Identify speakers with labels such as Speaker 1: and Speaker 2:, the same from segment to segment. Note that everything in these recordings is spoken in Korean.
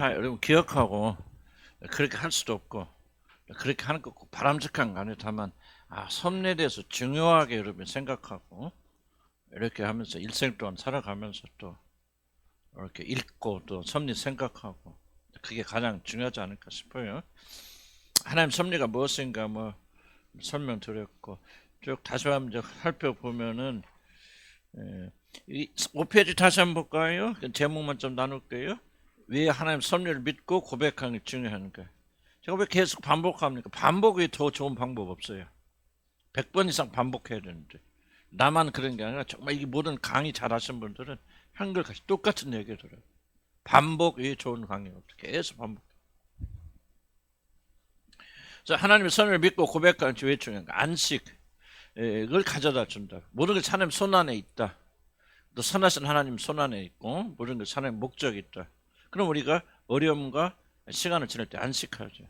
Speaker 1: 여러분 기억하고 그렇게 할 수도 없고 그렇게 하는 거 꼭 바람직한 거 아니에요. 다만 섭리에 대해서 중요하게 여러분 생각하고 이렇게 하면서 일생 동안 살아가면서 또 이렇게 읽고 또 섭리 생각하고 그게 가장 중요하지 않을까 싶어요. 하나님 섭리가 무엇인가 뭐 설명드렸고 쭉 다시 한번 살펴보면은 이 5페이지 다시 한번 볼까요? 제목만 좀 나눌게요. 왜 하나님 섭리를 믿고 고백하는 게 중요한가? 제가 왜 계속 반복합니까? 반복이 더 좋은 방법 없어요. 100번 이상 반복해야 되는데 나만 그런 게 아니라 정말 이 모든 강의 잘하신 분들은 한결같이 똑같은 얘기를 들어요. 반복이 좋은 강의 없어. 계속 반복. 하나님의 선을 믿고 고백하는 게 왜 중요한가? 안식을 가져다 준다. 모든 게 하나님 손 안에 있다. 또 선하신 하나님 손 안에 있고 모든 게 하나님 목적이 있다. 그럼 우리가 어려움과 시간을 지낼 때 안식하죠.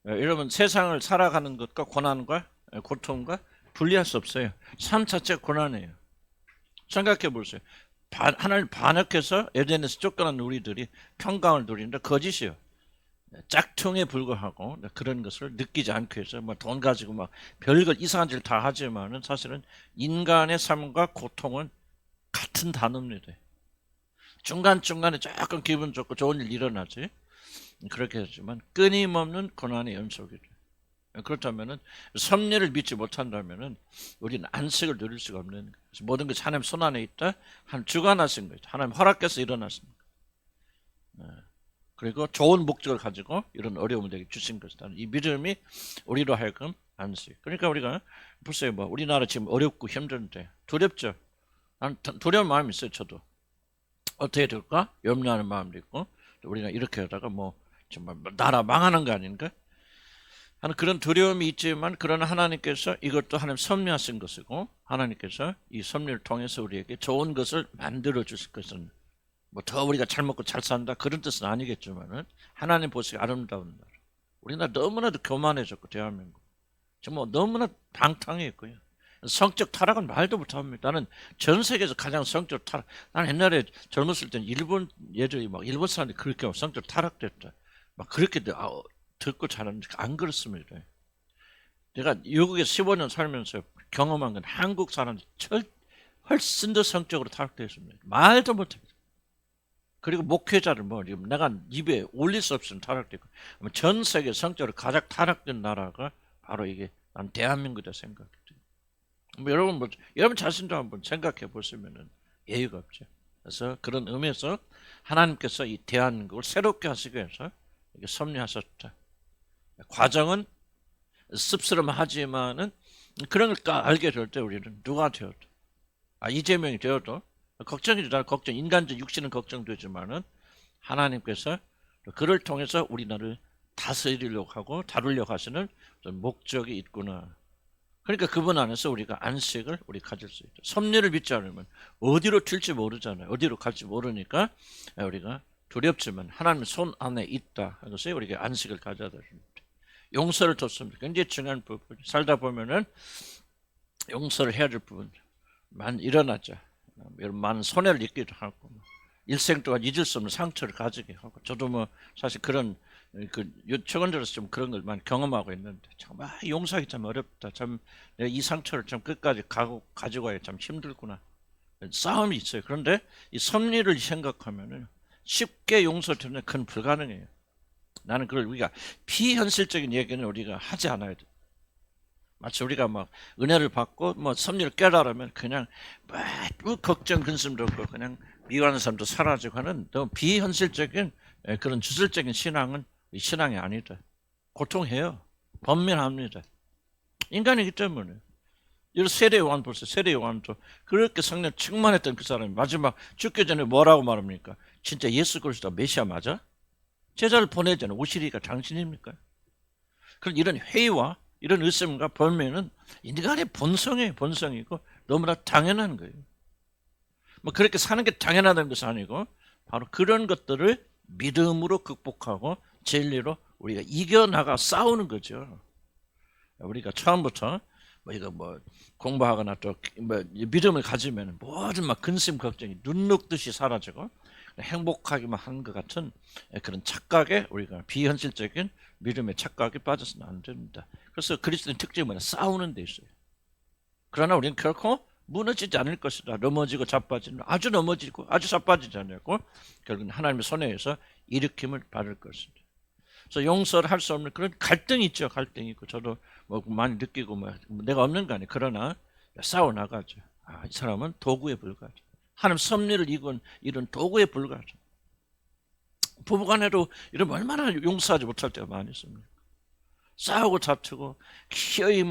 Speaker 1: 여러분 세상을 살아가는 것과 고난과 고통과 분리할 수 없어요. 삶 자체가 고난이에요. 생각해 보세요. 하나님 반역해서 에덴에서 쫓겨난 우리들이 평강을 누리는데 거짓이요. 짝퉁에 불과하고 그런 것을 느끼지 않기 위해서 뭐 돈 가지고 막 별걸 이상한 짓을 다 하지만은 사실은 인간의 삶과 고통은 같은 단어입니다. 중간중간에 조금 기분 좋고 좋은 일 일어나지. 그렇게 하지만 끊임없는 고난의 연속이죠. 그렇다면은 섭리를 믿지 못한다면은 우리는 안식을 누릴 수가 없는 거예요. 모든 것이 하나님 손 안에 있다. 한 주관하신 거죠. 하나님 허락해서 일어났습니다. 그리고 좋은 목적을 가지고 이런 어려움을 내게 주신 것이다. 이 믿음이 우리로 하여금 안식. 그러니까 우리가 보세요. 뭐 우리나라 지금 어렵고 힘든데 두렵죠. 난 두려운 마음이 있어요. 저도 어떻게 될까 염려하는 마음도 있고 또 우리가 이렇게 하다가 뭐 정말 나라 망하는 거 아닌가 하는 그런 두려움이 있지만 그러나 하나님께서 이것도 하나님 섭리하신 것이고 하나님께서 이 섭리를 통해서 우리에게 좋은 것을 만들어 주실 것은 뭐 더 우리가 잘 먹고 잘 산다 그런 뜻은 아니겠지만은 하나님 보시기 아름다운 나라. 우리나라 너무나도 교만해졌고 대한민국 정말 너무나 방탕했고요. 성적 타락은 말도 못합니다. 나는 전 세계에서 가장 성적 타락. 나는 옛날에 젊었을 때는 일본 예전에 막 일본 사람들이 그렇게 성적 타락됐다. 막 그렇게 듣고 자랐는데 안 그렇습니다. 내가 미국에서 15년 살면서 경험한 건 한국 사람들 훨씬 더 성적으로 타락되어 있습니다. 말도 못합니다. 그리고 목회자를 뭐 내가 입에 올릴 수 없으면 타락되고 전 세계 성적으로 가장 타락된 나라가 바로 이게 난 대한민국이다 생각해요. 뭐 여러분 자신도 한번 생각해 보시면은 예의가 없죠. 그래서 그런 의미에서 하나님께서 이 대한민국을 새롭게 하시기 위해서 이게 섭리하셨다. 과정은 씁쓸하지만은 그런 걸 알게 될 때 우리는 누가 되어도 이재명이 되어도 걱정이 다 걱정 인간적 육신은 걱정되지만은 하나님께서 그를 통해서 우리나라를 다스리려고 하고 다루려고 하시는 목적이 있구나. 그러니까 그분 안에서 우리가 안식을 우리 가질 수 있죠. 섭리를 믿지 않으면 어디로 튈지 모르잖아요. 어디로 갈지 모르니까 우리가 두렵지만 하나님의 손 안에 있다. 그것이 우리가 안식을 가져다 줍니다. 용서를 줬습니다. 굉장히 중요한 부분. 살다 보면은 용서를 해야 될 부분 많이 일어나죠. 많은 손해를 입기도 하고 일생 동안 잊을 수 없는 상처를 가지게 하고 저도 뭐 사실 그런 최근 들어서 좀 그런 걸 많이 경험하고 있는데 정말 용서하기 참 어렵다. 참 내가 이 상처를 좀 끝까지 가지고 가야 참 힘들구나. 싸움이 있어요. 그런데 이 섭리를 생각하면은 쉽게 용서되는 건 불가능해요. 나는 그걸 우리가 비현실적인 얘기는 우리가 하지 않아야 돼. 마치 우리가 막 은혜를 받고 뭐 섭리를 깨달으면 그냥 뭐 걱정 근심도 없고 그냥 미워하는 사람도 사라지고 하는 너무 비현실적인 그런 주술적인 신앙은 신앙이 아니다. 고통해요. 번민합니다. 인간이기 때문에. 이런 세례 요한 보세요. 세례 요한도 그렇게 성령 충만했던 그 사람이 마지막 죽기 전에 뭐라고 말합니까? 진짜 예수 그리스도 메시아 맞아? 제자를 보내잖아요. 오시리가 당신입니까? 그런 이런 회의와 이런 의심과 번민은 인간의 본성이에요. 본성이고 너무나 당연한 거예요. 뭐 그렇게 사는 게 당연하다는 것이 아니고 바로 그런 것들을 믿음으로 극복하고 진리로 우리가 이겨나가 싸우는 거죠. 우리가 처음부터 이거 공부하거나 또 믿음을 가지면 모든 막 근심 걱정이 눈 녹듯이 사라지고 행복하기만 하는 것 같은 그런 착각에 우리가 비현실적인 믿음의 착각에 빠져서는 안 됩니다. 그래서 그리스도의 특징이 뭐냐? 싸우는 데 있어요. 그러나 우리는 결코 무너지지 않을 것이다. 넘어지고 자빠지는, 아주 넘어지고 아주 자빠지지 않고 결국은 하나님의 손에 의해서 일으킴을 받을 것입니다. 그래서 용서를 할 수 없는 그런 갈등이 있죠. 갈등이 있고 저도 뭐 많이 느끼고 뭐 내가 없는 거 아니에요. 그러나 싸워 나가죠. 이 사람은 도구에 불과하죠. 하나님 섭리를 이룬 도구에 불과하죠. 부부간에도 이러면 얼마나 용서하지 못할 때가 많이 있습니다. 싸우고 다투고 기어이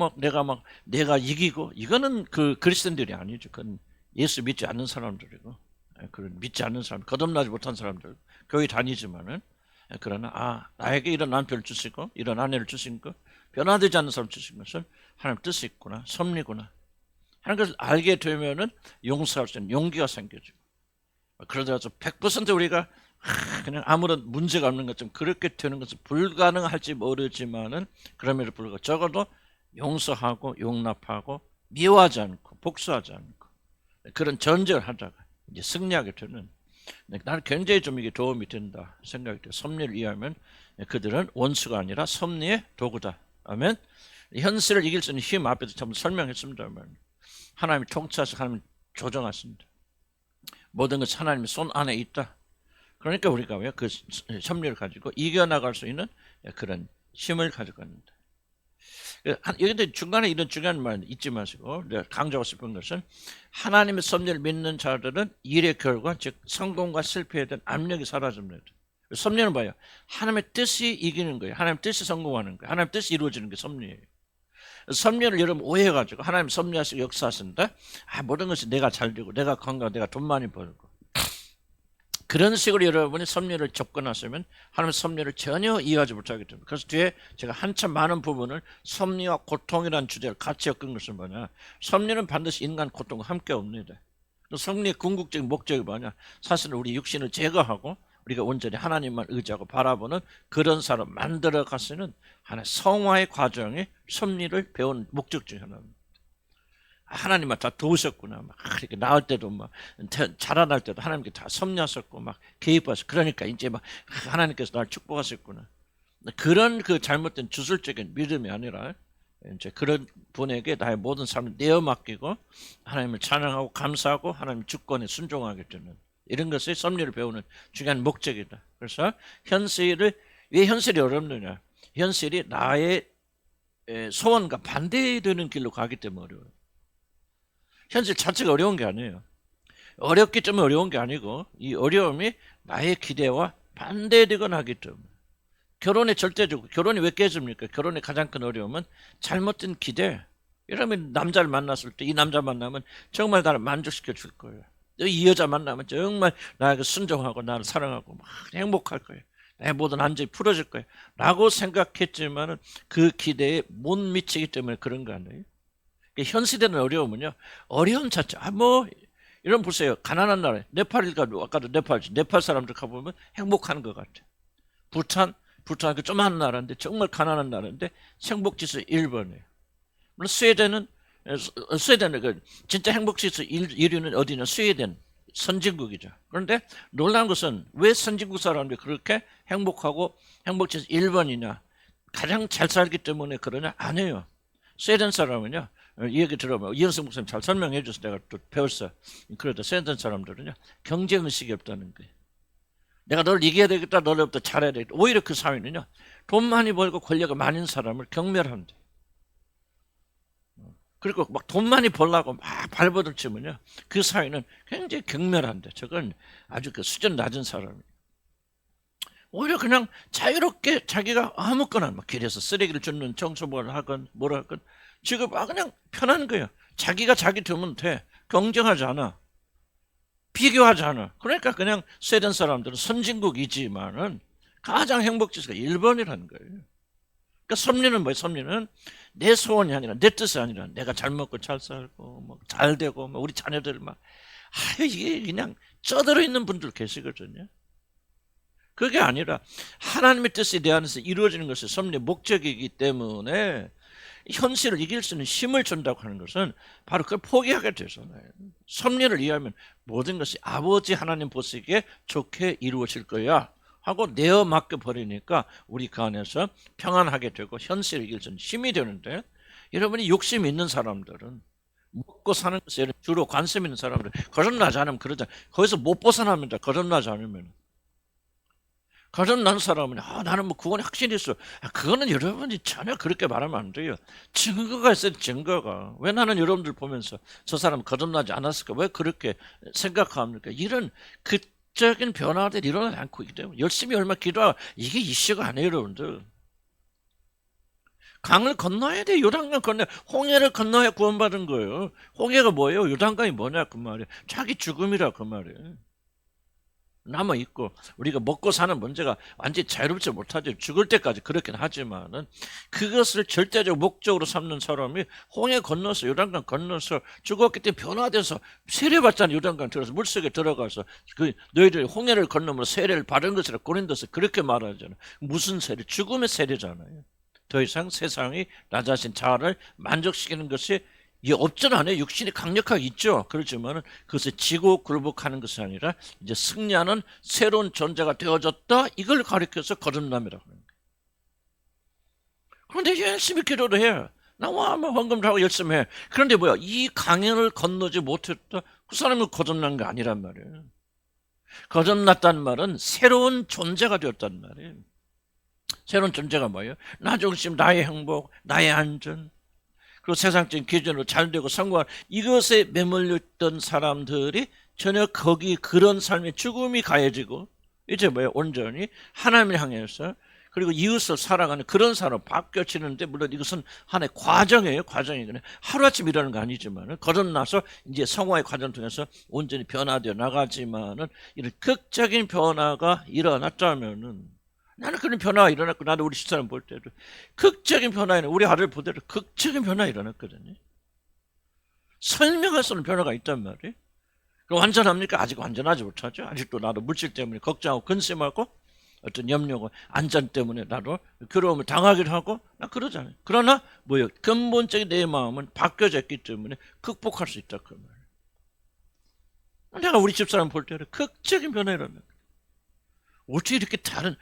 Speaker 1: 내가 이기고, 이거는 그 그리스도인들이 아니죠. 그건 예수 믿지 않는 사람들이고, 그런 믿지 않는 사람, 거듭나지 못한 사람들, 교회 다니지만은, 그러나 나에게 이런 남편을 주시고 이런 아내를 주신 것, 변화되지 않는 사람을 주신 것은 하나님 뜻이 있구나, 섭리구나 하는 것을 알게 되면은 용서할 수 있는 용기가 생겨지고, 그러더라도 100% 우리가 그냥 아무런 문제가 없는 것처럼 그렇게 되는 것은 불가능할지 모르지만은, 그럼에도 불구하고 적어도 용서하고 용납하고 미워하지 않고 복수하지 않고 그런 전쟁을 하다가 이제 승리하게 되는, 나는 굉장히 좀 이게 도움이 된다 생각이 돼요. 섭리를 이해하면 그들은 원수가 아니라 섭리의 도구다. 아멘. 현실을 이길 수 있는 힘 앞에서 참 설명했습니다만, 하나님이 통치하셔서 하나님이 조정하십니다. 모든 것이 하나님의 손 안에 있다. 그러니까 우리가 왜 그 섭리를 가지고 이겨나갈 수 있는 그런 힘을 가져갑니다. 여기서 중간에 이런 중요한 말 잊지 마시고, 강조하고 싶은 것은 하나님의 섭리를 믿는 자들은 일의 결과, 즉 성공과 실패에 대한 압력이 사라집니다. 섭리는 뭐예요? 하나님의 뜻이 이기는 거예요. 하나님의 뜻이 성공하는 거예요. 하나님의 뜻이 이루어지는 게 섭리예요. 섭리를 여러분 오해해가지고 하나님 섭리하시고 역사하신다, 모든 것이 내가 잘 되고 내가 건강하고 내가 돈 많이 벌고, 그런 식으로 여러분이 섭리를 접근하시면 하나님의 섭리를 전혀 이해하지 못하게 됩니다. 그래서 뒤에 제가 한참 많은 부분을 섭리와 고통이라는 주제를 같이 엮은 것은 뭐냐, 섭리는 반드시 인간 고통과 함께 옵니다. 섭리의 궁극적인 목적이 뭐냐, 사실은 우리 육신을 제거하고 우리가 온전히 하나님만 의지하고 바라보는 그런 사람 만들어 가시는 하나의 성화의 과정이 섭리를 배우는 목적 중에 하나입니다. 하나님만 다 도우셨구나. 막 이렇게 나을 때도 막 자라날 때도 하나님께 다 섭리하셨고 막 개입하셨고, 그러니까 이제 막 하나님께서 날 축복하셨구나. 그런 그 잘못된 주술적인 믿음이 아니라 이제 그런 분에게 나의 모든 삶을 내어 맡기고 하나님을 찬양하고 감사하고 하나님 주권에 순종하게 되는, 이런 것이 섭리를 배우는 중요한 목적이다. 그래서 왜 현실이 어렵느냐? 현실이 나의 소원과 반대되는 길로 가기 때문에 어려워요. 현실 자체가 어려운 게 아니에요. 어렵기 때문에 어려운 게 아니고, 이 어려움이 나의 기대와 반대되거나 하기 때문에. 결혼의 절대적으로, 결혼이 왜 깨집니까? 결혼의 가장 큰 어려움은 잘못된 기대. 이러면 남자를 만났을 때 이 남자 만나면 정말 나를 만족시켜 줄 거예요. 이 여자 만나면 정말 나에게 순종하고 나를 사랑하고 막 행복할 거예요. 내 모든 안전이 풀어질 거예요. 라고 생각했지만은 그 기대에 못 미치기 때문에 그런 거 아니에요? 현시되는 어려움은요, 어려움 자체, 이런 보세요. 가난한 나라, 네팔 가도, 아까도 네팔 사람들 가보면 행복한 것 같아요. 부탄 그 조그만 나라인데, 정말 가난한 나라인데, 행복지수 1번이에요. 물론 스웨덴은 그 진짜 행복지수 1위는 어디냐? 스웨덴, 선진국이죠. 그런데 놀라운 것은 왜 선진국 사람들이 그렇게 행복하고 행복지수 1번이냐? 가장 잘 살기 때문에 그러냐? 아니에요. 스웨덴 사람은요, 이 얘기 들어보면 이현석 목사님 잘 설명해 줘서 내가 또 배웠어. 그러다 스웨덴 사람들은요, 경쟁의식이 없다는 거예요. 내가 널 이겨야 되겠다, 너로부터 잘해야 되겠다. 오히려 그 사회는요, 돈 많이 벌고 권력이 많은 사람을 경멸한대. 그리고 막 돈 많이 벌려고 막 발버둥 치면요, 그 사회는 굉장히 경멸한대. 저건 아주 그 수준 낮은 사람이에요. 오히려 그냥 자유롭게 자기가 아무거나 막 길에서 쓰레기를 줍는 청소부를 하건 뭐라 하건 지금 그냥 편한 거예요. 자기가 자기 되면 돼. 경쟁하지 않아. 비교하지 않아. 그러니까 그냥 스웨덴 사람들은 선진국이지만은 가장 행복지수가 1번이라는 거예요. 그러니까 섭리는 뭐예요? 섭리는 내 소원이 아니라, 내 뜻이 아니라, 내가 잘 먹고 잘 살고 뭐 잘 되고 뭐 우리 자녀들 막 이게 그냥 쩌들어 있는 분들 계시거든요. 그게 아니라 하나님의 뜻이 내 안에서 이루어지는 것이 섭리의 목적이기 때문에, 현실을 이길 수 있는 힘을 준다고 하는 것은 바로 그걸 포기하게 되잖아요. 섭리를 이해하면 모든 것이 아버지 하나님 보시기에 좋게 이루어질 거야 하고 내어 맡겨 버리니까 우리 그 안에서 평안하게 되고 현실을 이길 수 있는 힘이 되는데, 여러분이 욕심 있는 사람들은 먹고 사는 것에 주로 관심 있는 사람들 거듭나지 않으면 그러잖아요. 거기서 못 벗어납니다. 거듭나지 않으면. 거듭난 사람은 나는 뭐 구원에 확신이 있어. 그거는 여러분이 전혀 그렇게 말하면 안 돼요. 증거가 있어요. 증거가. 왜 나는 여러분들 보면서 저 사람 거듭나지 않았을까? 왜 그렇게 생각합니까? 이런 극적인 변화들이 일어나지 않고 있기 때문에 열심히 얼마 기도하고 이게 이슈가 아니에요. 여러분들. 강을 건너야 돼. 요단강 건너야. 홍해를 건너야 구원받은 거예요. 홍해가 뭐예요? 요단강이 뭐냐 그 말이에요. 자기 죽음이라 그 말이에요. 남아있고 우리가 먹고 사는 문제가 완전히 자유롭지 못하죠. 죽을 때까지 그렇긴 하지만은 그것을 절대적 목적으로 삼는 사람이 홍해 건너서 요단강 건너서 죽었기 때문에 변화돼서 세례받잖아요. 요단강 들어서 물속에 들어가서 그 너희들이 홍해를 건너면 세례를 받은 것이라 고린도서 그렇게 말하잖아요. 무슨 세례? 죽음의 세례잖아요. 더 이상 세상이 나 자신 자아를 만족시키는 것이 이 없진 않아요. 육신이 강력하게 있죠. 그렇지만 그것을 지고 굴복하는 것이 아니라 이제 승리하는 새로운 존재가 되어졌다. 이걸 가리켜서 거듭남이라고 하는 거예요. 그런데 열심히 기도를 해. 나와 뭐 헌금도 하고 열심히 해. 그런데 뭐야? 이 강연을 건너지 못했다. 그 사람이 거듭난 게 아니란 말이에요. 거듭났다는 말은 새로운 존재가 되었단 말이에요. 새로운 존재가 뭐예요? 나 중심, 나의 행복, 나의 안전, 그리고 세상적인 기준으로 잘되고 성공한 이것에 매몰려 있던 사람들이 전혀 거기 그런 삶의 죽음이 가해지고 이제 뭐예요? 온전히 하나님을 향해서 그리고 이웃을 사랑하는 그런 사람 바뀌어지는데, 물론 이것은 하나의 과정이에요. 과정이거든요. 하루아침 일어나는 거 아니지만 거듭나서 이제 성화의 과정 통해서 온전히 변화되어 나가지만은 이런 극적인 변화가 일어났다면은, 나는 그런 변화가 일어났고, 나도 우리 집사람 볼 때도 극적인 변화에는 우리 아들 보대로 극적인 변화가 일어났거든요. 설명할 수 없는 변화가 있단 말이에요. 그럼 완전합니까? 아직 완전하지 못하죠. 아직도 나도 물질 때문에 걱정하고 근심하고 어떤 염려고 안전 때문에 나도 괴로움을 당하기도 하고 나 그러잖아요. 그러나 뭐요? 근본적인 내 마음은 바뀌어져 있기 때문에 극복할 수 있다 그 말이에요. 내가 우리 집사람 볼 때는 극적인 변화가 일어났거든요. 어떻게 이렇게 다른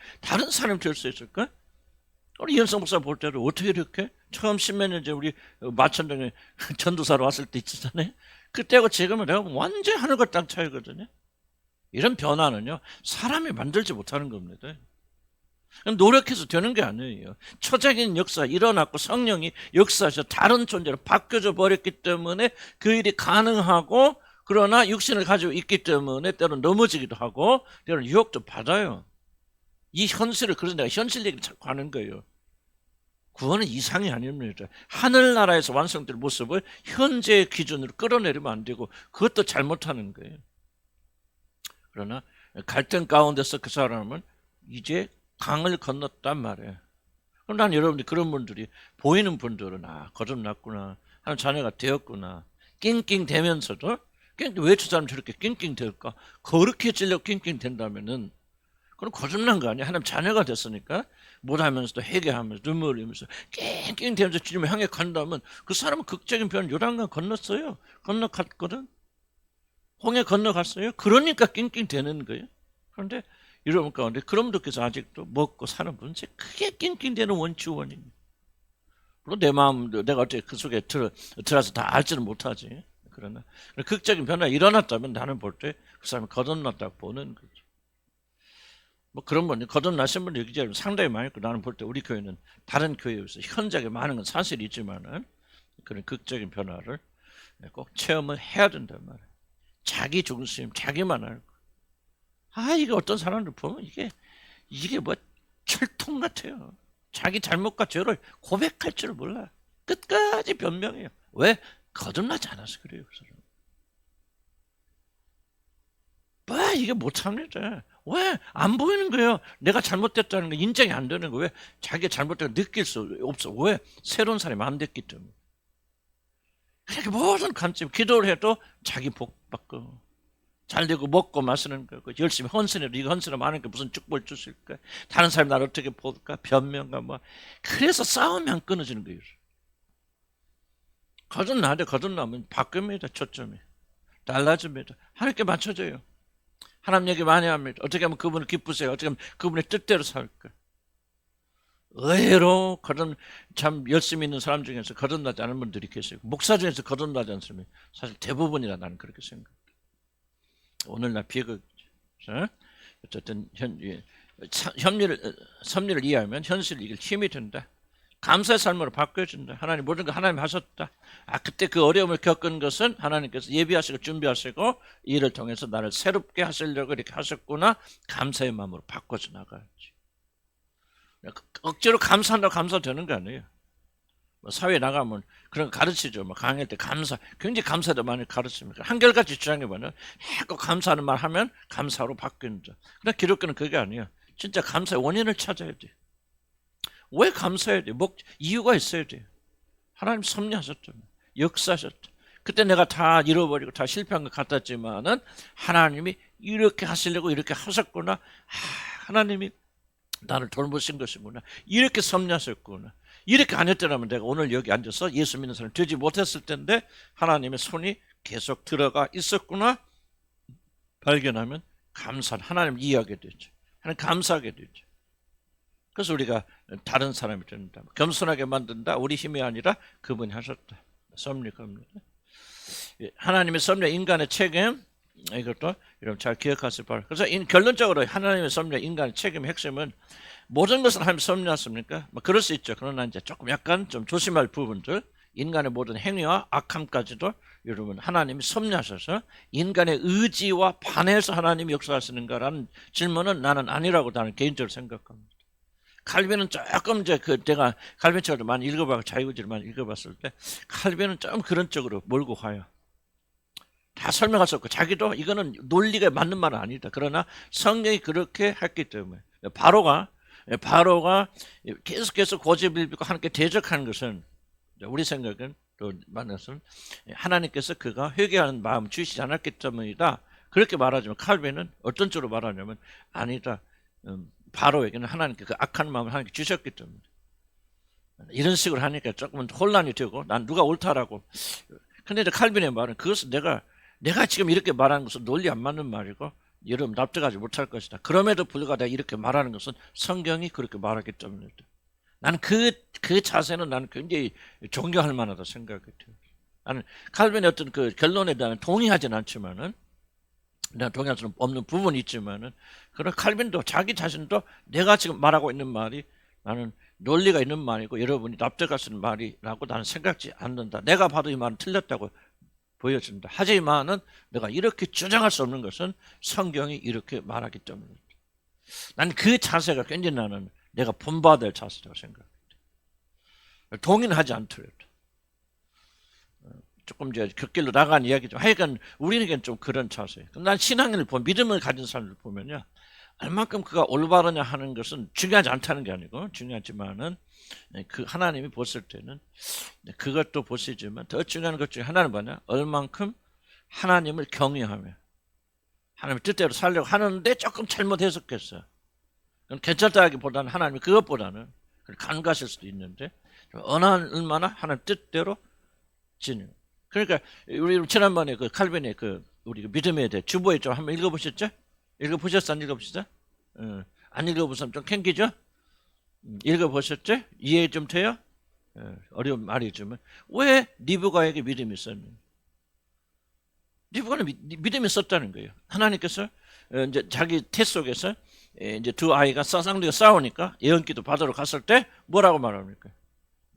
Speaker 1: 사람이 될 수 있을까? 우리 연성 목사 볼 때도 어떻게 이렇게 처음 10몇 년 전에 우리 마천동에 전도사로 왔을 때 있었잖아요. 그때하고 지금은 내가 완전히 하늘과 땅 차이거든요. 이런 변화는요, 사람이 만들지 못하는 겁니다. 노력해서 되는 게 아니에요. 초자적인 역사 일어났고 성령이 역사에서 다른 존재로 바뀌어져 버렸기 때문에 그 일이 가능하고, 그러나 육신을 가지고 있기 때문에 때로는 넘어지기도 하고 때로는 유혹도 받아요. 이 현실을, 그래서 내가 현실 얘기를 자꾸 하는 거예요. 구원은 이상이 아닙니다. 하늘나라에서 완성될 모습을 현재의 기준으로 끌어내리면 안 되고 그것도 잘못하는 거예요. 그러나 갈등 가운데서 그 사람은 이제 강을 건넜단 말이에요. 그럼 난 여러분들 그런 분들이 보이는 분들은 거듭났구나, 하는 자녀가 되었구나, 낑낑대면서도 왜 저 사람 저렇게 낑낑댈까? 그렇게 찔려 낑낑댄다면은 그럼 거듭난 거 아니야? 하나님 자녀가 됐으니까 못하면서도 회개하면서 눈물 흘리면서 낑낑대면서 주님을 향해 간다면 그 사람은 극적인 변화, 요단강 건넜어요. 건너갔거든. 홍해 건너갔어요. 그러니까 낑낑대는 거예요. 그런데 여러분 가운데 그런 분들께서 아직도 먹고 사는 문제, 크게 낑낑대는 원치원입니다. 물론 내 마음도 내가 어떻게 그 속에 들어서 다 알지는 못하지. 그러나 극적인 변화가 일어났다면 나는 볼 때 그 사람이 거듭났다고 보는 거죠. 뭐 그런 분, 거듭나신 분들 여기저기 상당히 많이 있고, 나는 볼 때 우리 교회는 다른 교회에서 현장에 많은 건 사실이지만은 그런 극적인 변화를 꼭 체험을 해야 된단 말이에요. 자기 중심, 자기만 알고. 이게 어떤 사람들 보면 이게 뭐 철통 같아요. 자기 잘못과 죄를 고백할 줄 몰라. 끝까지 변명해요. 왜? 거듭나지 않아서 그래요. 그 사람. 왜? 이게 못합니다. 왜? 안 보이는 거예요. 내가 잘못됐다는 거 인정이 안 되는 거예요. 왜? 자기가 잘못된 걸 느낄 수 없어. 왜? 새로운 사람이 안 됐기 때문에. 그렇게 모든 관점, 기도를 해도 자기 복 받고 잘 되고 먹고 마시는 거고 열심히 헌신해도 이거 헌신하면 하는 게 무슨 축복을 주실까? 다른 사람이 나를 어떻게 볼까? 변명과 뭐. 그래서 싸움이 안 끊어지는 거예요. 거듭나죠. 거듭나면 바뀝니다. 초점이 달라집니다. 하나님께 맞춰져요. 하나님 얘기 많이 합니다. 어떻게 하면 그분을 기쁘세요? 어떻게 하면 그분의 뜻대로 살까? 의외로 참 열심히 있는 사람 중에서 거듭나지 않은 분들이 계세요. 목사 중에서 거듭나지 않은 사람이 사실 대부분이라 나는 그렇게 생각합니다. 오늘날 비극이죠. 어쨌든 섭리를 이해하면 현실을 이길 힘이 된다. 감사의 삶으로 바뀌어진다. 하나님 모든 거 하나님 하셨다. 그때 그 어려움을 겪은 것은 하나님께서 예비하시고 준비하시고 이를 통해서 나를 새롭게 하시려고 이렇게 하셨구나. 감사의 마음으로 바꿔서 나가야지. 억지로 감사한다고 감사되는 거 아니에요. 사회에 나가면 그런 거 가르치죠. 강의할 때 감사, 굉장히 감사도 많이 가르칩니다. 한결같이 주장해보면 꼭 감사하는 말 하면 감사로 바뀐다. 그러나 기독교는 그게 아니에요. 진짜 감사의 원인을 찾아야 돼. 왜 감사해야 돼? 이유가 있어야 돼. 하나님 섭리하셨죠. 역사하셨죠. 그때 내가 다 잃어버리고 다 실패한 것 같았지만은 하나님이 이렇게 하시려고 이렇게 하셨구나. 하나님이 나를 돌보신 것이구나. 이렇게 섭리하셨구나. 이렇게 안 했더라면 내가 오늘 여기 앉아서 예수 믿는 사람 되지 못했을 텐데 하나님의 손이 계속 들어가 있었구나. 발견하면 하나님 이해하게 되죠. 하나님 감사하게 되죠. 그래서 우리가 다른 사람이 된다. 겸손하게 만든다. 우리 힘이 아니라 그분이 하셨다. 섭리 겁니다. 하나님의 섭리, 인간의 책임, 이것도 여러분 잘 기억하실 바랍니다. 그래서 결론적으로 하나님의 섭리, 인간의 책임의 핵심은 모든 것을 하나님 섭리하십니까? 그럴 수 있죠. 그러나 이제 조금 약간 좀 조심할 부분들, 인간의 모든 행위와 악함까지도 여러분 하나님이 섭리하셔서 인간의 의지와 반해서 하나님이 역사하시는가라는 질문은 나는 아니라고 나는 개인적으로 생각합니다. 칼빈은 조금 이제 내가 칼빈 책을 많이 읽어봤고 자유주의를 많이 읽어봤을 때 칼빈은 좀 그런 쪽으로 몰고 가요. 다 설명할 수 없고 자기도 이거는 논리가 맞는 말은 아니다. 그러나 성경이 그렇게 했기 때문에 바로가 계속해서 고집을 빌고 하나님께 대적하는 것은 우리 생각은 또 만나서는 하나님께서 그가 회개하는 마음 주시지 않았기 때문이다. 그렇게 말하지만 칼빈은 어떤 쪽으로 말하냐면 아니다. 바로에게는 하나님께 그 악한 마음을 하나님께 주셨기 때문에 이런 식으로 하니까 조금은 혼란이 되고 난 누가 옳다라고. 근데 칼빈의 말은 그것은 내가 지금 이렇게 말하는 것은 논리 안 맞는 말이고 여러분 납득하지 못할 것이다. 그럼에도 불구하고 내가 이렇게 말하는 것은 성경이 그렇게 말하기 때문이다. 나는 그 자세는 나는 굉장히 존경할 만하다 생각이 돼요. 나는 칼빈의 어떤 그 결론에 대한 동의하지는 않지만은 내가 동의할 수 없는 부분이 있지만은 그런 칼빈도 자기 자신도 내가 지금 말하고 있는 말이 나는 논리가 있는 말이고 여러분이 납득할 수 있는 말이라고 나는 생각지 않는다. 내가 봐도 이 말은 틀렸다고 보여준다. 하지만은 내가 이렇게 주장할 수 없는 것은 성경이 이렇게 말하기 때문이다. 나는 그 자세가 굉장히 나는 내가 본받아야 될 자세라고 생각합니다. 동의는 하지 않더라도. 조금 이제 곁길로 나간 이야기 좀 하여간 우리에겐 좀 그런 자세. 난 신앙을 믿음을 가진 사람을 보면요. 얼만큼 그가 올바르냐 하는 것은 중요하지 않다는 게 아니고 중요하지만은 그 하나님이 보실 때는 그것도 보시지만 더 중요한 것 중에 하나는 뭐냐? 얼만큼 하나님을 경외하며 하나님의 뜻대로 살려고 하는데 조금 잘못 해석했어요. 그럼 괜찮다기보다는 하나님이 그것보다는 간과하실 수도 있는데 얼마나 하나님 뜻대로 진행. 그러니까 우리 지난번에 그 칼빈의 우리 믿음에 대해 주보에 좀 한번 읽어보셨죠? 읽어보셨어? 안 읽어보셨어? 안 읽어보시면 좀 캥기죠? 읽어보셨죠? 이해 좀 돼요? 어려운 말이지만 왜 리브가에게 믿음이 있었느냐? 리브가는 믿음이 있었다는 거예요. 하나님께서 이제 자기 태 속에서 이제 두 아이가 쌍둥이가 싸우니까 예언기도 받으러 갔을 때 뭐라고 말합니까?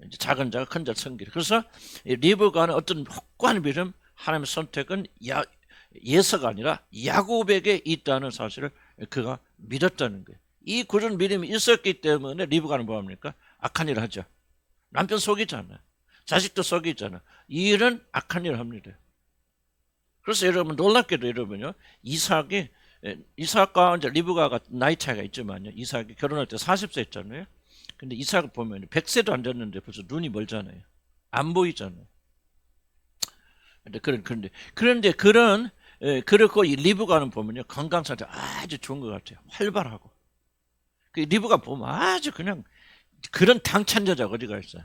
Speaker 1: 이제 작은 자가 큰 자를 섬기라. 그래서 리브가는 어떤 확고한 믿음, 하나님의 선택은 예서가 아니라 야곱에게 있다는 사실을 그가 믿었다는 거예요. 이 그런 믿음이 있었기 때문에 리브가는 뭐합니까? 악한 일을 하죠. 남편 속이잖아. 자식도 속이잖아. 이 일은 악한 일을 합니다. 그래서 여러분 놀랍게도 여러분요. 이삭과 이제 리브가가 나이 차이가 있지만요. 이삭이 결혼할 때 40세 했잖아요. 근데 이삭을 보면 100세도 안 됐는데 벌써 눈이 멀잖아요. 안 보이잖아요. 그런데 그렇고 이 리브가는 보면요. 건강 상태 아주 좋은 것 같아요. 활발하고. 그 리브가 보면 아주 그냥 그런 당찬 여자가 어디가 있어요.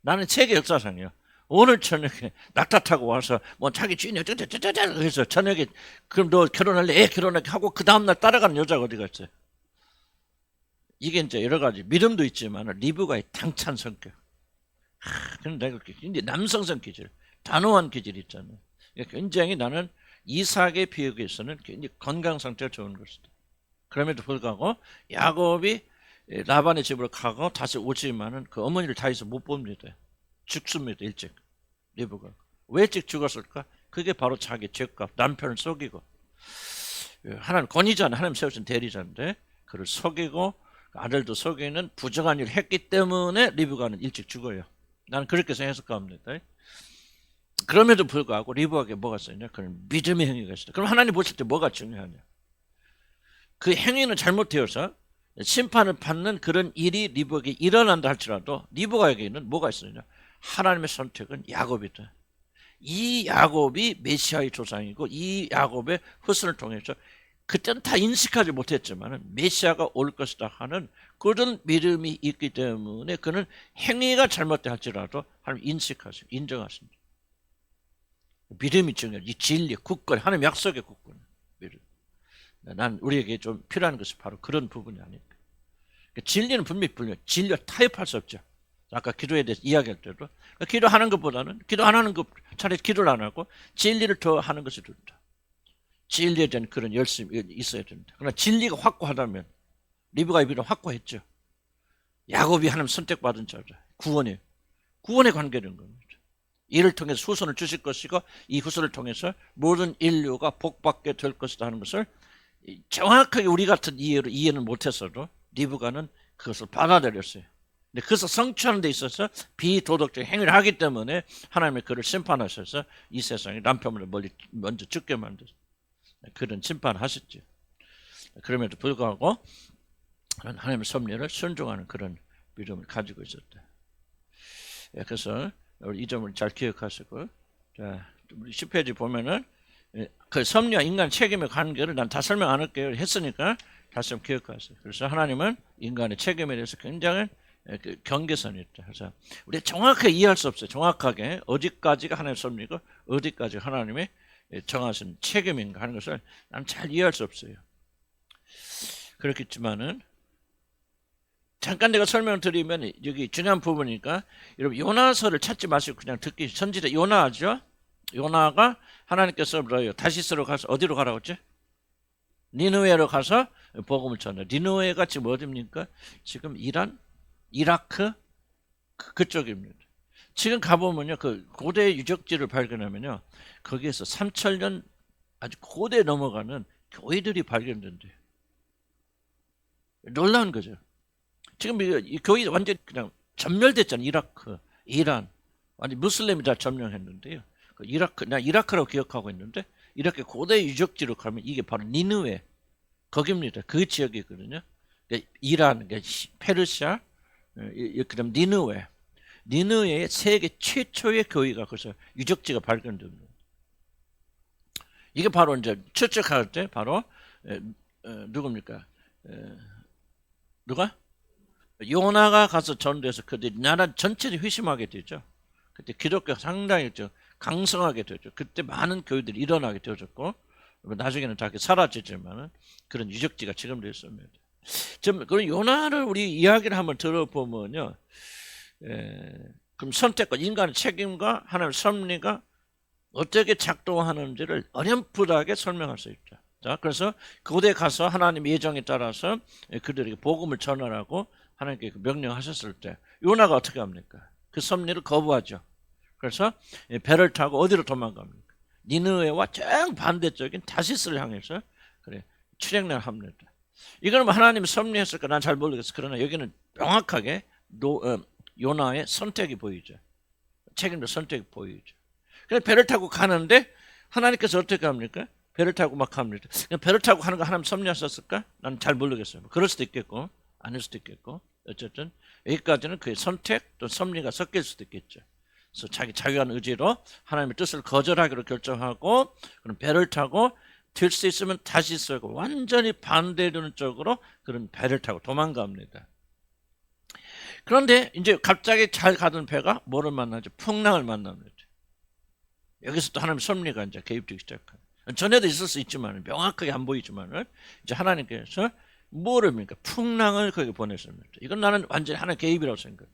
Speaker 1: 나는 세계 역사상이요. 오늘 저녁에 낙타 타고 와서 뭐 자기 주인이 어쩌저쩌저쩌 해서 저녁에 그럼 너 결혼할래? 애 결혼할게 하고 그 다음날 따라가는 여자가 어디 갔어요? 이게 이제 여러 가지 믿음도 있지만 리브가의 당찬 성격. 근데 이제 남성성 기질, 단호한 기질이 있잖아요. 굉장히 나는 이삭에 비교해서는 굉장히 건강 상태가 좋은 것이다. 그럼에도 불구하고 야곱이 라반의 집으로 가고 다시 오지만은 그 어머니를 다해서 못 봅니다. 죽습니다. 일찍. 리브가. 왜 일찍 죽었을까? 그게 바로 자기 죄값, 남편을 속이고 하나님 권위자는 하나님 세우신 대리자인데 그를 속이고 아들도 속이는 부정한 일을 했기 때문에 리브가는 일찍 죽어요. 나는 그렇게 해석합니다. 그럼에도 불구하고 리브가에게 뭐가 있었냐? 그런 믿음의 행위가 있었다. 그럼 하나님 보실 때 뭐가 중요하냐? 그 행위는 잘못되어서 심판을 받는 그런 일이 리브가에게 일어난다 할지라도 리브가에게는 뭐가 있었냐? 하나님의 선택은 야곱이다. 이 야곱이 메시아의 조상이고 이 야곱의 후손을 통해서 그때는 다 인식하지 못했지만 메시아가 올 것이다 하는 그런 믿음이 있기 때문에 그는 행위가 잘못되어 할지라도 하나님 인식하시고 인정하십니다. 믿음이 중요해요. 이 진리, 굳건, 하나님 약속의 굳건 믿음. 난 우리에게 좀 필요한 것이 바로 그런 부분이 아닐까. 진리는 분명히 진리와 타협할 수 없죠. 아까 기도에 대해서 이야기할 때도 기도하는 것보다는 기도 안 하는 것 차라리 기도를 안 하고 진리를 더 하는 것이 좋다. 진리에 대한 그런 열심이 있어야 된다. 그러나 진리가 확고하다면 리브가의 믿음은 확고했죠. 야곱이 하나님 선택받은 자다. 구원의 관계된 겁니다. 이를 통해서 후손을 주실 것이고 이 후손을 통해서 모든 인류가 복받게 될 것이다 하는 것을 정확하게 우리 같은 이해로 이해는 못했어도 리브가는 그것을 받아들였어요. 근데 그것을 성취하는 데 있어서 비도덕적 행위를 하기 때문에 하나님의 그를 심판하셔서 이 세상에 남편을 먼저 죽게 만드셨어요. 그런 심판을 하셨죠. 그럼에도 불구하고 하나님의 섭리를 순종하는 그런 믿음을 가지고 있었다. 그래서 이 점을 잘 기억하시고, 자, 우리 10페이지 보면은 그 섭리와 인간 책임의 관계를 난 다 설명 안 할게요. 했으니까 다시 한번 기억하세요. 그래서 하나님은 인간의 책임에 대해서 굉장히 경계선이 있다. 그래서 우리가 정확하게 이해할 수 없어요. 정확하게 어디까지가 하나님의 섭리고 어디까지가 하나님의 정하신 책임인가 하는 것을 난 잘 이해할 수 없어요. 그렇겠지만은 잠깐 내가 설명을 드리면 여기 중요한 부분이니까 여러분 요나서를 찾지 마시고 그냥 듣기 선지자 요나죠. 요나가 하나님께서 뭐예요? 다시스로 가서 어디로 가라고 했지? 니느웨로 가서 복음을 전해. 니느웨가 지금 어디입니까? 지금 이란, 이라크 그쪽입니다. 지금 가보면요, 그 고대 유적지를 발견하면요, 거기에서 3000년 아주 고대 넘어가는 교회들이 발견된대요. 놀라운 거죠. 지금 이 교회 완전 그냥 전멸됐잖아요. 이라크, 이란, 완전 무슬림이 다 점령했는데요. 그 나 이라크라고 기억하고 있는데 이렇게 고대 유적지로 가면 이게 바로 니느웨 거기입니다. 그 지역이거든요. 이란, 페르시아, 그다음 니느웨. 니느웨의 세계 최초의 교회가 거기서 유적지가 발견됩니다. 이게 바로 이제 추측할 때 바로 누굽니까? 누가? 요나가 가서 전도해서 그때 나라 전체를 회심하게 되죠. 그때 기독교가 상당히 강성하게 되죠. 그때 많은 교회들이 일어나게 되어졌고 나중에는 다 사라지지만 그런 유적지가 지금도 있습니다. 지금 그런 요나를 우리 이야기를 한번 들어보면요. 그럼 선택과 인간의 책임과 하나님의 섭리가 어떻게 작동하는지를 어렴풋하게 설명할 수 있죠. 자, 그래서 그곳에 가서 하나님의 예정에 따라서 그들에게 복음을 전하라고 하나님께 명령하셨을 때 요나가 어떻게 합니까? 그 섭리를 거부하죠. 그래서 배를 타고 어디로 도망갑니까? 니느웨와 정반대적인 다시스를 향해서 그래 출행을 합니다. 이거는 뭐 하나님이 섭리했을까 난 잘 모르겠어. 그러나 여기는 명확하게 요나의 선택이 보이죠. 책임도 선택이 보이죠. 그래서 배를 타고 가는데 하나님께서 어떻게 합니까? 배를 타고 막 합니다. 배를 타고 가는 거 하나님 섭리하셨을까? 난 잘 모르겠어요. 그럴 수도 있겠고 아닐 수도 있겠고 어쨌든 여기까지는 그의 선택 또 섭리가 섞일 수도 있겠죠. 그래서 자기 자유한 의지로 하나님의 뜻을 거절하기로 결정하고 그런 배를 타고 될 수 있으면 다시 쓰고 완전히 반대되는 쪽으로 그런 배를 타고 도망갑니다. 그런데 이제 갑자기 잘 가던 배가 뭐를 만나죠? 풍랑을 만납니다. 여기서 또 하나님 섭리가 이제 개입되기 시작해요. 전에도 있을 수 있지만 명확하게 안 보이지만은 이제 하나님께서 뭐를 합니까? 풍랑을 거기 보냈습니다. 이건 나는 완전히 하나님 개입이라고 생각해요.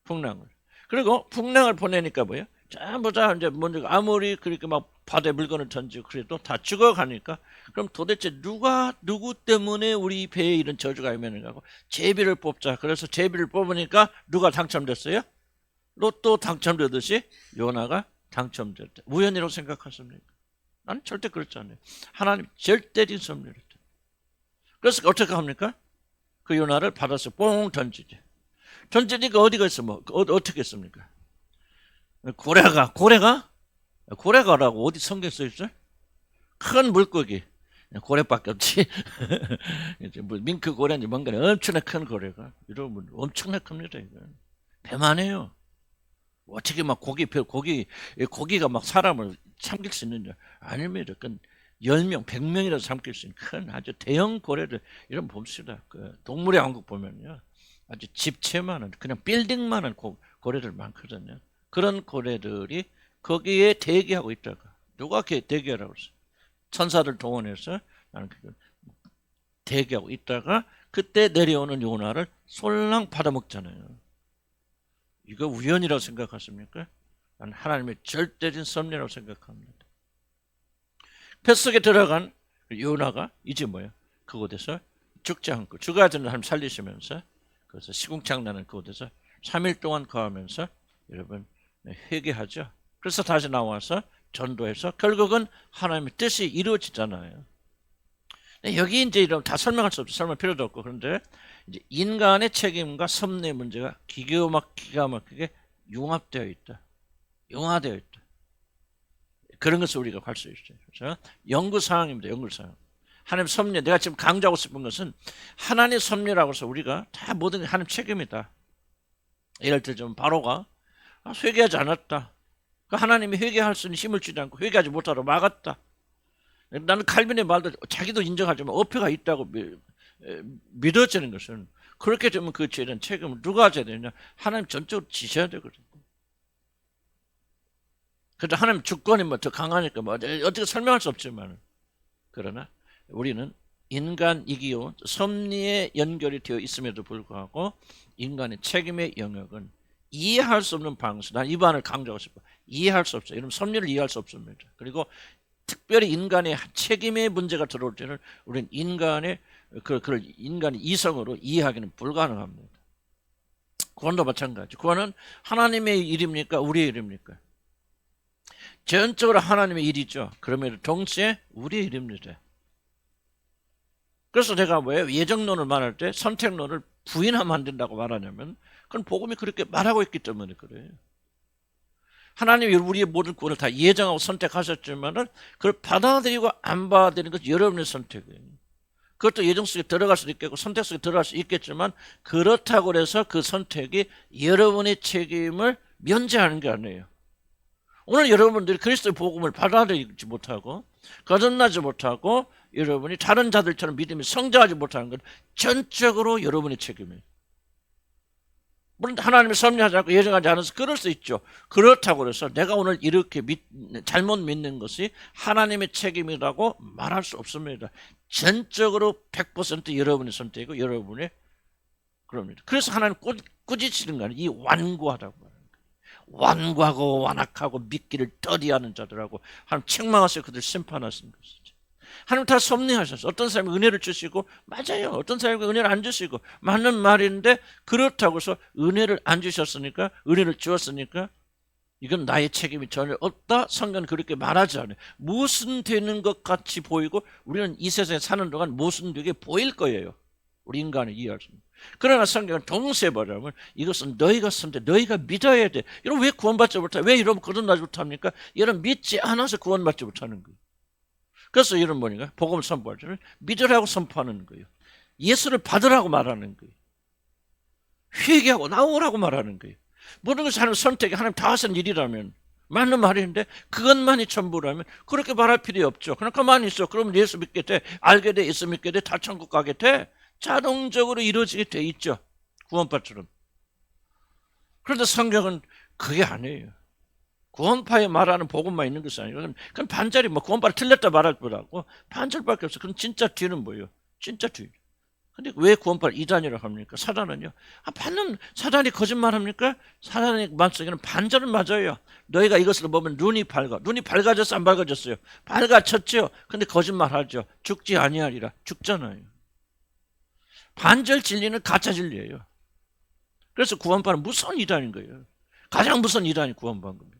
Speaker 1: 풍랑을. 그리고 풍랑을 보내니까 뭐예요? 전부 다 이제 먼저 아무리 그렇게 막 바다에 물건을 던지고 그래도 다 죽어가니까 그럼 도대체 누구 때문에 우리 배에 이런 저주가 임하는가 하고 제비를 뽑자. 그래서 제비를 뽑으니까 누가 당첨됐어요? 로또 당첨되듯이 요나가 당첨됐다. 우연이라고 생각하십니까? 나는 절대 그렇지 않아요. 하나님 절대적인 섭리를 했다. 그래서 어떻게 합니까? 그 요나를 받아서 뽕 던지지. 던지니까 어디가 있어? 뭐 어떻게 했습니까? 고래가라고 어디 성경에 써 있어요? 큰 물고기 고래밖에 없지. 밍크 고래인지 뭔가 엄청나게 큰 고래가 이러면 엄청나게 큽니다. 이건 배만해요. 어떻게 막 고기가 막 사람을 삼킬 수 있느냐? 아닙니다. 그건 10명, 100명이라도 삼킬 수 있는 큰 아주 대형 고래들 이런 봅시다. 그 동물의 왕국 보면요. 아주 집채만한 그냥 빌딩만한 고래들 많거든요. 그런 고래들이 거기에 대기하고 있다가 누가 대기하라고 했어요? 천사들 동원해서 나는 대기하고 있다가 그때 내려오는 요나를 솔랑 받아먹잖아요. 이거 우연이라고 생각하십니까? 나는 하나님의 절대적인 섭리라고 생각합니다. 뱃속에 들어간 요나가 이제 뭐예요? 그곳에서 죽지 않고 죽어야 되는 사람 살리시면서 그래서 시궁창 나는 그곳에서 3일 동안 거하면서 여러분 회개하죠. 그래서 다시 나와서 전도해서 결국은 하나님의 뜻이 이루어지잖아요. 여기 이제 이런 다 설명할 수 없어. 설명 필요도 없고. 그런데 이제 인간의 책임과 섭리의 문제가 기가 막히게 융합되어 있다. 융화되어 있다. 그런 것을 우리가 할 수 있어요. 그래서 연구사항입니다. 연구사항. 하나님 섭리. 내가 지금 강조하고 싶은 것은 하나님의 섭리라고 해서 우리가 다 모든 게 하나님 책임이다. 예를 들자면 바로가 회개하지 않았다. 하나님이 회개할 수 있는 힘을 주지 않고 회개하지 못하도록 막았다. 나는 칼빈의 말도 자기도 인정하지만 어폐가 있다고 믿어지는 것은 그렇게 되면 그 죄에 대한 책임을 누가 져야 되느냐? 하나님 전적으로 지셔야 되거든요. 그래도 하나님 주권이 뭐 더 강하니까 뭐 어떻게 설명할 수 없지만 그러나 우리는 인간이기요 섭리에 연결이 되어 있음에도 불구하고 인간의 책임의 영역은 이해할 수 없는 방식. 난 이 반을 강조하고 싶어. 이해할 수 없어요. 이러면 섭리를 이해할 수 없습니다. 그리고 특별히 인간의 책임의 문제가 들어올 때는 우리는 인간의 인간의 이성으로 이해하기는 불가능합니다. 구원도 마찬가지. 구원은 하나님의 일입니까? 우리의 일입니까? 전적으로 하나님의 일이죠. 그럼에도 동시에 우리의 일입니다. 그래서 제가 왜 예정론을 말할 때 선택론을 부인하면 안 된다고 말하냐면 그건 복음이 그렇게 말하고 있기 때문에 그래요. 하나님이 우리의 모든 구원을 다 예정하고 선택하셨지만은 그걸 받아들이고 안 받아들이는 것은 여러분의 선택이에요. 그것도 예정 속에 들어갈 수도 있겠고 선택 속에 들어갈 수 있겠지만 그렇다고 해서 그 선택이 여러분의 책임을 면제하는 게 아니에요. 오늘 여러분들이 그리스도의 복음을 받아들이지 못하고 거듭나지 못하고 여러분이 다른 자들처럼 믿음이 성장하지 못하는 건 전적으로 여러분의 책임이에요. 물론 하나님이 섭리하지 않고 예정하지 않아서 그럴 수 있죠. 그렇다고 해서 내가 오늘 이렇게 잘못 믿는 것이 하나님의 책임이라고 말할 수 없습니다. 전적으로 100% 여러분의 선택이고 여러분의 그럽니다. 그래서 하나님 꾸짖으시는 거 아니에요. 이 완고하다고 말합니다. 완고하고 완악하고 믿기를 더디하는 자들하고 하나님 책망하셔서 그들 심판하시는 것이죠. 하나님 다 섭리하셔서 어떤 사람이 은혜를 주시고 맞아요. 어떤 사람이 은혜를 안 주시고 맞는 말인데 그렇다고 해서 은혜를 안 주셨으니까 은혜를 주었으니까 이건 나의 책임이 전혀 없다. 성경은 그렇게 말하지 않아요. 무슨 되는 것 같이 보이고 우리는 이 세상에 사는 동안 무슨 되게 보일 거예요. 우리 인간을 이해할 수 있는. 그러나 성경은 동시에 말하면 이것은 너희가 선택, 너희가 믿어야 돼. 여러분 왜 구원받지 못해? 왜 여러분 거듭나지 못합니까? 여러분 믿지 않아서 구원받지 못하는 거예요. 그래서 이런 뭐니까 복음을 선포할 때는 믿으라고 선포하는 거예요. 예수를 받으라고 말하는 거예요. 회개하고 나오라고 말하는 거예요. 모든 것이 하나님 선택이 하나님 다 하시는 일이라면 맞는 말인데 그것만이 전부라면 그렇게 말할 필요 없죠. 그냥 가만히 있어. 그러면 예수 믿게 돼. 알게 돼. 예수 믿게 돼. 다 천국 가게 돼. 자동적으로 이루어지게 돼 있죠. 구원파처럼. 그런데 성경은 그게 아니에요. 구원파에 말하는 복음만 있는 것이 아니고 그건 반절이 뭐 구원파를 틀렸다 말할 거라고 반절밖에 없어. 그럼 진짜 뒤는 뭐예요? 진짜 뒤. 근데 왜 구원파를 이단이라고 합니까? 사단은요. 사단이 거짓말합니까? 사단의 말씀에는 반절은 맞아요. 너희가 이것을 보면 눈이 밝아졌어 안 밝아졌어요? 밝아졌죠. 근데 거짓말하죠. 죽지 아니하리라. 죽잖아요. 반절 진리는 가짜 진리예요. 그래서 구원파는 무서운 이단인 거예요. 가장 무서운 이단이 구원파인 겁니다.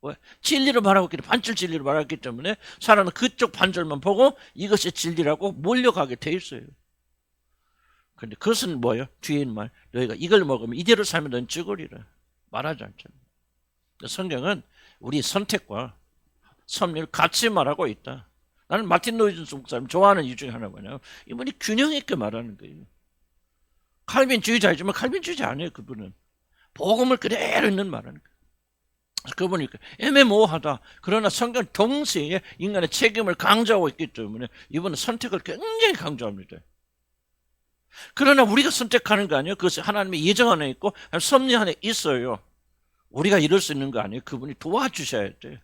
Speaker 1: 왜? 진리로 말하고 있기 때문에, 반절 진리로 말하기 때문에 사람은 그쪽 반절만 보고 이것이 진리라고 몰려가게 돼 있어요. 그런데 그것은 뭐예요? 뒤에 있는 말, 너희가 이걸 먹으면 이대로 살면 넌 죽으리라 말하지 않잖아요. 성경은 우리 선택과 섭리를 같이 말하고 있다. 나는 마틴 노이즈 목사님 좋아하는 이유 중에 하나가 뭐냐면 이분이 균형 있게 말하는 거예요. 칼빈주의자이지만 칼빈주의자 아니에요. 그분은 복음을 그대로 있는 말하는 거예요. 그분이 애매모호하다. 그러나 성경 동시에 인간의 책임을 강조하고 있기 때문에 이분은 선택을 굉장히 강조합니다. 그러나 우리가 선택하는 거 아니에요. 그것이 하나님의 예정 안에 있고 섭리 안에 있어요. 우리가 이룰 수 있는 거 아니에요. 그분이 도와주셔야 돼요.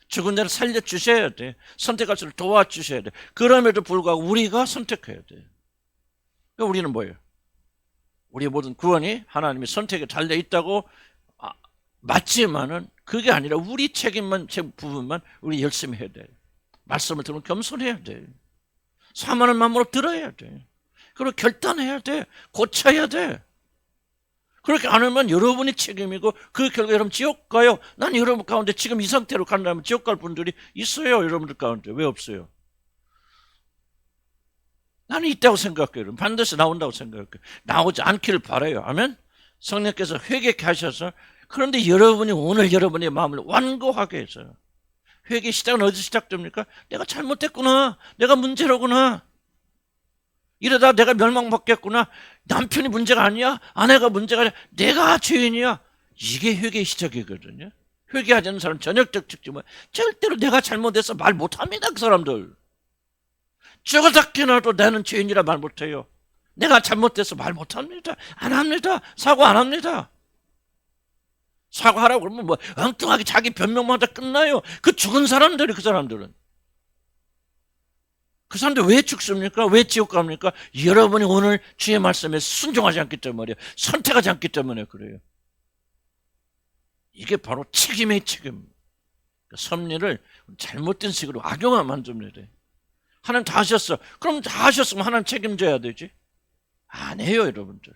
Speaker 1: 죽은 자를 살려주셔야 돼. 선택할 수를 도와주셔야 돼. 그럼에도 불구하고 우리가 선택해야 돼. 그러니까 우리는 뭐예요? 우리의 모든 구원이 하나님의 선택에 달려 있다고 맞지만은 그게 아니라 우리 책임만 부분만 우리 열심히 해야 돼. 말씀을 들으면 겸손해야 돼. 사모하는 마음으로 들어야 돼. 그리고 결단해야 돼. 고쳐야 돼. 그렇게 안 하면 여러분이 책임이고 그 결과 여러분 지옥 가요. 난 여러분 가운데 지금 이 상태로 간다면 지옥 갈 분들이 있어요. 여러분들 가운데. 왜 없어요? 나는 있다고 생각해요. 반드시 나온다고 생각해요. 나오지 않기를 바라요. 아멘? 성령께서 회개케 하셔서 그런데 여러분이 오늘 여러분의 마음을 완고하게 해서 회개 시작은 어디서 시작됩니까? 내가 잘못했구나. 내가 문제로구나. 이러다 내가 멸망받겠구나. 남편이 문제가 아니야. 아내가 문제가 아니야. 내가 죄인이야. 이게 회개의 시작이거든요. 회개하지 않는 사람은 전역적 특징은 절대로 내가 잘못해서 말 못합니다. 그 사람들. 죽어다 깨나도 나는 죄인이라 말 못해요. 내가 잘못해서 말 못합니다. 안 합니다. 사과 안 합니다. 사과하라고 그러면 뭐 엉뚱하게 자기 변명마다 끝나요. 그 죽은 사람들이 그 사람들은. 그 사람들 왜 죽습니까? 왜 지옥 갑니까? 여러분이 오늘 주의 말씀에 순종하지 않기 때문에 선택하지 않기 때문에 그래요. 이게 바로 책임의 책임. 섭리를 잘못된 식으로 악용하면 안 됩니다. 하나님 다 하셨어. 그럼 다 하셨으면 하나님 책임져야 되지. 안 해요, 여러분들.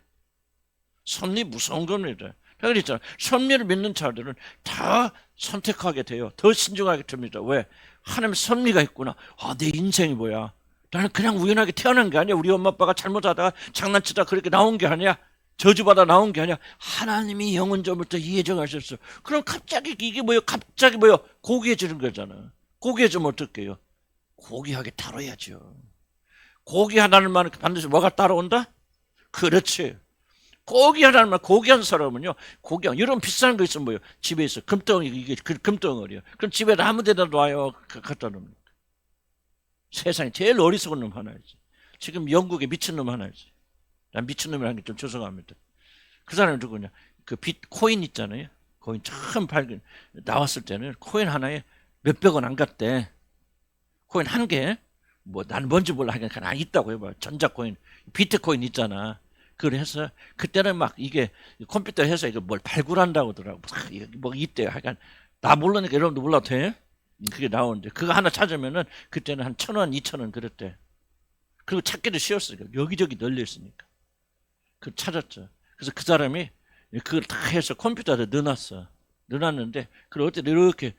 Speaker 1: 섭리 무서운 겁니다. 내가 그랬잖아. 섭리를 믿는 자들은 다 선택하게 돼요. 더 신중하게 됩니다. 왜? 하나님의 섭리가 있구나. 내 인생이 뭐야? 나는 그냥 우연하게 태어난 게 아니야. 우리 엄마 아빠가 잘못하다가 장난치다 그렇게 나온 게 아니야. 저주받아 나온 게 아니야. 하나님이 영원 전부터 예정하셨어. 그럼 갑자기 이게 뭐예요? 갑자기 뭐예요? 고귀해지는 거잖아. 고귀해지면 어떡해요? 고귀하게 다뤄야죠. 고귀하다는 말은 반드시 뭐가 따라온다? 그렇지. 고귀하다는 말, 고귀한 사람은요, 고귀한, 이런 비싼 거 있으면 뭐예요? 집에 있어. 금덩이, 이게 금덩어리야. 그럼 집에 아무 데나 놔요. 갖다 놓으면. 세상에 제일 어리석은 놈 하나 있지. 지금 영국에 미친놈 하나 있지. 난 미친놈이라는 게 좀 죄송합니다. 그 사람이 누구냐? 그 비트코인 있잖아요. 코인 처음 나왔을 때는 코인 하나에 몇백 원 안 갔대. 코인 한 개, 뭐, 난 뭔지 몰라. 하니까 있다고 해봐. 전자코인, 비트코인 있잖아. 그래서 그때는 막 이게 컴퓨터 해서 이거 뭘 발굴한다고 하더라고. 뭐 이때 하여간 나 모르니까 여러분도 몰라도 돼? 그게 나오는데 그거 하나 찾으면은 그때는 한 1,000원, 2,000원 그랬대. 그리고 찾기도 쉬웠어요. 여기저기 널려 있으니까. 그 찾았죠. 그래서 그 사람이 그걸 다 해서 컴퓨터에 넣어놨어. 넣어놨는데 그걸 어때 이렇게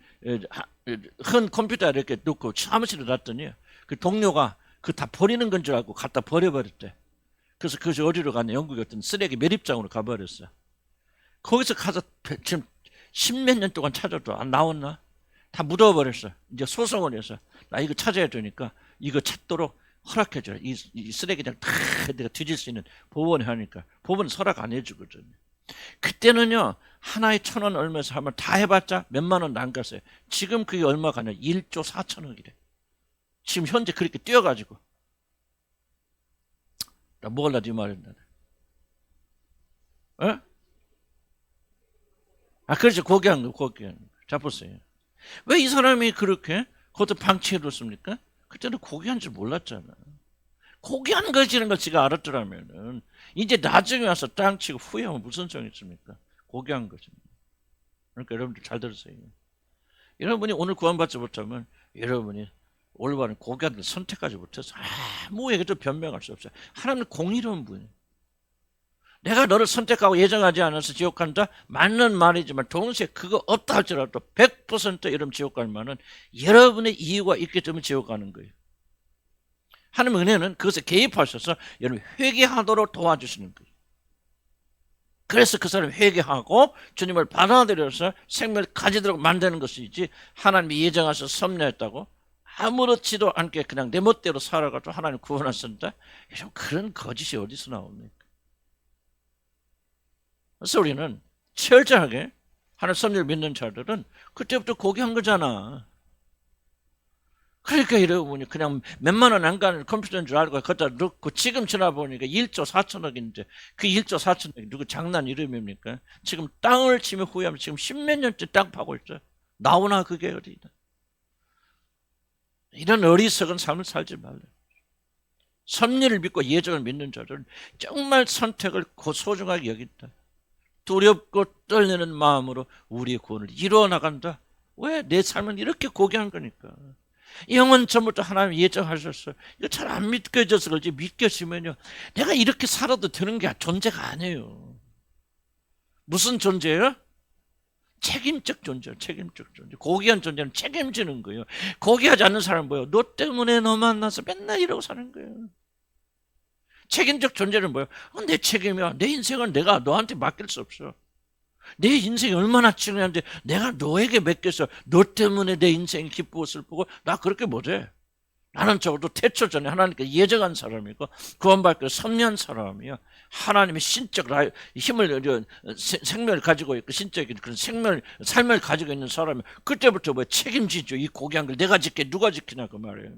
Speaker 1: 흔 컴퓨터에 이렇게 넣고 사무실에 놨더니 그 동료가 그 다 버리는 건 줄 알고 갖다 버려버렸대. 그래서 그것이 어디로 갔냐? 영국에 어떤 쓰레기 매립장으로 가버렸어. 거기서 가서 지금 10몇 년 동안 찾아도 안 나왔나? 다 묻어버렸어. 이제 소송을 해서 나 이거 찾아야 되니까 이거 찾도록 허락해줘라. 이 쓰레기장 다 내가 뒤질 수 있는 법원에 하니까 법원은 허락 안 해주거든요. 그때는요 하나에 1,000원 얼마에서 하면 다 해봤자 몇만 원 안 갔어요. 지금 그게 얼마 가냐? 1조 4천억이래. 지금 현재 그렇게 뛰어가지고 나 먹을라 네 말인다. 그렇죠. 고귀한 거, 고귀한 거. 자, 보세요. 왜 이 사람이 그렇게 그것도 방치해뒀습니까? 그때는 고귀한 줄 몰랐잖아. 고귀한 것이라는 걸 지가 알았더라면은 이제 나중에 와서 땅 치고 후회하면 무슨 소용이 있습니까? 고귀한 것입니다. 그러니까 여러분들 잘 들으세요. 여러분이 오늘 구원받지 못하면 여러분이 올바른 고귀한 걸 선택하지 못해서 아무에게도 변명할 수 없어요. 하나님은 공의로운 분이에요. 내가 너를 선택하고 예정하지 않아서 지옥 간다? 맞는 말이지만 동시에 그거 없다 할지라도 100% 여러분 지옥 갈 만은 여러분의 이유가 있기 때문에 지옥 가는 거예요. 하나님 은혜는 그것에 개입하셔서 여러분 회개하도록 도와주시는 거예요. 그래서 그 사람이 회개하고 주님을 받아들여서 생명을 가지도록 만드는 것이지 하나님이 예정하셔서 섭리했다고 아무렇지도 않게 그냥 내 멋대로 살아가지고 하나님 구원하신다? 여러분 그런 거짓이 어디서 나옵니까? 그래서 우리는 철저하게 하나님 섭리를 믿는 자들은 그때부터 고귀한 거잖아. 그러니까 여러분이 그냥 몇만 원 안 가는 컴퓨터인 줄 알고 갖다 넣고 지금 지나보니까 1조 4천억인데 그 1조 4천억이 누구 장난 이름입니까? 지금 땅을 치며 후회하면 지금 10몇 년째 땅 파고 있죠. 나오나 그게 어디다. 이런 어리석은 삶을 살지 말래. 섭리를 믿고 예정을 믿는 자들은 정말 선택을 소중하게 여긴다. 두렵고 떨리는 마음으로 우리의 구원을 이루어 나간다. 왜? 내 삶은 이렇게 고귀한 거니까. 영원 전부터 하나님 예정하셨어요. 이거 잘 안 믿겨져서 그렇지 믿겨지면요. 내가 이렇게 살아도 되는 게 존재가 아니에요. 무슨 존재예요? 책임적 존재예요. 책임적 존재. 고귀한 존재는 책임지는 거예요. 고귀하지 않는 사람은 뭐예요? 너 때문에 너 만나서 맨날 이러고 사는 거예요. 책임적 존재는 뭐예요? 내 책임이야. 내 인생은 내가 너한테 맡길 수 없어. 내 인생이 얼마나 중요한데 내가 너에게 맡겨서 너 때문에 내 인생이 기쁘고 슬프고 나 그렇게 못해. 나는 적어도 태초 전에 하나님께 예정한 사람이고 구원받고 섭리한 사람이야. 하나님의 신적 힘을 생명을 가지고 있고 신적인 그런 삶을 가지고 있는 사람이 그때부터 뭐 책임지죠. 이 고귀한 걸 내가 지켜 누가 지키냐 그 말이에요.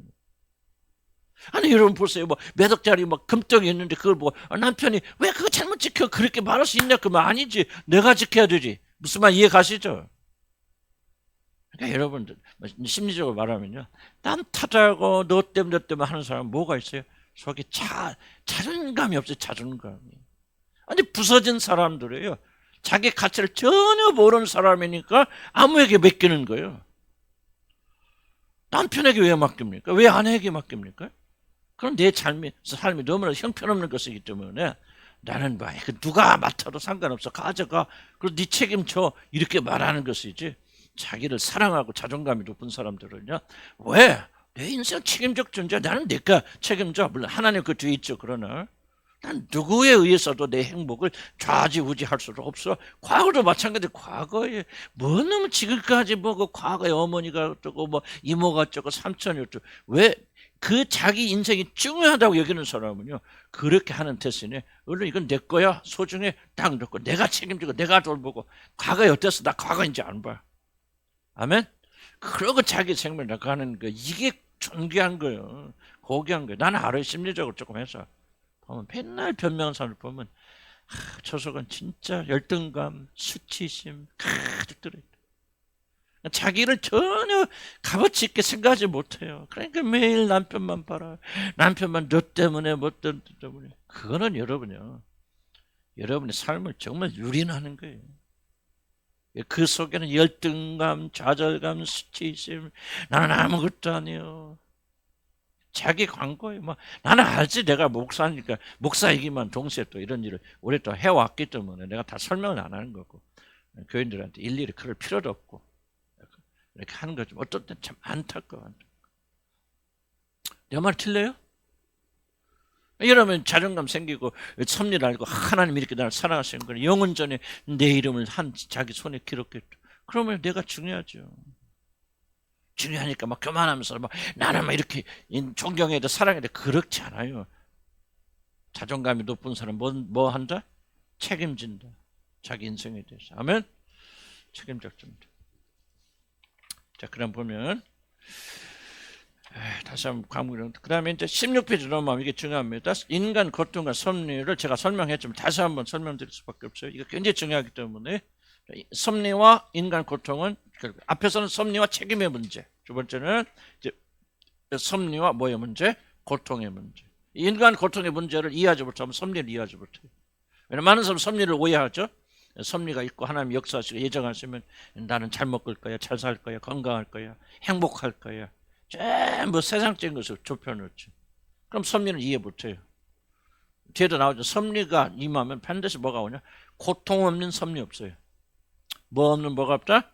Speaker 1: 아니 여러분 보세요. 뭐 몇 억짜리 뭐 금덩이 있는데 그걸 뭐 남편이 왜 그거 잘못 지켜 그렇게 말할 수 있냐 그 말 아니지. 내가 지켜야 되지. 무슨 말 이해 가시죠? 그러니까 여러분들 심리적으로 말하면요. 남 탓하고 너 때문에 하는 사람 뭐가 있어요? 속에 자존감이 없어요. 자존감이. 아니 부서진 사람들이에요. 자기 가치를 전혀 모르는 사람이니까 아무에게 맡기는 거예요. 남편에게 왜 맡깁니까? 왜 아내에게 맡깁니까? 그럼 내 삶이 너무나 형편없는 것이기 때문에 나는 뭐 누가 맡아도 상관없어 가져가 그리고 네 책임져 이렇게 말하는 것이지 자기를 사랑하고 자존감이 높은 사람들은요 왜? 내 인생 책임적 존재 나는 내가 책임져 물론 하나님 그 뒤에 있죠 그러나 난 누구에 의해서도 내 행복을 좌지우지할 수 없어. 과거도 마찬가지. 과거에 뭐 너무 지금까지 뭐그 과거에 어머니가 어쩌고 뭐 이모가 어쩌고 삼촌이 어쩌고 왜 그 자기 인생이 중요하다고 여기는 사람은요 그렇게 하는 대신에 물론 이건 내 거야 소중해 딱 놓고 내가 책임지고 내가 돌보고 과거에 어땠어 나 과거 이제 안 봐. 아멘. 그러고 자기 생명을 나가는 거 이게 존귀한 거예요. 고귀한 거예요. 나는 하루에 심리적으로 조금 해서. 보면 맨날 변명하는 사람을 보면 저 속은 진짜 열등감, 수치심 가득 들어있다. 자기를 전혀 값어치 있게 생각하지 못해요. 그러니까 매일 남편만 봐라. 남편만 너 때문에 뭐 때문에. 그거는 여러분이요. 여러분의 삶을 정말 유린하는 거예요. 그 속에는 열등감, 좌절감, 수치심 나는 아무것도 아니에요. 자기 광고에 뭐 나는 알지 내가 목사니까 목사이기만 동시에 또 이런 일을 오랫동안 해왔기 때문에 내가 다 설명을 안 하는 거고 교인들한테 일일이 그럴 필요도 없고 이렇게 하는 거죠. 어떨 땐 참 안타까워. 내 말 틀려요? 이러면 자존감 생기고 섭리를 알고 하나님 이렇게 나를 사랑하시는 거예요. 영원전에 내 이름을 자기 손에 기록했죠. 그러면 내가 중요하죠. 중요하니까 막 교만하면서 막 나는 막 이렇게 존경해야 돼 사랑해야 돼 그렇지 않아요. 자존감이 높은 사람 뭐 한다? 책임진다. 자기 인생에 대해서. 아멘. 책임적 존재. 자 그럼 보면 다시 한번 광고를 그 다음에 이제 16페이지 넘어가면 이게 중요합니다. 인간 고통과 섭리를 제가 설명했지만 다시 한번 설명드릴 수밖에 없어요. 이거 굉장히 중요하기 때문에 섭리와 인간 고통은 앞에서는 섭리와 책임의 문제, 두 번째는 이제 섭리와 뭐의 문제? 고통의 문제. 인간 고통의 문제를 이해하지 못하면 섭리를 이해하지 못해요. 왜냐면 많은 사람은 섭리를 오해하죠. 섭리가 있고 하나님 역사하시고 예정하시면 나는 잘 먹을 거야, 잘 살 거야, 건강할 거야, 행복할 거야. 전부 세상적인 것을 좁혀놓죠. 그럼 섭리는 이해 못해요. 뒤에도 나오죠. 섭리가 임하면 반드시 뭐가 오냐? 고통 없는 섭리 없어요. 뭐 없는 뭐가 없다?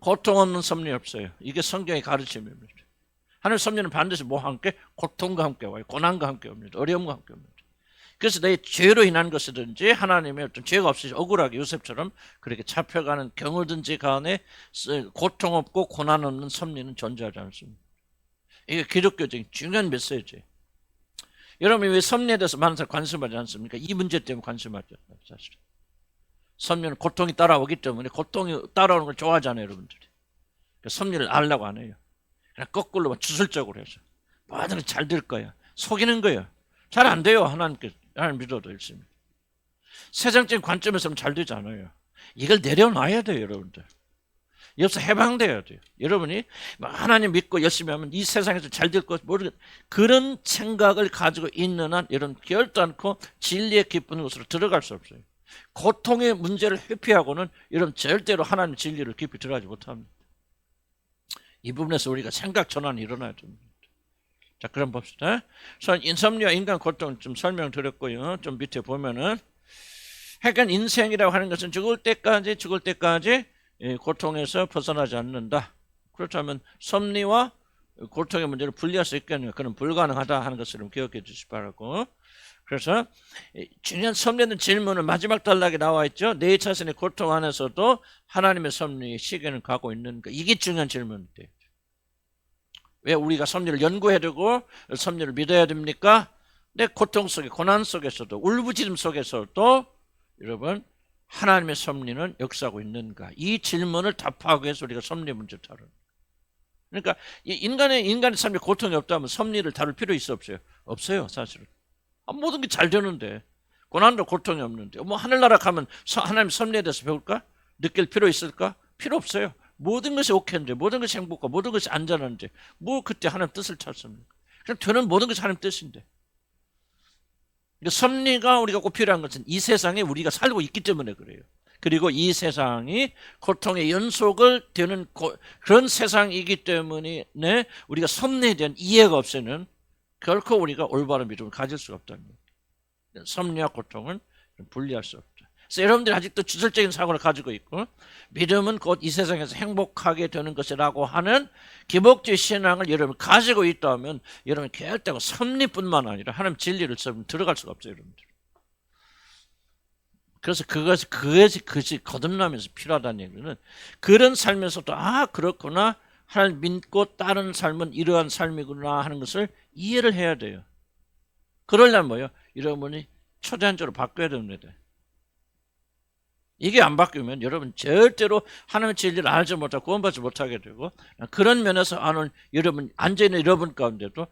Speaker 1: 고통 없는 섭리 없어요. 이게 성경의 가르침입니다. 하나님의 섭리는 반드시 뭐와 함께? 고통과 함께 와요. 고난과 함께 옵니다. 어려움과 함께 옵니다. 그래서 내 죄로 인한 것이든지 하나님의 어떤 죄가 없이 억울하게 요셉처럼 그렇게 잡혀가는 경우든지 간에 고통 없고 고난 없는 섭리는 존재하지 않습니다. 이게 기독교적인 중요한 메시지예요. 여러분이 왜 섭리에 대해서 많은 사람 관심하지 않습니까? 이 문제 때문에 관심하죠. 사실 섭리는 고통이 따라오기 때문에 고통이 따라오는 걸 좋아하잖아요, 여러분들이. 그러니까 섭리를 알려고 안 해요. 그냥 거꾸로 주술적으로 해서 뭐든 잘 될 거야. 속이는 거예요. 잘 안 돼요. 하나님 믿어도 열심히. 세상적인 관점에서는 잘 되지 않아요. 이걸 내려놔야 돼요, 여러분들. 여기서 해방돼야 돼요. 여러분이 하나님 믿고 열심히 하면 이 세상에서 잘 될 것 모르겠 그런 생각을 가지고 있는 한 여러분 결단코 진리의 깊은 곳으로 들어갈 수 없어요. 고통의 문제를 회피하고는 여러분 절대로 하나님의 진리를 깊이 들어가지 못합니다. 이 부분에서 우리가 생각 전환이 일어나야 됩니다. 자, 그럼 봅시다. 섭리와 인간 고통 좀 설명드렸고요. 좀 밑에 보면은 그러니까 인생이라고 하는 것은 죽을 때까지 고통에서 벗어나지 않는다. 그렇다면 섭리와 고통의 문제를 분리할 수 있겠느냐? 그건 불가능하다 하는 것을 기억해 주시기 바라고. 그래서 중요한 섭리는 질문은 마지막 단락에 나와 있죠. 내 자신의 고통 안에서도 하나님의 섭리의 시계는 가고 있는가? 이게 중요한 질문인데 왜 우리가 섭리를 연구해야 되고 섭리를 믿어야 됩니까? 내 고통 속에 고난 속에서도 울부짖음 속에서도 여러분 하나님의 섭리는 역사하고 있는가? 이 질문을 답하기 위해서 우리가 섭리 문제를 다루는. 그러니까 인간의 삶에 고통이 없다면 섭리를 다룰 필요 있어 없어요? 없어요, 사실은. 모든 게 잘 되는데 고난도 고통이 없는데 뭐 하늘나라 가면 하나님 섭리에 대해서 배울까? 느낄 필요 있을까? 필요 없어요. 모든 것이 오케이인데 모든 것이 행복하고 모든 것이 안전한데 뭐 그때 하나님 뜻을 찾습니까? 그냥 되는 모든 것이 하나님 뜻인데. 그러니까 섭리가 우리가 꼭 필요한 것은 이 세상에 우리가 살고 있기 때문에 그래요. 그리고 이 세상이 고통의 연속을 되는 그런 세상이기 때문에 우리가 섭리에 대한 이해가 없으면 결코 우리가 올바른 믿음을 가질 수가 없다는 거예요. 섭리와 고통은 분리할 수 없다. 그래서 여러분들이 아직도 주술적인 사고를 가지고 있고 믿음은 곧 이 세상에서 행복하게 되는 것이라고 하는 기복주의 신앙을 여러분 가지고 있다면 여러분 결코 섭리뿐만 아니라 하나님 진리를 들어갈 수가 없어요, 여러분들. 그래서 그것이 거듭나면서 필요하다는 얘기는 그런 삶에서도 그렇구나 하나님 믿고 따르는 삶은 이러한 삶이구나 하는 것을 이해를 해야 돼요. 그러려면 뭐예요? 여러분이 초대한적으로 바꿔야 됩니다. 이게 안 바뀌면 여러분 절대로 하나님의 진리를 알지 못하고 구원받지 못하게 되고 그런 면에서 여러분 앉아있는 여러분 가운데도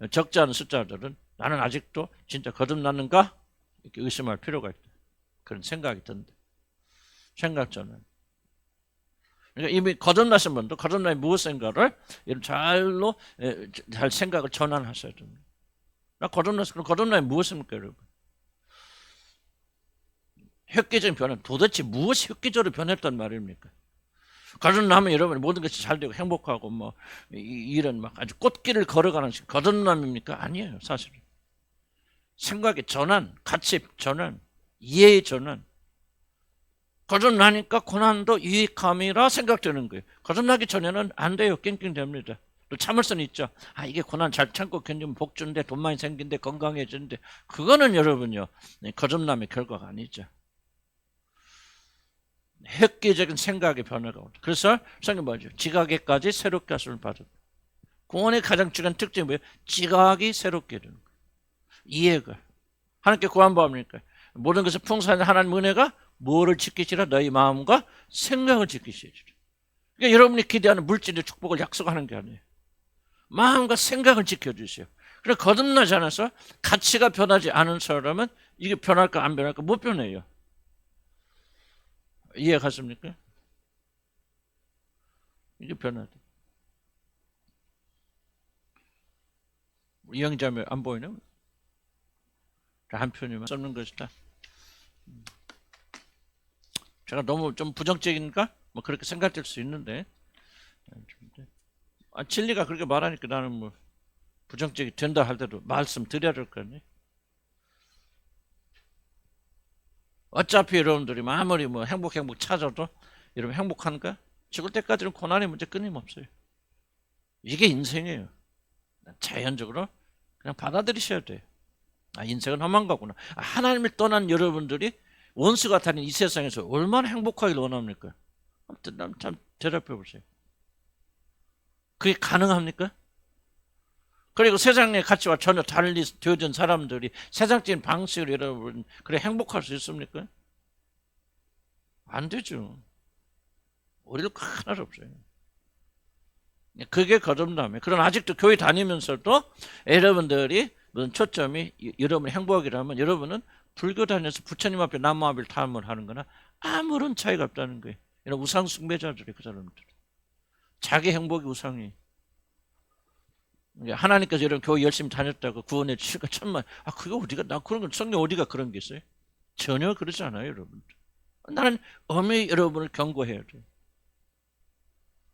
Speaker 1: 적지 않은 숫자들은 나는 아직도 진짜 거듭났는가? 이렇게 의심할 필요가 있다. 그런 생각이 든다. 생각 전환. 그러니까 이미 거듭나신 분도 거듭남이 무엇인가를 잘 생각을 전환하셔야 됩니다. 나 거듭났어. 그럼 거듭남이 무엇입니까, 여러분? 획기적인 변화. 도대체 무엇이 획기적으로 변했단 말입니까? 거듭나면 여러분 모든 것이 잘 되고 행복하고 이런 아주 꽃길을 걸어가는 거듭남입니까? 아니에요, 사실은. 생각의 전환, 가치 전환, 이해의 전환. 거듭나니까 고난도 유익함이라 생각되는 거예요. 거듭나기 전에는 안 돼요. 낑낑댑니다. 또 참을 수는 있죠. 이게 고난 잘 참고 견디면 복 준대, 돈 많이 생긴대, 건강해진대. 그거는 여러분요, 거듭남의 결과가 아니죠. 획기적인 생각의 변화가 온다. 그래서 성경 뭐죠? 지각에까지 새롭게 하심을 받은. 구원의 가장 중요한 특징이 뭐예요? 지각이 새롭게 되는 거예요. 이해가. 하나님께 구원받으니까 모든 것을 풍성한 하나님 은혜가 뭐를 지키시라? 너희 마음과 생각을 지키시라. 그러니까 여러분이 기대하는 물질의 축복을 약속하는 게 아니에요. 마음과 생각을 지켜주세요. 그래 거듭나지 않아서 가치가 변하지 않은 사람은 이게 변할까 안 변할까 못 변해요. 이해 가십니까? 이게 변화돼. 이영자매 안 보이네. 한 편이면 써는 것이다. 제가 너무 좀 부정적인가? 뭐 그렇게 생각될 수 있는데, 진리가 그렇게 말하니까 나는 뭐 부정적이 된다 할때도 말씀드려야 될 거 아니에요. 어차피 여러분들이 아무리 뭐 행복 찾아도 여러분 행복한가? 죽을 때까지는 고난의 문제 끊임없어요. 이게 인생이에요. 자연적으로 그냥 받아들이셔야 돼요. 인생은 험한 거구나. 하나님을 떠난 여러분들이 원수가 다닌 이 세상에서 얼마나 행복하길 원합니까? 참 대답해 보세요. 그게 가능합니까? 그리고 세상의 가치와 전혀 달리 되어진 사람들이 세상적인 방식으로 여러분 그래 행복할 수 있습니까? 안 되죠. 어릴 거 하나도 없어요. 그게 거듭남이에요. 그러나 아직도 교회 다니면서도 여러분들이 무슨 초점이 여러분이 행복이라면 여러분은 불교 다녀서 부처님 앞에 나무 앞을 탐을 하는 거나 아무런 차이가 없다는 거예요. 이런 우상 숭배자들이 그 사람들. 자기 행복이 우상이. 하나님께서 이런 교회 열심히 다녔다고 구원해 주시니까 천만. 그거 어디가 나 그런 건 성경 어디가 그런 게 있어요? 전혀 그러지 않아요, 여러분. 나는 엄히 여러분을 경고해야 돼요.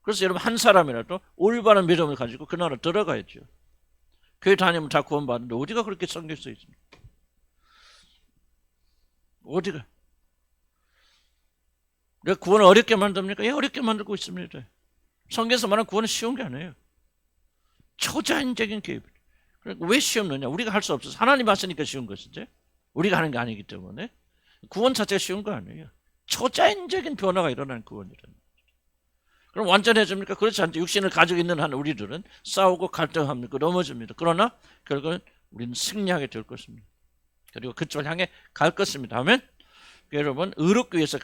Speaker 1: 그래서 여러분 한 사람이라도 올바른 믿음을 가지고 그 나라 들어가야죠. 교회 다니면 다 구원받는데 어디가 그렇게 성경에 써 있습니까? 어디가? 왜 구원을 어렵게 만듭니까? 어렵게 만들고 있습니다. 성경에서 말하는 구원은 쉬운 게 아니에요. 초자연적인 개입. 그러니까 왜 쉬웠느냐? 우리가 할 수 없어서 하나님 하시니까 쉬운 것이지. 우리가 하는 게 아니기 때문에 구원 자체가 쉬운 거 아니에요. 초자연적인 변화가 일어나는 구원이라는. 그럼 완전해집니까? 그렇지 않죠. 육신을 가지고 있는 한 우리들은 싸우고 갈등합니까? 넘어집니다. 그러나 결국은 우리는 승리하게 될 것입니다. 그리고 그쪽을 향해 갈 것입니다. 아멘. 여러분 의롭기 위해서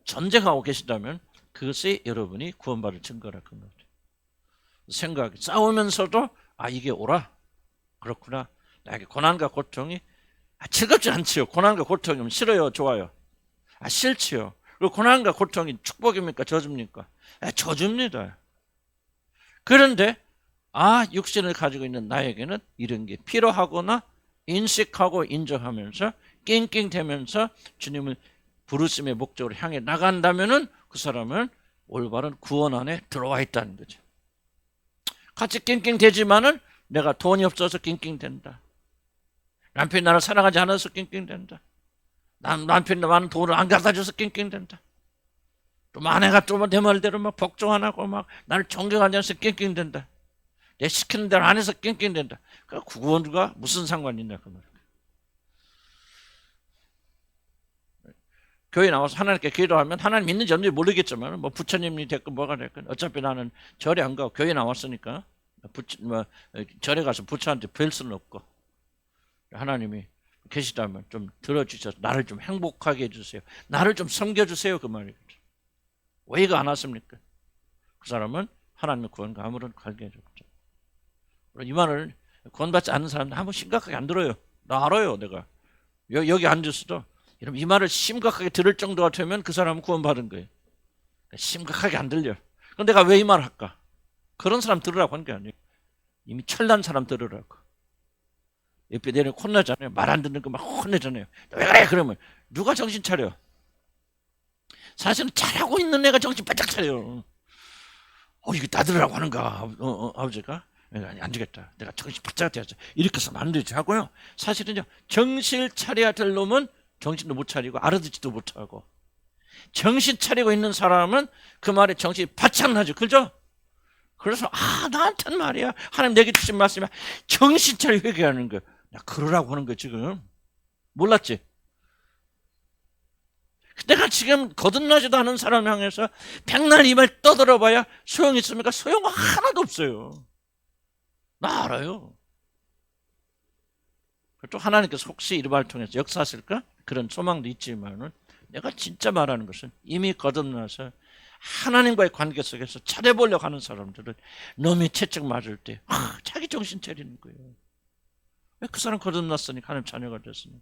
Speaker 1: 전쟁하고 계시다면 그것이 여러분이 구원받을 증거라 그 말이에요. 생각이 싸우면서도 이게 옳아. 그렇구나. 나에게 고난과 고통이 즐겁지 않지요. 고난과 고통이면 싫어요, 좋아요? 싫지요. 그리고 고난과 고통이 축복입니까, 저주입니까? 저주입니다. 그런데 육신을 가지고 있는 나에게는 이런 게 필요하거나 인식하고 인정하면서 낑낑대면서 주님을 부르심의 목적으로 향해 나간다면은 그 사람은 올바른 구원 안에 들어와 있다는 거죠. 같이 낑낑대지만은 내가 돈이 없어서 낑낑댄다. 남편이 나를 사랑하지 않아서 낑낑댄다. 남편이 나는 돈을 안 갖다 줘서 낑낑댄다. 또 아내가 또 내 말대로 막 복종 안 하고 막 나를 존경하지 않아서 낑낑댄다. 내 시키는 대로 안 해서 낑낑댄다. 그 구원과 무슨 상관이 있냐 그 말이야. 교회 나와서 하나님께 기도하면 하나님 있는지 없는지 모르겠지만 뭐 부처님이 됐건 뭐가 됐건 어차피 나는 절에 안 가고 교회 나왔으니까 절에 가서 부처한테 뵐 수는 없고 하나님이 계시다면 좀 들어주셔서 나를 좀 행복하게 해주세요. 나를 좀 섬겨주세요 그 말이죠. 왜 이거 안 왔습니까? 그 사람은 하나님의 구원과 아무런 관계가 없죠. 이 말을 구원받지 않는 사람들 한번 심각하게 안 들어요. 나 알아요 내가. 여기 앉았어도 여러분 이 말을 심각하게 들을 정도가 되면 그 사람은 구원받은 거예요. 심각하게 안 들려. 그럼 내가 왜 이 말을 할까? 그런 사람 들으라고 한 게 아니에요. 이미 철난 사람 들으라고. 옆에 내려 혼나잖아요. 말 안 듣는 거 막 혼내잖아요. 왜 그래? 그러면 누가 정신 차려? 사실은 잘하고 있는 애가 정신 바짝 차려. 이거 다 들으라고 하는가? 아버지가? 안 되겠다. 내가 정신 바짝 차려서 이렇게 해서는 안 되지 하고요. 사실은요. 정신 차려야 될 놈은 정신도 못 차리고 알아듣지도 못하고 정신 차리고 있는 사람은 그 말에 정신이 바짝 나죠. 그죠? 그래서 나한테는 말이야. 하나님 내게 주신 말씀이 정신 차려 회개하는 거야. 그러라고 하는 거야 지금. 몰랐지? 내가 지금 거듭나지도 않은 사람 향해서 백날 이 말 떠들어봐야 소용이 있습니까? 소용 하나도 없어요. 나 알아요. 또 하나님께서 혹시 이 말을 통해서 역사하실까? 그런 소망도 있지만은 내가 진짜 말하는 것은 이미 거듭나서 하나님과의 관계 속에서 잘해보려고 하는 사람들은 놈이 채찍 맞을 때 자기 정신 차리는 거예요. 왜 그 사람 거듭났으니까 하나님 자녀가 됐으니까.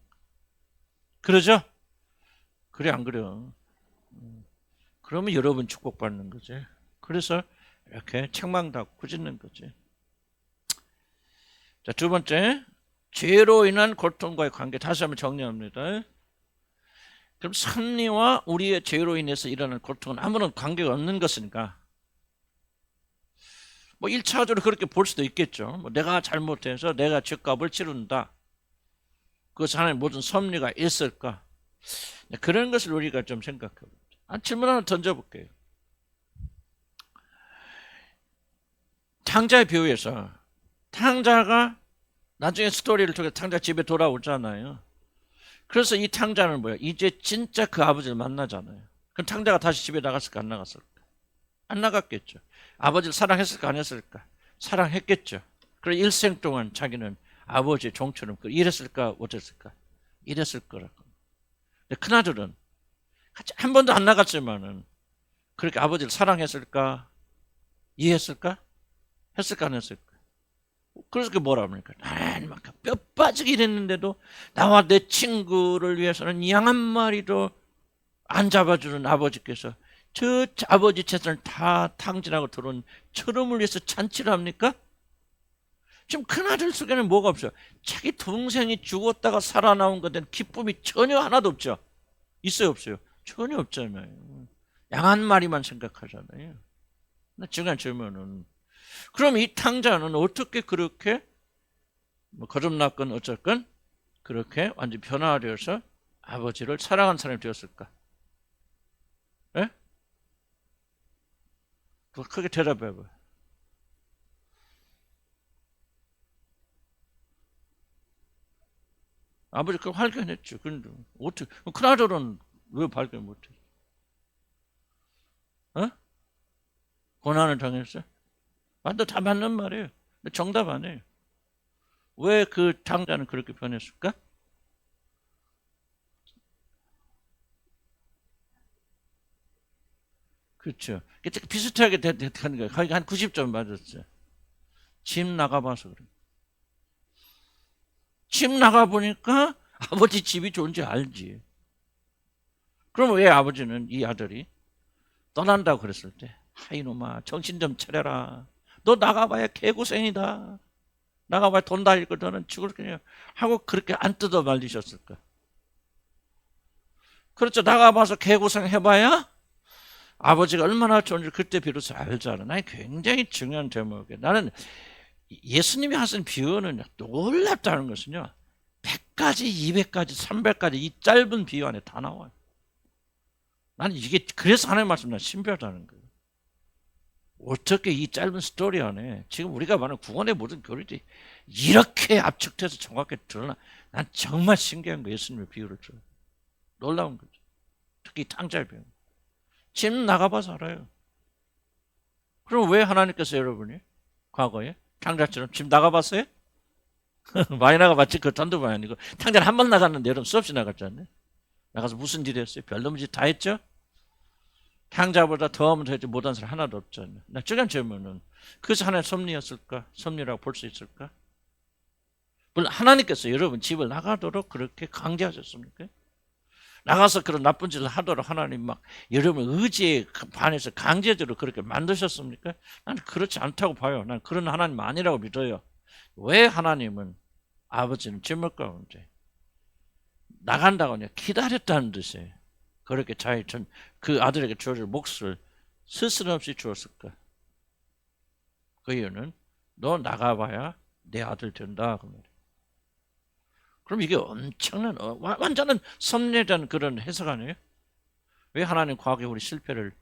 Speaker 1: 그러죠? 그래 안 그래요? 그러면 여러분 축복받는 거지. 그래서 이렇게 책망하고 꾸짖는 거지. 자, 두 번째, 죄로 인한 고통과의 관계. 다시 한번 정리합니다. 그럼 섭리와 우리의 죄로 인해서 일어나는 고통은 아무런 관계가 없는 것이니까 뭐 1차적으로 그렇게 볼 수도 있겠죠. 뭐 내가 잘못해서 내가 죄값을 치른다. 그것이 하나님 모든 섭리가 있을까? 그런 것을 우리가 좀 생각해 봅니다. 질문 하나 던져볼게요. 탕자의 비유에서 탕자가 나중에 스토리를 통해 탕자 집에 돌아오잖아요. 그래서 이 탕자는 뭐야? 이제 진짜 그 아버지를 만나잖아요. 그럼 탕자가 다시 집에 나갔을까 안 나갔을까? 안 나갔겠죠. 아버지를 사랑했을까 안 했을까? 사랑했겠죠. 그래서 일생 동안 자기는 아버지의 종처럼 이랬을까 어땠을까? 이랬을 거라고. 근데 큰아들은 한 번도 안 나갔지만은 그렇게 아버지를 사랑했을까? 이해했을까? 했을까 안 했을까? 그래서 그 뭐라 합니까? 나는 막 뼈 빠지게 일했는데도 나와 내 친구를 위해서는 양 한 마리도 안 잡아주는 아버지께서 저 아버지 재산을 다 탕진하고 들어온 처럼을 위해서 잔치를 합니까? 지금 큰아들 속에는 뭐가 없어요? 자기 동생이 죽었다가 살아나온 것에 대한 기쁨이 전혀 하나도 없죠. 있어요 없어요? 전혀 없잖아요. 양 한 마리만 생각하잖아요. 중요한 질문은 그럼 이 탕자는 어떻게 그렇게 뭐 거듭났건 어쨌건 그렇게 완전히 변화되어서 아버지를 사랑하는 사람이 되었을까? 예? 더 크게 대답해봐요. 아버지 그걸 발견했죠. 근데 어떻게 큰아들은 왜 발견 못해? 어? 고난을 당했어? 맞다, 다 맞는 말이에요. 근데 정답 아니에요. 왜 그 탕자는 그렇게 변했을까? 그렇죠. 비슷하게 되는 거예요. 거의 한 90점 맞았죠. 집 나가봐서 그래. 집 나가보니까 아버지 집이 좋은지 알지. 그럼 왜 아버지는 이 아들이 떠난다고 그랬을 때 이놈아 정신 좀 차려라. 너 나가봐야 개고생이다. 나가봐야 돈 다 잃고 너는 죽을 거냐 하고 그렇게 안 뜯어 말리셨을까? 그렇죠. 나가봐서 개고생 해봐야 아버지가 얼마나 좋은지 그때 비로소 알잖아. 난 굉장히 중요한 대목이에요. 나는 예수님이 하신 비유는 놀랍다는 것은요. 100가지, 200가지, 300가지 이 짧은 비유 안에 다 나와요. 나는 이게 그래서 하나님 말씀 난 신비하다는 거예요. 어떻게 이 짧은 스토리 안에 지금 우리가 말하는 구원의 모든 교리들이 이렇게 압축돼서 정확하게 드러나. 난 정말 신기한 거예요. 예수님의 비유를 들어요. 놀라운 거죠. 특히 탕자의 비유. 집 나가봐서 알아요. 그럼 왜 하나님께서 여러분이 과거에 탕자처럼 집 나가봤어요? 많이 나가봤지. 그 단도 많이 아니고 탕자는 한 번 나갔는데 여러분 수없이 나갔잖아요. 나가서 무슨 일 했어요? 별놈의 짓 다 했죠? 탕자보다 더하면 되지 못한 사람 하나도 없잖아요. 나 중요한 질문은 그것이 하나의 섭리였을까? 섭리라고 볼 수 있을까? 물론 하나님께서 여러분 집을 나가도록 그렇게 강제하셨습니까? 나가서 그런 나쁜 짓을 하도록 하나님 막 여러분 의지에 반해서 강제적으로 그렇게 만드셨습니까? 나는 그렇지 않다고 봐요. 난 그런 하나님 아니라고 믿어요. 왜 하나님은 아버지는 질문 가운데 나간다고 그냥 기다렸다는 듯이 그렇게 그 아들에게 주어질 몫을 스스럼 없이 주었을까? 그 이유는 너 나가봐야 내 아들 된다. 그럼 이게 엄청난 완전한 섭리라는 그런 해석 아니에요? 왜 하나님 과거에 우리 실패를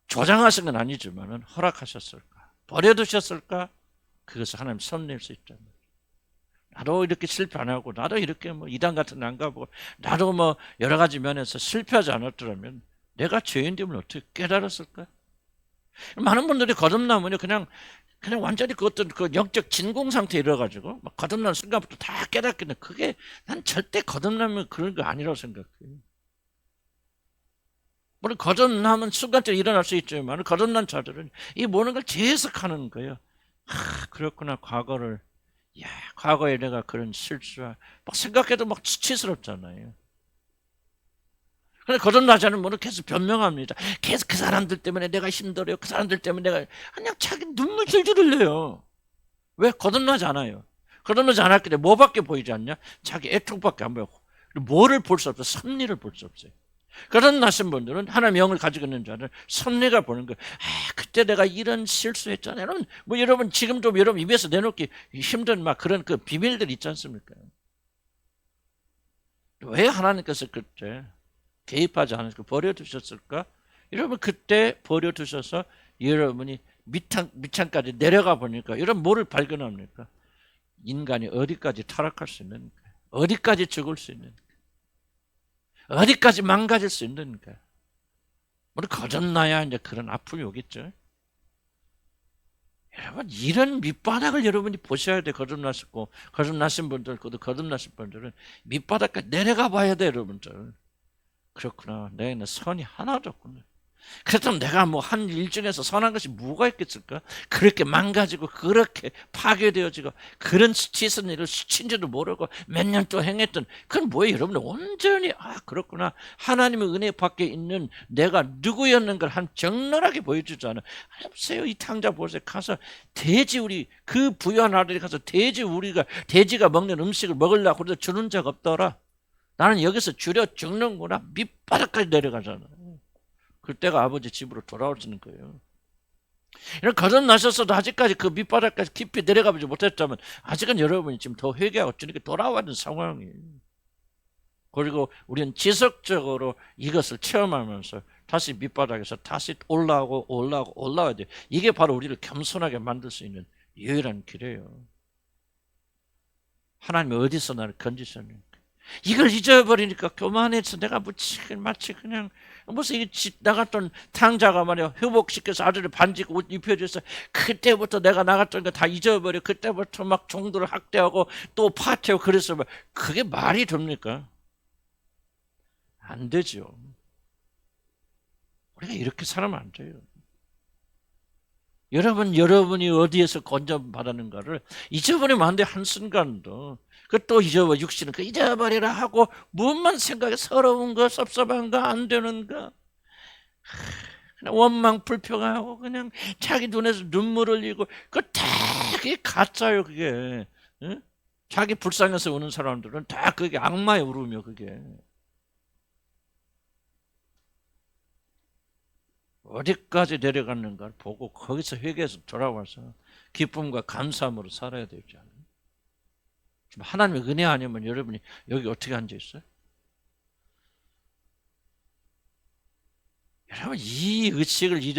Speaker 1: 조장하신 건 아니지만 허락하셨을까? 버려두셨을까? 그것을 하나님 섭리일 수 있다는 거예요. 나도 이렇게 실패 안 하고 나도 이렇게 뭐 이단 같은 데 안 가보고 나도 뭐 여러 가지 면에서 실패하지 않았더라면 내가 죄인됨을 어떻게 깨달았을까? 많은 분들이 거듭나면요 그냥 완전히 그것도 그 영적 진공 상태에 이뤄가지고 막 거듭나는 순간부터 다 깨닫겠네. 그게 난 절대 거듭나면 그런 거 아니라고 생각해요. 물론 거듭나면 순간적으로 일어날 수 있지만 거듭난 자들은 이 모든 걸 재해석하는 거예요. 그렇구나 과거를. 야, 과거에 내가 그런 실수와 막 생각해도 막 수치스럽잖아요. 근데 거듭나지 않은 분은 계속 변명합니다. 계속 그 사람들 때문에 내가 힘들어요. 그 사람들 때문에 내가 그냥 자기 눈물 줄줄 흘려요. 왜? 거듭나지 않아요. 거듭나지 않았기 때문에 뭐밖에 보이지 않냐? 자기 애통밖에 안 보이고 뭐를 볼 수 없어? 섭리를 볼 수 없어요. 거듭나신 분들은 하나님의 영을 가지고 있는 자는 섭리가 보는 거예요. 아, 그때 내가 이런 실수했잖아요. 여러분, 뭐 여러분 지금도 여러분 입에서 내놓기 힘든 막 그런 그 비밀들 있지 않습니까? 왜 하나님께서 그때 개입하지 않으시고 버려두셨을까? 여러분 그때 버려두셔서 여러분이 밑창까지 내려가 보니까 여러분 뭐를 발견합니까? 인간이 어디까지 타락할 수 있는가? 어디까지 죽을 수 있는가? 어디까지 망가질 수 있는가? 우리 거듭나야 이제 그런 아픔이 오겠죠. 여러분 이런 밑바닥을 여러분이 보셔야 돼. 거듭나신 분들, 거듭나신 분들은 밑바닥까지 내려가 봐야 돼, 여러분들. 그렇구나. 내게는 선이 하나도 없구나. 그렇다면 내가 뭐 한 일 중에서 선한 것이 뭐가 있겠을까? 그렇게 망가지고 그렇게 파괴되어지고 그런 짓은 일을 스친지도 모르고 몇 년 동안 행했던 그건 뭐예요? 여러분 온전히 그렇구나. 하나님의 은혜 밖에 있는 내가 누구였는 걸 한 적나라하게 보여주잖아. 보세요. 이 탕자 보세요. 가서 돼지 우리 그 부유한 아들이 가서 돼지가 먹는 음식을 먹으려고 그래도 주는 적 없더라. 나는 여기서 줄여 죽는구나. 밑바닥까지 내려가잖아. 그때가 아버지 집으로 돌아오시는 거예요. 이런 거듭나셨어도 아직까지 그 밑바닥까지 깊이 내려가보지 못했다면 아직은 여러분이 지금 더 회개하고 주님께 돌아와야 하는 상황이에요. 그리고 우리는 지속적으로 이것을 체험하면서 다시 밑바닥에서 다시 올라와야 돼요. 이게 바로 우리를 겸손하게 만들 수 있는 유일한 길이에요. 하나님이 어디서 나를 건지셨는가? 이걸 잊어버리니까 교만해서 내가 마치 그냥 무슨 나갔던 탕자가 말이야 회복시켜서 아들을 반지고 옷 입혀줘서 그때부터 내가 나갔던 거 다 잊어버려. 그때부터 막 종들을 학대하고 또 파티하고 그래서 그게 말이 됩니까? 안 되죠. 우리가 이렇게 살면 안 돼요. 여러분이 어디에서 건져받았는가를 잊어버리면 안 돼. 한순간도. 또 육신은 잊어버리라 하고 무엇만 생각해 서러운 거 섭섭한 거 안 되는 거 그냥 원망 불평하고 그냥 자기 눈에서 눈물 흘리고 그게 가짜요. 그게 응? 자기 불쌍해서 우는 사람들은 다 그게 악마의 울음이요. 그게 어디까지 내려갔는가를 보고 거기서 회개해서 돌아와서 기쁨과 감사함으로 살아야 되지 않아요? 지금 하나님의 은혜 아니면 여러분이 여기 어떻게 앉아있어요? 여러분 이 의식을 이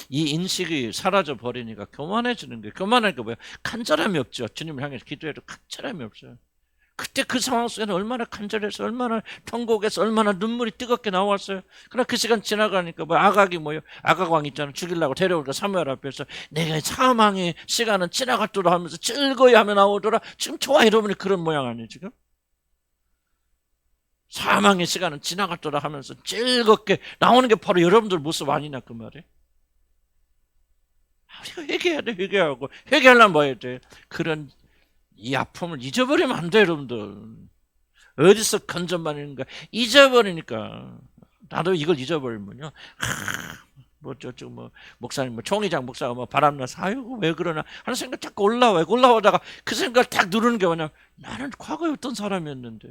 Speaker 1: 인식이 사라져 버리니까 교만해지는 거예요. 교만하니까 뭐야? 간절함이 없죠. 주님을 향해서 기도해도 간절함이 없어요. 그때 그 상황 속에는 얼마나 간절해서 얼마나 통곡해서 얼마나 눈물이 뜨겁게 나왔어요. 그러나 그 시간 지나가니까 아각 왕 있잖아. 죽이려고 데려오니까 사무엘 앞에서 내가 사망의 시간은 지나갔더라 하면서 즐거이 하며 나오더라. 지금 저와 여러분이 그런 모양 아니에요 지금? 사망의 시간은 지나갔더라 하면서 즐겁게 나오는 게 바로 여러분들 모습 아니냐 그 말이에요. 우리가 회개해야 돼. 회개하고 회개하려면 뭐 해야 돼? 그런 이 아픔을 잊어버리면 안 돼, 여러분들. 어디서 건져만있는가 잊어버리니까. 나도 이걸 잊어버리면요. 목사님, 총회장 목사가 바람나서, 아이고, 왜 그러나 하는 생각 자꾸 올라와요. 올라오다가 그 생각을 딱 누르는 게 뭐냐. 나는 과거에 어떤 사람이었는데.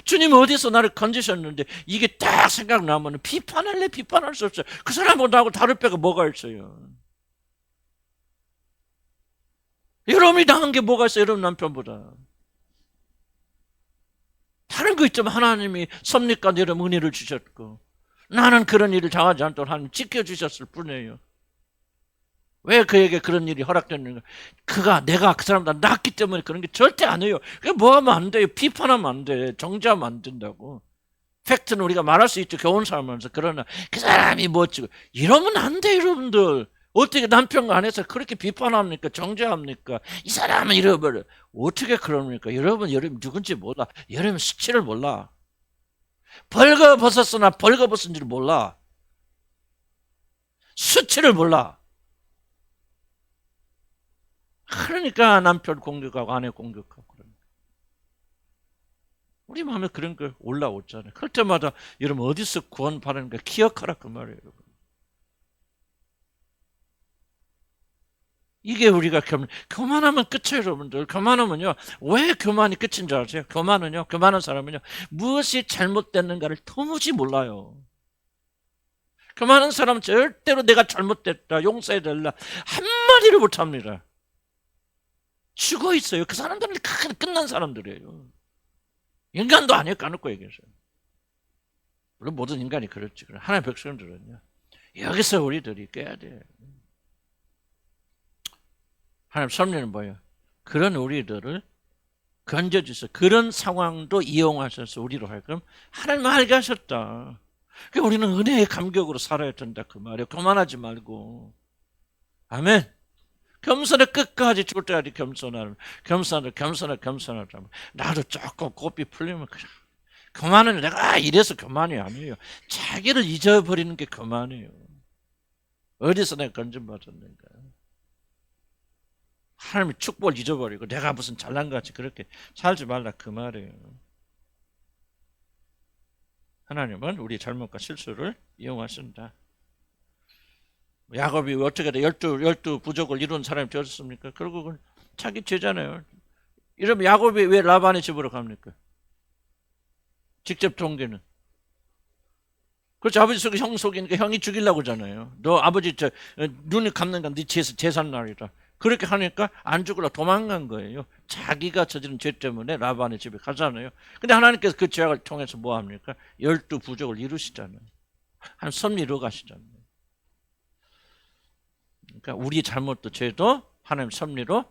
Speaker 1: 주님 어디서 나를 건지셨는데, 이게 딱 생각나면 비판할 수 없어요. 그 사람하고 나하고 다를 바가 뭐가 있어요. 여러분이 당한 게 뭐가 있어요? 여러분 남편보다. 다른 거 있지만 하나님이 섭리과 여러분 은혜를 주셨고 나는 그런 일을 당하지 않도록 하나님 지켜주셨을 뿐이에요. 왜 그에게 그런 일이 허락됐는가? 내가 그 사람보다 낫기 때문에 그런 게 절대 안 해요. 그게 뭐 하면 안 돼요? 비판하면 안 돼. 정죄하면 안 된다고. 팩트는 우리가 말할 수 있죠. 교훈 삼으면서. 그러나 그 사람이 멋지고 이러면 안 돼, 여러분들. 어떻게 남편과 안에서 그렇게 비판합니까? 정죄합니까? 이 사람은 잃어버려. 어떻게 그럽니까? 여러분 누군지 몰라. 여러분 수치를 몰라. 벌거벗었으나 벌거벗은 줄 몰라. 수치를 몰라. 그러니까 남편 공격하고 아내 공격하고 그러니까. 우리 마음에 그런 거 올라오잖아요. 그럴 때마다 여러분 어디서 구원 받는가 기억하라 그 말이에요. 이게 우리가 교만하면 끝이에요, 여러분들. 교만하면요. 왜 교만이 끝인 줄 아세요? 교만한 사람은요. 무엇이 잘못됐는가를 도무지 몰라요. 교만한 사람은 절대로 내가 잘못됐다, 용서해달라 한마디를 못합니다. 죽어 있어요. 그 사람들은 끝난 사람들이에요. 인간도 아니에요. 까놓고 얘기해서요. 물론 모든 인간이 그렇지. 하나님의 백성들은요. 여기서 우리들이 깨야 돼요. 하나님 섭리는 뭐예요? 그런 우리들을 건져주셔서 그런 상황도 이용하셔서 우리로 하여금 하나님 알게 하셨다. 그러니까 우리는 은혜의 감격으로 살아야 된다 그 말이에요. 교만하지 말고. 아멘. 겸손해 끝까지 죽을 때까지 겸손하라. 나도 조금 고삐 풀리면 그래. 교만은 내가 이래서 교만이 아니에요. 자기를 잊어버리는 게 교만이에요. 어디서 내가 건져받았는가. 하나님의 축복을 잊어버리고 내가 무슨 잘난 것 같이 그렇게 살지 말라 그 말이에요. 하나님은 우리 잘못과 실수를 이용하신다. 야곱이 어떻게 열두 부족을 이룬 사람이 되었습니까? 결국은 자기 죄잖아요. 이러면 야곱이 왜 라반의 집으로 갑니까? 직접 동기는. 그렇죠. 아버지 속에 형 속이니까 형이 죽이려고 하잖아요. 너 아버지 눈이 감는 건 네 재산 날이라. 그렇게 하니까 안 죽으려 도망간 거예요. 자기가 저지른 죄 때문에 라반의 집에 가잖아요. 근데 하나님께서 그 죄악을 통해서 뭐 합니까? 12부족을 이루시잖아요. 한 섭리 이루어 가시잖아요. 그러니까 우리 잘못도 죄도 하나님 섭리로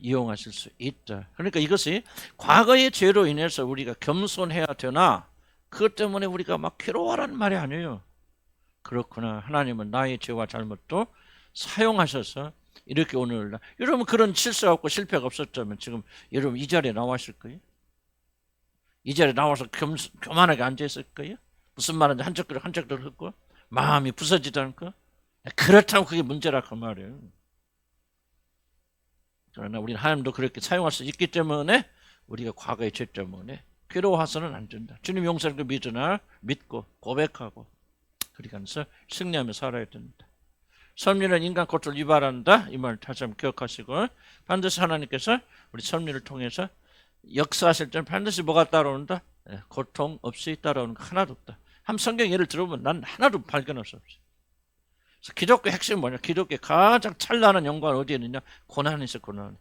Speaker 1: 이용하실 수 있다. 그러니까 이것이 과거의 죄로 인해서 우리가 겸손해야 되나 그것 때문에 우리가 막 괴로워하라는 말이 아니에요. 그렇구나. 하나님은 나의 죄와 잘못도 사용하셔서 이렇게 오늘날 여러분 그런 실수가 없고 실패가 없었다면 지금 여러분 이 자리에 나와 있을 거예요? 이 자리에 나와서 교만하게 앉아 있을 거예요? 무슨 말인지 한쪽들 흙고 마음이 부서지지 않고 그렇다면 그게 문제라 그 말이에요. 그러나 우리는 하나님도 그렇게 사용할 수 있기 때문에 우리가 과거의 죄 때문에 괴로워해서는 안 된다. 주님 용서를 믿고 고백하고 그렇게 하면서 승리하며 살아야 된다. 섭리는 인간 고통을 유발한다. 이 말 다시 한번 기억하시고 반드시 하나님께서 우리 섭리를 통해서 역사하실 때는 반드시 뭐가 따라온다? 고통 없이 따라오는 거 하나도 없다. 한 성경 예를 들어보면 난 하나도 발견할 수 없어요. 그래서 기독교의 핵심은 뭐냐? 기독교의 가장 찬란한 영광은 어디에 있느냐? 고난에 있어, 고난.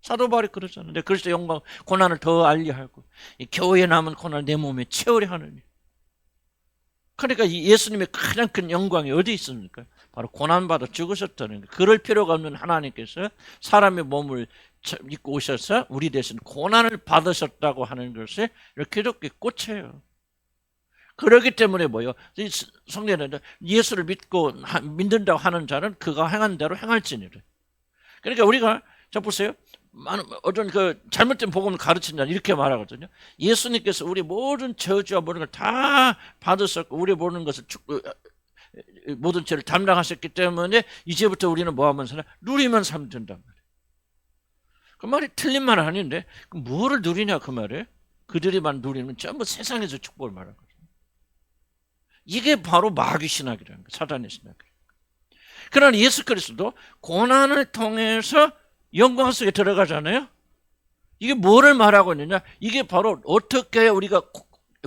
Speaker 1: 사도 바울이 그러잖아요. 근데 그리스도 영광, 고난을 더 알리하고 이 교회에 남은 고난을 내 몸에 채우려 하느니. 그러니까 이 예수님의 가장 큰 영광이 어디 있습니까? 바로 고난받아 죽으셨다는 거예요. 그럴 필요가 없는 하나님께서 사람의 몸을 입고 오셔서 우리 대신 고난을 받으셨다고 하는 것이 기독교의 꽃이에요. 그렇기 때문에 뭐요? 성경에는 예수를 믿는다고 하는 자는 그가 행한 대로 행할지니라. 그러니까 우리가 자 보세요. 어떤 그 잘못된 복음을 가르친 자는 이렇게 말하거든요. 예수님께서 우리 모든 저주와 모든 걸 다 받으셨고 우리 모든 것을 모든 죄를 담당하셨기 때문에 이제부터 우리는 뭐 하면서 누리면 살면 된단 말이에요. 그 말이 틀린 말은 아닌데 그럼 뭐를 누리냐 그 말이에요. 그들이만 누리는 건 전부 세상에서 축복을 말하는 거예요. 이게 바로 마귀 신학이라는 거예요. 사단의 신학이에요. 그러나 예수 그리스도도 고난을 통해서 영광 속에 들어가잖아요. 이게 뭐를 말하고 있느냐? 이게 바로 어떻게 우리가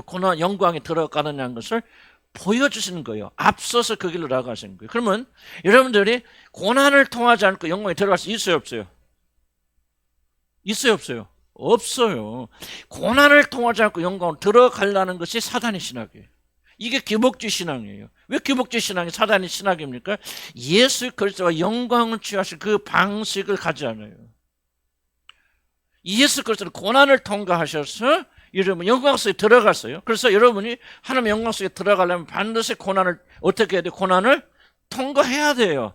Speaker 1: 고난 영광에 들어가느냐는 것을 보여주시는 거예요. 앞서서 그 길로 나가시는 거예요. 그러면 여러분들이 고난을 통하지 않고 영광에 들어갈 수 있어요, 없어요? 있어요, 없어요? 없어요. 고난을 통하지 않고 영광으로 들어가려는 것이 사단의 신학이에요. 이게 기복주의 신앙이에요. 왜 기복주의 신앙이 사단의 신학입니까? 예수 그리스도가 영광을 취하실 그 방식을 가지 않아요. 예수 그리스도는 고난을 통과하셔서 여러분 영광 속에 들어갔어요. 그래서 여러분이 하나님 영광 속에 들어가려면 반드시 고난을 어떻게 해야 돼요? 고난을 통과해야 돼요.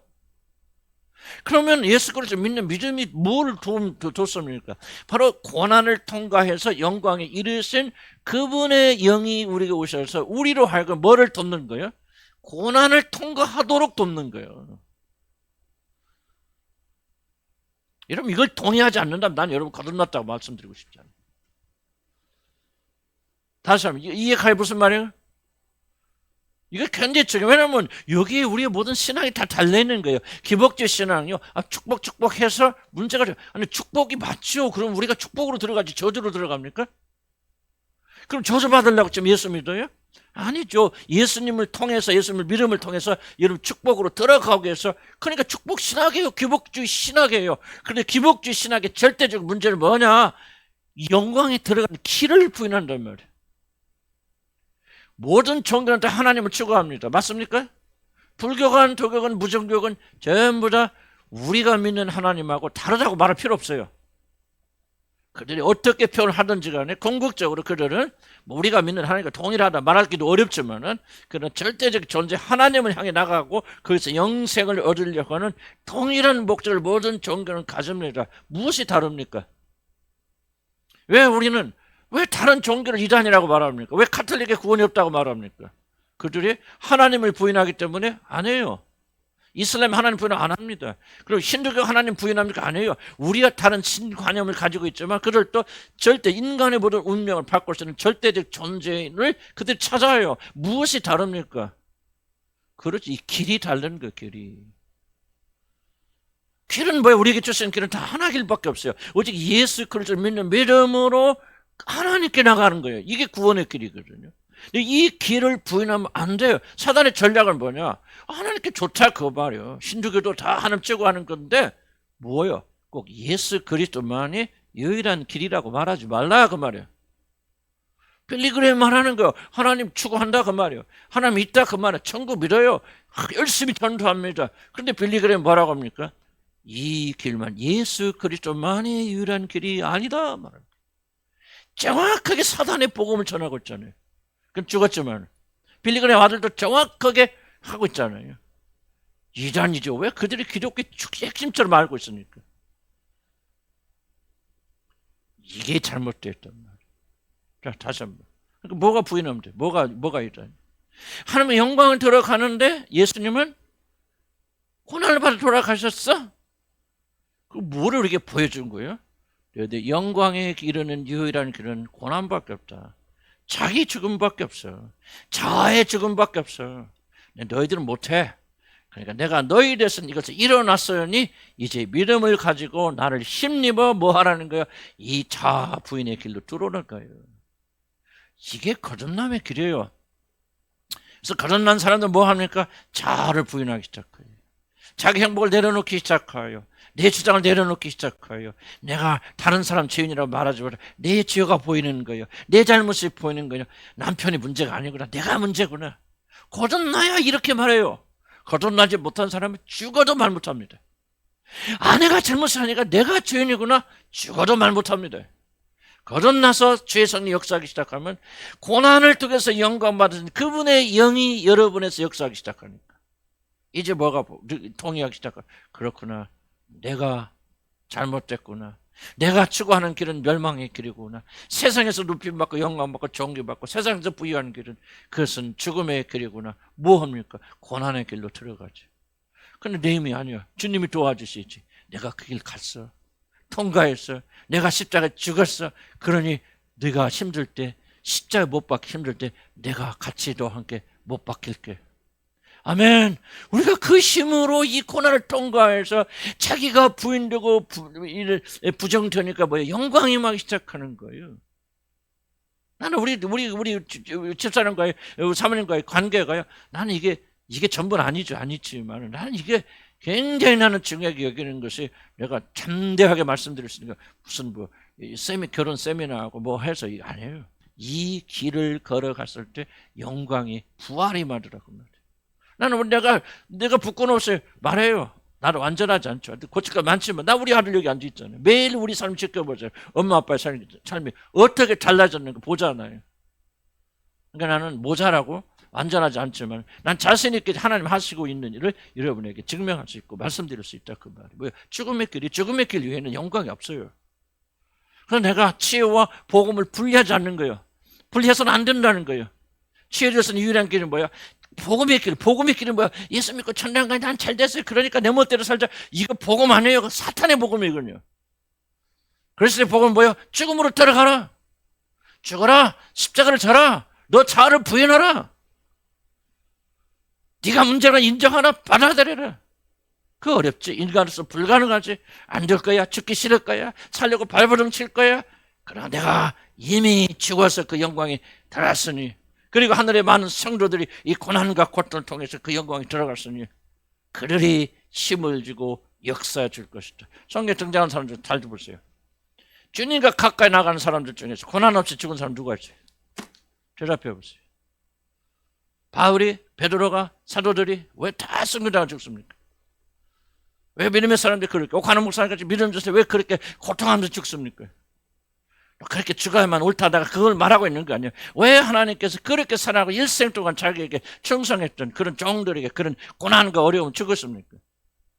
Speaker 1: 그러면 예수 그리스도 믿는 믿음이 뭘 도움 줬습니까? 바로 고난을 통과해서 영광에 이르신 그분의 영이 우리에게 오셔서 우리로 하여금 뭐를 돕는 거예요? 고난을 통과하도록 돕는 거예요. 여러분 이걸 동의하지 않는다면 난 여러분 거듭났다고 말씀드리고 싶지 않아요. 다시 한번 이해가요? 무슨 말이에요? 이게 굉장히 중요해요. 왜냐하면 여기에 우리의 모든 신앙이 다 달려있는 거예요. 기복주의 신앙이요. 축복해서 문제가 아니 축복이 맞죠. 그럼 우리가 축복으로 들어가지 저주로 들어갑니까? 그럼 저주 받으려고 지금 예수 믿어요? 아니죠. 예수님을 통해서 예수님을 믿음을 통해서 여러분 축복으로 들어가기 위해서 그러니까 축복 신학이에요. 기복주의 신학이에요. 그런데 기복주의 신학의 절대적 문제는 뭐냐? 영광에 들어가는 길을 부인한단 말이에요. 모든 종교는 다 하나님을 추구합니다. 맞습니까? 불교건, 도교건, 무정교건 전부 다 우리가 믿는 하나님하고 다르다고 말할 필요 없어요. 그들이 어떻게 표현하든지 간에 궁극적으로 그들은 우리가 믿는 하나님과 동일하다 말하기도 어렵지만은 그런 절대적 존재 하나님을 향해 나가고 거기서 영생을 얻으려고 하는 동일한 목적을 모든 종교는 가집니다. 무엇이 다릅니까? 왜 다른 종교를 이단이라고 말합니까? 왜 카톨릭에 구원이 없다고 말합니까? 그들이 하나님을 부인하기 때문에 안 해요. 이슬람 하나님 부인 안 합니다. 그리고 힌두교 하나님 부인합니까? 안 해요. 우리가 다른 신관념을 가지고 있지만 그들도 절대 인간의 모든 운명을 바꿀 수 있는 절대적 존재를 그들이 찾아요. 무엇이 다릅니까? 그렇지. 이 길이 다른 거예요. 길은 뭐예요? 우리에게 주신 길은 다 하나 길밖에 없어요. 오직 예수 그리스도를 믿는 믿음으로 하나님께 나가는 거예요. 이게 구원의 길이거든요. 이 길을 부인하면 안 돼요. 사단의 전략은 뭐냐? 하나님께 좋다 그 말이에요. 신두교도 다 하나님 추구하는 건데 뭐예요? 꼭 예수 그리스도만이 유일한 길이라고 말하지 말라 그 말이에요. 빌리그레이 말하는 거예요. 하나님 추구한다 그 말이에요. 하나님 있다 그 말이에요. 천국 믿어요. 열심히 전도합니다. 그런데 빌리그레이 뭐라고 합니까? 이 길만 예수 그리스도만이 유일한 길이 아니다 말합니다. 정확하게 사단의 복음을 전하고 있잖아요. 그럼 죽었지만 빌리그레이 아들도 정확하게 하고 있잖아요. 이단이죠. 왜? 그들이 기독교의 핵심처럼 알고 있으니까. 이게 잘못됐단 말이에요. 자, 다시 한번. 그러니까 뭐가 부인하면 돼? 뭐가 이단? 하나님의 영광을 들어가는데 예수님은 고난을 받아 돌아가셨어? 그 뭐를 우리에게 보여준 거예요? 영광에 이르는 유일한 길은 고난밖에 없다. 자기 죽음밖에 없어. 자아의 죽음밖에 없어. 너희들은 못해. 그러니까 내가 너희 대신 이것을 일어났으니 이제 믿음을 가지고 나를 힘입어 뭐 하라는 거야? 이 자아 부인의 길로 들어오는 거예요. 이게 거듭남의 길이에요. 그래서 거듭난 사람들 뭐 합니까? 자아를 부인하기 시작해요. 자기 행복을 내려놓기 시작해요. 내 주장을 내려놓기 시작해요. 내가 다른 사람 죄인이라고 말하지 말고 내 죄가 보이는 거예요. 내 잘못이 보이는 거예요. 남편이 문제가 아니구나. 내가 문제구나. 거듭나야 이렇게 말해요. 거듭나지 못한 사람은 죽어도 말 못합니다. 아내가 잘못하니까 내가 죄인이구나. 죽어도 말 못합니다. 거듭나서 죄의 성리 역사하기 시작하면 고난을 통해서 영광받은 그분의 영이 여러분에서 역사하기 시작하니까 이제 뭐가 통일하기 시작하고 그렇구나. 내가 잘못됐구나. 내가 추구하는 길은 멸망의 길이구나. 세상에서 높임받고 영광받고 존귀받고 세상에서 부유하는 길은 그것은 죽음의 길이구나. 뭐 합니까? 고난의 길로 들어가지. 근데 내 힘이 아니야. 주님이 도와주시지. 내가 그 길 갔어. 통과했어. 내가 십자가에 죽었어. 그러니 네가 힘들 때 십자가에 못 박기 힘들 때 내가 같이 너와 함께 못 박힐게. 아멘. 우리가 그 힘으로 이 고난을 통과해서 자기가 부인되고 부정되니까 뭐예요? 영광이 임하기 시작하는 거예요. 나는 우리 집사람과의 사모님과의 관계가요. 나는 이게 전부는 아니지만 나는 이게 굉장히 나는 중요하게 여기는 것이 내가 담대하게 말씀드릴 수 있는 게 무슨 결혼 세미나하고 뭐 해서 이거 아니에요. 이 길을 걸어갔을 때 영광이 부활이 임하더라고 말이에요. 나는 내가 부끄러워서 말해요. 나는 완전하지 않죠. 고칠 거 많지만 나 우리 아들 여기 앉아 있잖아요. 매일 우리 삶 지켜보세요. 엄마 아빠의 삶이 어떻게 달라졌는가 보잖아요. 그러니까 나는 모자라고 완전하지 않지만 난 자신 있게 하나님 하시고 있는 일을 여러분에게 증명할 수 있고 말씀드릴 수 있다 그 말이에요. 뭐예요? 죽음의 길 위에는 영광이 없어요. 그래서 내가 치유와 복음을 분리하지 않는 거예요. 분리해서는 안 된다는 거예요. 치유에서는 유일한 길은 뭐야? 복음의 길은 뭐야? 예수 믿고 천당 가니 난 잘 됐어요. 그러니까 내 멋대로 살자. 이거 복음 아니에요. 사탄의 복음이거든요. 그리스도의 복음은 뭐야? 죽음으로 들어가라. 죽어라. 십자가를 져라. 너 자아를 부인하라. 네가 문제라 인정하라. 받아들여라. 그 어렵지. 인간으로서 불가능하지. 안 될 거야. 죽기 싫을 거야. 살려고 발버둥 칠 거야. 그러나 내가 이미 죽어서 그 영광이 들어갔으니, 그리고 하늘의 많은 성도들이 이 고난과 고통을 통해서 그 영광이 들어갔으니 그들이 힘을 주고 역사해 줄 것이다. 성경에 등장하는 사람들 잘 보세요. 주님과 가까이 나가는 사람들 중에서 고난 없이 죽은 사람 누가 있어요? 대답해 보세요. 바울이, 베드로가, 사도들이 왜 다 승리당하고 죽습니까? 왜 믿음의 사람들이 그렇게, 오카노 목사님까지 믿음 주세요. 왜 그렇게 고통하면서 죽습니까? 그렇게 죽어야만 옳다다가 그걸 말하고 있는 거 아니에요. 왜 하나님께서 그렇게 살아가고 일생 동안 자기에게 충성했던 그런 종들에게 그런 고난과 어려움 죽었습니까?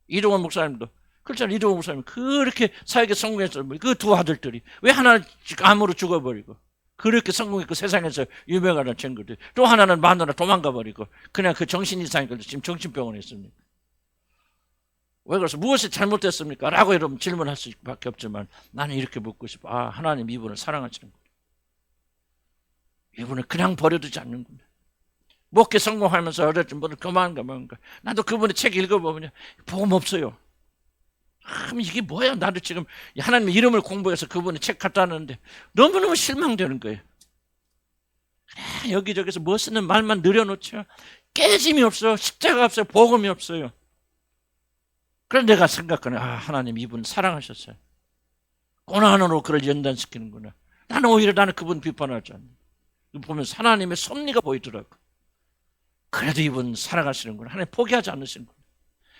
Speaker 1: 이동원 목사님도 그렇잖아요. 이동원 목사님 그렇게 사역에 성공했던 그 두 아들들이 왜 하나는 암으로 죽어버리고 그렇게 성공했고 세상에서 유명한 친구들, 또 하나는 마누라 도망가 버리고 그냥 그 정신 이상이 걸려 지금 정신병원에 있습니다. 왜 그래서 무엇이 잘못됐습니까? 라고 여러분 질문할 수밖에 없지만 나는 이렇게 묻고 싶어. 아, 하나님 이분을 사랑하시는구나. 이분을 그냥 버려두지 않는구나. 목회 성공하면서 어렸을 때 그만가 뭔가. 나도 그분의 책 읽어보면 복음 없어요. 그럼 이게 뭐야? 나도 지금 하나님의 이름을 공부해서 그분의 책 갖다 놨는데 너무너무 실망되는 거예요. 그래, 여기저기서 뭐 쓰는 말만 늘여놓죠. 깨짐이 없어. 십자가 없어요. 복음이 없어요. 그래서 내가 생각하는, 아, 하나님 이분 사랑하셨어요. 고난으로 그를 연단시키는구나. 나는 오히려 그분 비판하지 않아요. 보면서 하나님의 섭리가 보이더라고. 그래도 이분 사랑하시는구나. 하나님 포기하지 않으시는구나.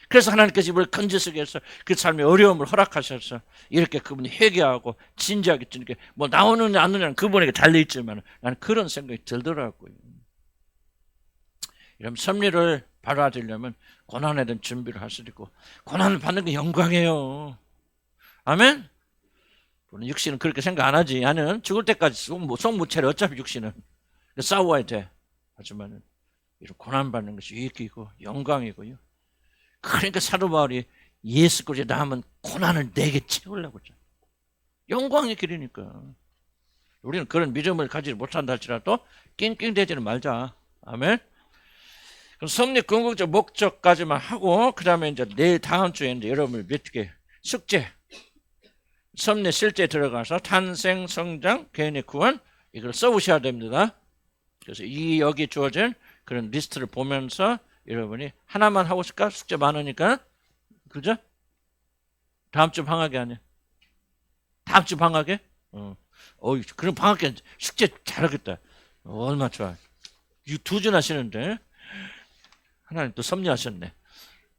Speaker 1: 그래서 하나님께서 이분을 건지시게 해서 그 삶의 어려움을 허락하셔서 이렇게 그분이 회개하고 진지하게 이렇게 뭐 나오느냐 안 오느냐는 그분에게 달려있지만 나는 그런 생각이 들더라고요. 이런 섭리를 받아들이려면 고난에 대한 준비를 하시고, 고난을 받는 게 영광이에요. 아멘? 육신은 그렇게 생각 안 하지. 나는 죽을 때까지 속 못 차려. 어차피 육신은 싸워야 돼. 하지만 이런 고난 받는 것이 유익이고 영광이고요. 그러니까 사도 바울이 예수 그리스도 남은 고난을 내게 채우려고 하죠. 영광의 길이니까. 우리는 그런 믿음을 가지지 못한다 할지라도 낑낑대지는 말자. 아멘. 그럼 섭리 궁극적 목적까지만 하고 그 다음에 이제 내일 다음 주에 이제 여러분을 몇 개 숙제, 섭리 실제 들어가서 탄생, 성장, 개인의 구원 이걸 써보셔야 됩니다. 그래서 이 여기 주어진 그런 리스트를 보면서 여러분이 하나만 하고 싶을까? 숙제 많으니까. 그죠? 다음 주 방학이 아니야. 다음 주 방학에? 그럼 방학에 숙제 잘하겠다. 얼마나 좋아. 두 줄 하시는데 하나님 또 섭리하셨네.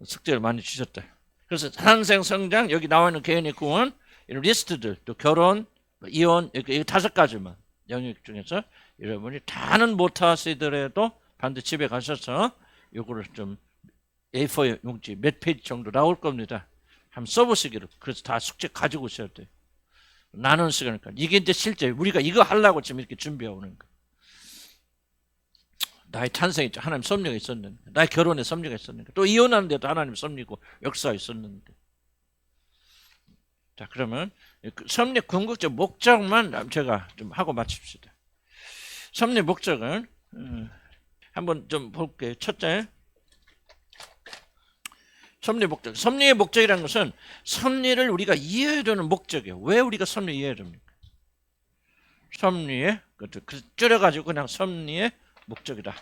Speaker 1: 숙제를 많이 주셨다. 그래서 탄생, 성장, 여기 나와 있는 개인의 구원, 이런 리스트들, 또 결혼, 이혼, 이 5가지만 영역 중에서 여러분이 다는 못하시더라도 반드시 집에 가셔서 요거를 좀 A4 용지 몇 페이지 정도 나올 겁니다. 한번 써보시기로. 그래서 다 숙제 가지고 오셔야 돼요. 나누는 시간이니까. 이게 이제 실제 우리가 이거 하려고 지금 이렇게 준비해 오는 거예요. 나의 탄생에 하나님 섭리가 있었는데, 나의 결혼에 섭리가 있었는데, 또 이혼하는데도 하나님 섭리고 역사가 있었는데. 자, 그러면 섭리 궁극적 목적만 제가 좀 하고 마칩시다. 섭리 목적은 한번 좀 볼게요. 첫째, 섭리 목적. 섭리의 목적이라는 것은 섭리를 우리가 이해해야 되는 목적이에요. 왜 우리가 섭리 이해해야 됩니까? 섭리의, 줄여가지고 그냥 섭리의 목적이다.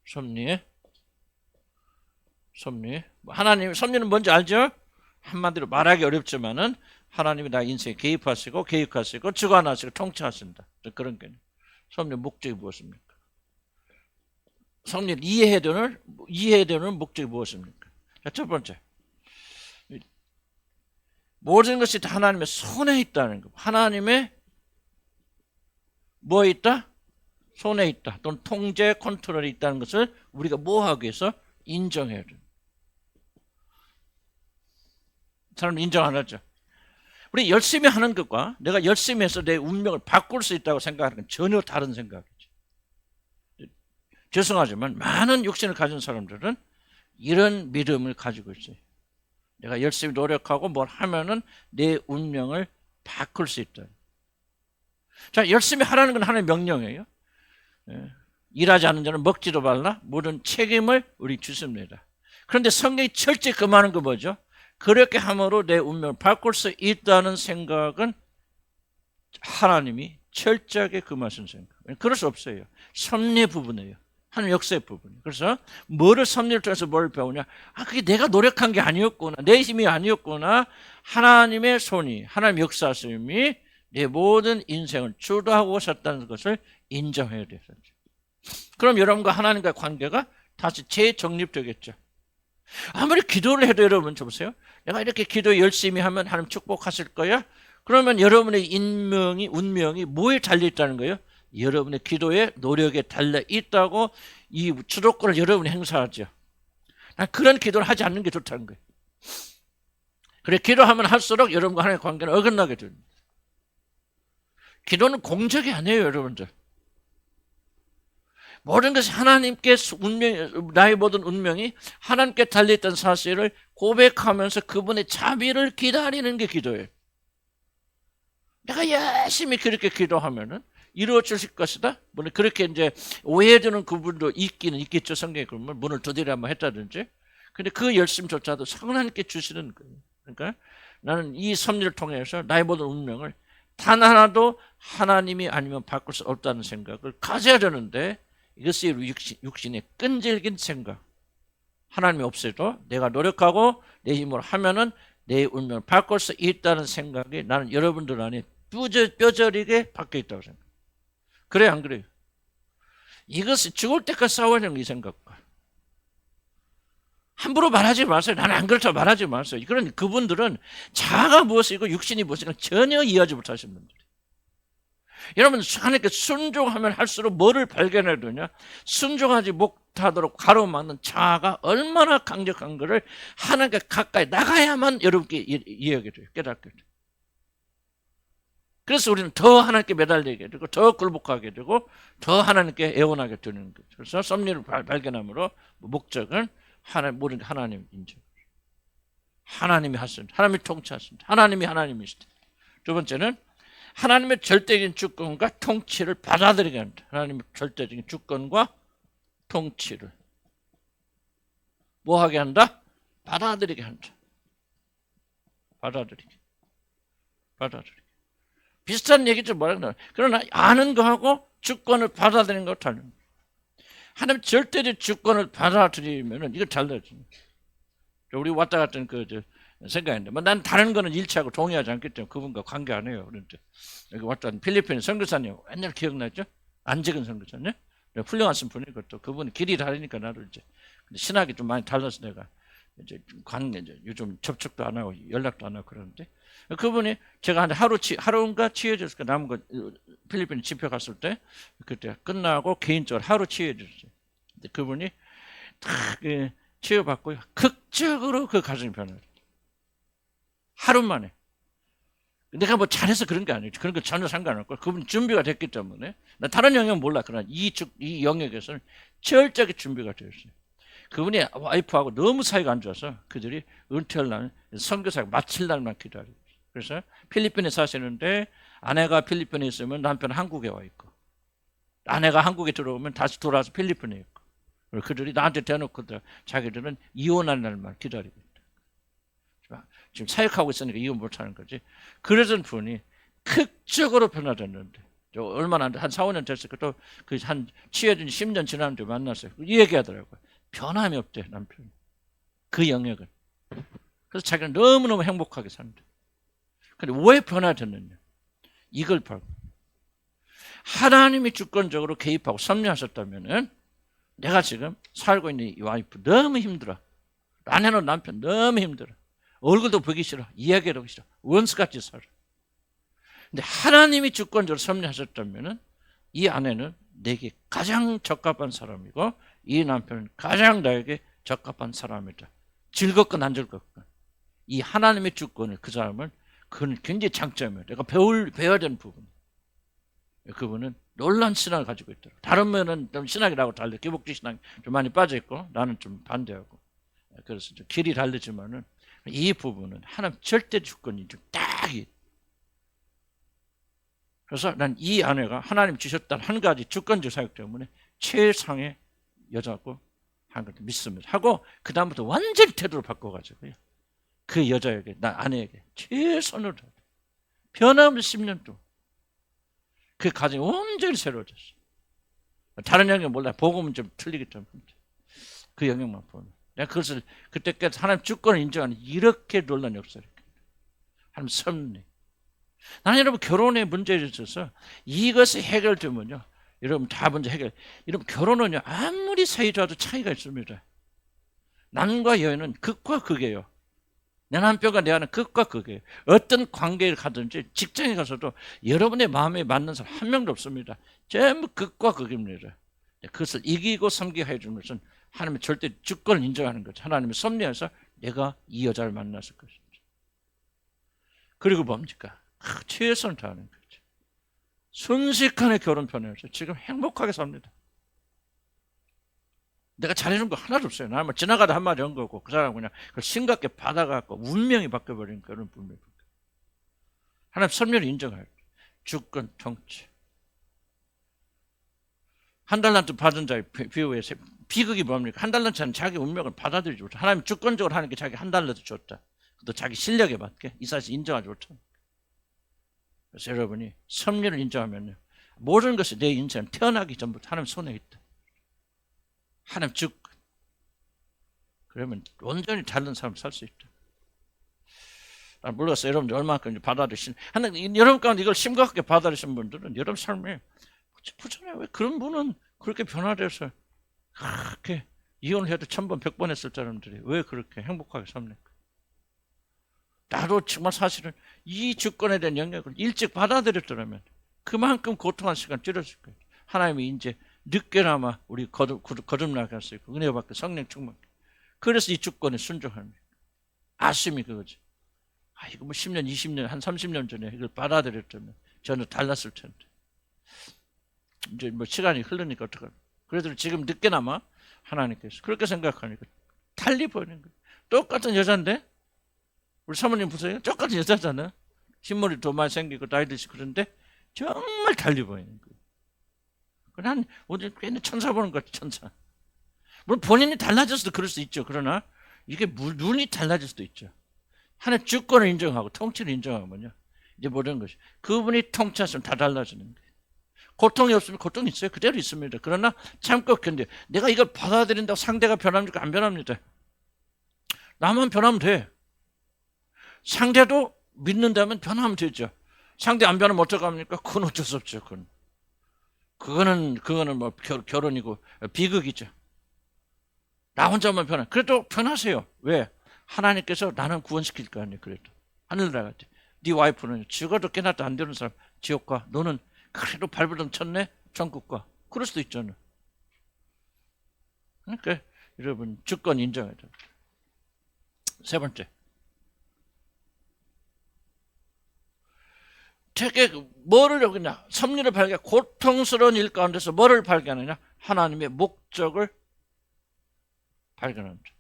Speaker 1: 섭리. 하나님, 섭리는 뭔지 알죠? 한마디로 말하기 어렵지만은 하나님이 나 인생에 개입하시고 계획하시고 주관하시고 통치하신다. 그런 개념. 섭리 목적이 무엇입니까? 섭리를 이해해야 되는 목적이 무엇입니까? 자, 첫 번째. 모든 것이 다 하나님의 손에 있다는 거. 하나님의 뭐에 있다? 손에 있다. 또는 통제, 컨트롤이 있다는 것을 우리가 뭐 하기 위해서 인정해야 돼. 사람은 인정 안 하죠. 우리 열심히 하는 것과 내가 열심히 해서 내 운명을 바꿀 수 있다고 생각하는 건 전혀 다른 생각이죠. 죄송하지만 많은 육신을 가진 사람들은 이런 믿음을 가지고 있어요. 내가 열심히 노력하고 뭘 하면은 내 운명을 바꿀 수 있다. 자, 열심히 하라는 건 하나의 명령이에요. 예. 일하지 않는 자는 먹지도 말라. 모든 책임을 우리 주십니다. 그런데 성경이 철저히 금하는 거 뭐죠? 그렇게 함으로 내 운명을 바꿀 수 있다는 생각은 하나님이 철저하게 금하신 생각. 그럴 수 없어요. 섭리 부분이에요. 하나님 역사의 부분. 그래서 뭐를 섭리를 통해서 뭘 배우냐? 그게 내가 노력한 게 아니었구나. 내 힘이 아니었구나. 하나님의 손이, 하나님 역사심이 내 모든 인생을 주도하고 오셨다는 것을 인정해야 돼요. 그럼 여러분과 하나님과의 관계가 다시 재정립되겠죠. 아무리 기도를 해도 여러분 좀 보세요. 내가 이렇게 기도 열심히 하면 하나님 축복하실 거야? 그러면 여러분의 운명이 뭐에 달려있다는 거예요? 여러분의 기도에 노력에 달려있다고 이 주도권을 여러분이 행사하죠. 난 그런 기도를 하지 않는 게 좋다는 거예요. 그래, 기도하면 할수록 여러분과 하나님의 관계는 어긋나게 됩니다. 기도는 공적이 아니에요, 여러분들. 모든 것이 하나님께 나의 모든 운명이 하나님께 달려있던 사실을 고백하면서 그분의 자비를 기다리는 게 기도예요. 내가 열심히 그렇게 기도하면은 이루어질 것이다. 물론 그렇게 이제 오해되는 그분도 있기는 있겠죠. 성경에 그러면 문을 두드려 한번 했다든지. 근데 그 열심조차도 하나님께 주시는 거예요. 그러니까 나는 이 섭리를 통해서 나의 모든 운명을 단 하나도 하나님이 아니면 바꿀 수 없다는 생각을 가져야 되는데, 이것이 육신의 끈질긴 생각. 하나님이 없어도 내가 노력하고 내 힘으로 하면은 내 운명을 바꿀 수 있다는 생각이 나는 여러분들 안에 뼈저리게 박혀 있다고 생각해요. 그래, 안 그래요? 이것이 죽을 때까지 싸워야 하는 이 생각과. 함부로 말하지 마세요. 나는 안 그렇다고 말하지 마세요. 그런 그분들은 자아가 무엇이고 육신이 무엇인가 전혀 이해하지 못하시는 분들이에요. 여러분, 하나님께 순종하면 할수록 뭐를 발견해야 되냐? 순종하지 못하도록 가로막는 자아가 얼마나 강력한 것을 하나님께 가까이 나가야만 여러분께 이해하게 돼요. 깨닫게 돼요. 그래서 우리는 더 하나님께 매달리게 되고 더 굴복하게 되고 더 하나님께 애원하게 되는 거죠. 그래서 섭리를 발견함으로 목적은 모든 하나님 인정. 하나님이 하십니다. 하나님이 통치하십니다. 하나님이 하나님이시다. 두 번째는 하나님의 절대적인 주권과 통치를 받아들이게 합니다. 하나님의 절대적인 주권과 통치를 뭐 하게 한다? 받아들이게 한다. 받아들이게. 비슷한 얘기죠. 뭐라 그러나 아는 거하고 주권을 받아들이는 거 다른 거예요. 하나님 절대적 주권을 받아들이면은 이거 달라져요. 우리 왔다 갔던 생각인데, 난 다른 거는 일치하고 동의하지 않기 때문에 그분과 관계 안 해요. 그런데 여기 왔던 필리핀 선교사님 옛날 기억나죠? 안재근 선교사님, 훌륭하신 분이고 또 그분이 길이 다르니까 나도 이제 신학이 좀 많이 달라서 내가 이제 요즘 접촉도 안 하고 연락도 안 하고 그러는데, 그분이 제가 하루인가 치유해줬을까, 남은 거 필리핀 집회 갔을 때 그때 끝나고 개인적으로 하루 치유해줬어요. 근데 그분이 딱 치유받고 극적으로 그 가정이 변해요. 하루 만에. 내가 뭐 잘해서 그런 게 아니에요. 그런 거 전혀 상관없고 그분이 준비가 됐기 때문에. 나 다른 영역은 몰라. 그러나 이 영역에서는 철저하게 준비가 되어 있어요. 그분이 와이프하고 너무 사이가 안 좋아서 그들이 은퇴할 날 선교사가 마칠 날만 기다려요. 그래서 필리핀에 사시는데 아내가 필리핀에 있으면 남편은 한국에 와 있고, 아내가 한국에 들어오면 다시 돌아와서 필리핀에 있고, 그들이 나한테 대놓고 자기들은 이혼할 날만 기다리고 있다. 지금 사역하고 있으니까 이혼 못하는 거지. 그러던 분이 극적으로 변화됐는데, 얼마나 한 4, 5년 됐을까, 또 한 치유해진 10년 지났는데 만났어요. 이 얘기하더라고요. 변함이 없대, 남편이. 그 영역은. 그래서 자기는 너무너무 행복하게 산다. 근데 왜 변화됐느냐? 이걸 바로 하나님이 주권적으로 개입하고 섭리하셨다면은 내가 지금 살고 있는 이 와이프 너무 힘들어. 아내는 남편 너무 힘들어. 얼굴도 보기 싫어. 이야기도 하기 싫어. 원수같이 살아. 근데 하나님이 주권적으로 섭리하셨다면은 이 아내는 내게 가장 적합한 사람이고 이 남편은 가장 나에게 적합한 사람이다. 즐겁건 안 즐겁건 이 하나님의 주권을 그 사람은 그건 굉장히 장점이에요. 내가 배워야 되는 부분. 그분은 놀라운 신앙을 가지고 있더라고요. 다른 면은 좀 신학이라고 달리 기복지 신앙이 좀 많이 빠져 있고 나는 좀 반대하고, 그래서 좀 길이 다르지만은 이 부분은 하나님 절대 주권이 좀 딱 그래서 난 이 아내가 하나님 주셨다는 한 가지 주권적 사역 때문에 최상의 여자고 한 걸 믿습니다. 하고 그 다음부터 완전히 태도를 바꿔가지고요. 그 여자에게, 나 아내에게 최선을 다해 변함없이 10년 동안 그 가정이 완전히 새로워졌어요. 다른 영역 몰라. 복음은 좀 틀리기 때문에 그 영역만 보면 내가 그것을 그때까지 하나님 주권을 인정하는 이렇게 놀라운 역사를 하나님 섭리. 나는 여러분 결혼의 문제에 있어서 이것이 해결되면요, 여러분 다 문제 해결. 여러분 결혼은요 아무리 사이 좋아도 차이가 있습니다. 남과 여인은 극과 극이에요. 내 남편과 내 아내는 극과 극이에요. 어떤 관계를 가든지 직장에 가서도 여러분의 마음에 맞는 사람 한 명도 없습니다. 전부 극과 극입니다. 그것을 이기고 섬기게 해주는 것은 하나님의 절대 주권을 인정하는 거죠. 하나님의 섭리에서 내가 이 여자를 만났을 것입니다. 그리고 뭡니까? 최선을 다하는 거죠. 순식간에 결혼 편에서 지금 행복하게 삽니다. 내가 잘해준 거 하나도 없어요. 나는 뭐 지나가다 한마디 한 거고 그 사람은 그냥 그걸 심각하게 받아갖고 운명이 바뀌어버린 그런 분명히 하나님 섭리를 인정할 주권 통치. 한 달란트 받은 자의 비유에서 비극이 뭡니까? 한 달란트는 자기 운명을 받아들이지 못해. 하나님 주권적으로 하는 게 자기 한 달란트 줬다. 또 자기 실력에 맞게 이 사실 인정하지 못합니다. 그래서 여러분이 섭리를 인정하면요, 모든 것이 내 인생 태어나기 전부터 하나님 손에 있다. 하나님 주권. 그러면 온전히 다른 사람 살 수 있다. 난 몰랐어요. 여러분들 얼마만큼 받아들이신, 하나님, 여러분 가운데 이걸 심각하게 받아들이신 분들은 여러분 삶에 부처님 왜 그런 분은 그렇게 변화돼서 그렇게 이혼을 해도 1000번 100번 했을 사람들이 왜 그렇게 행복하게 삽니까? 나도 정말 사실은 이 주권에 대한 영역을 일찍 받아들였더라면 그만큼 고통한 시간 줄였을 거예요. 하나님이 이제 늦게나마 우리 거듭나게 할 수 있고 은혜 받고 성령 충만. 그래서 이 주권에 순종합니다. 아쉬움이 그거지. 아, 이거 뭐 10년, 20년, 한 30년 전에 이걸 받아들였다면 저는 달랐을 텐데. 이제 뭐 시간이 흐르니까 어떡하나. 그래도 지금 늦게나마 하나님께서 그렇게 생각하니까 달리 보이는 거예요. 똑같은 여자인데, 우리 사모님 보세요. 똑같은 여자잖아요. 흰머리 더 많이 생기고 나이 드시고 그런데 정말 달리 보이는 거예요. 난 오늘 괜히 천사 보는 것 같아, 천사. 물론 본인이 달라졌어도 그럴 수 있죠. 그러나 이게 눈이 달라질 수도 있죠. 하나님 주권을 인정하고 통치를 인정하면요, 이제 모든 것이 그분이 통치하시면 다 달라지는 거예요. 고통이 없으면 고통이 있어요. 그대로 있습니다. 그러나 참고 견뎌. 내가 이걸 받아들인다고 상대가 변합니까? 안 변합니다. 나만 변하면 돼. 상대도 믿는다면 변하면 되죠. 상대 안 변하면 어떡합니까? 그건 어쩔 수 없죠. 그거는 뭐 결혼이고 비극이죠. 나 혼자만 변해. 그래도 변하세요. 왜? 하나님께서 나는 구원시킬 거 아니에요. 그래도 하늘나라 같아. 네 와이프는 죽어도 깨나도 안 되는 사람 지옥과, 너는 그래도 발버둥 쳤네 천국과. 그럴 수도 있잖아요. 그러니까 여러분 주권 인정해야 됩니다. 세 번째, 되게 뭐를 여기냐? 섭리를 발견, 고통스러운 일 가운데서 뭐를 발견하냐? 하나님의 목적을 발견합니다.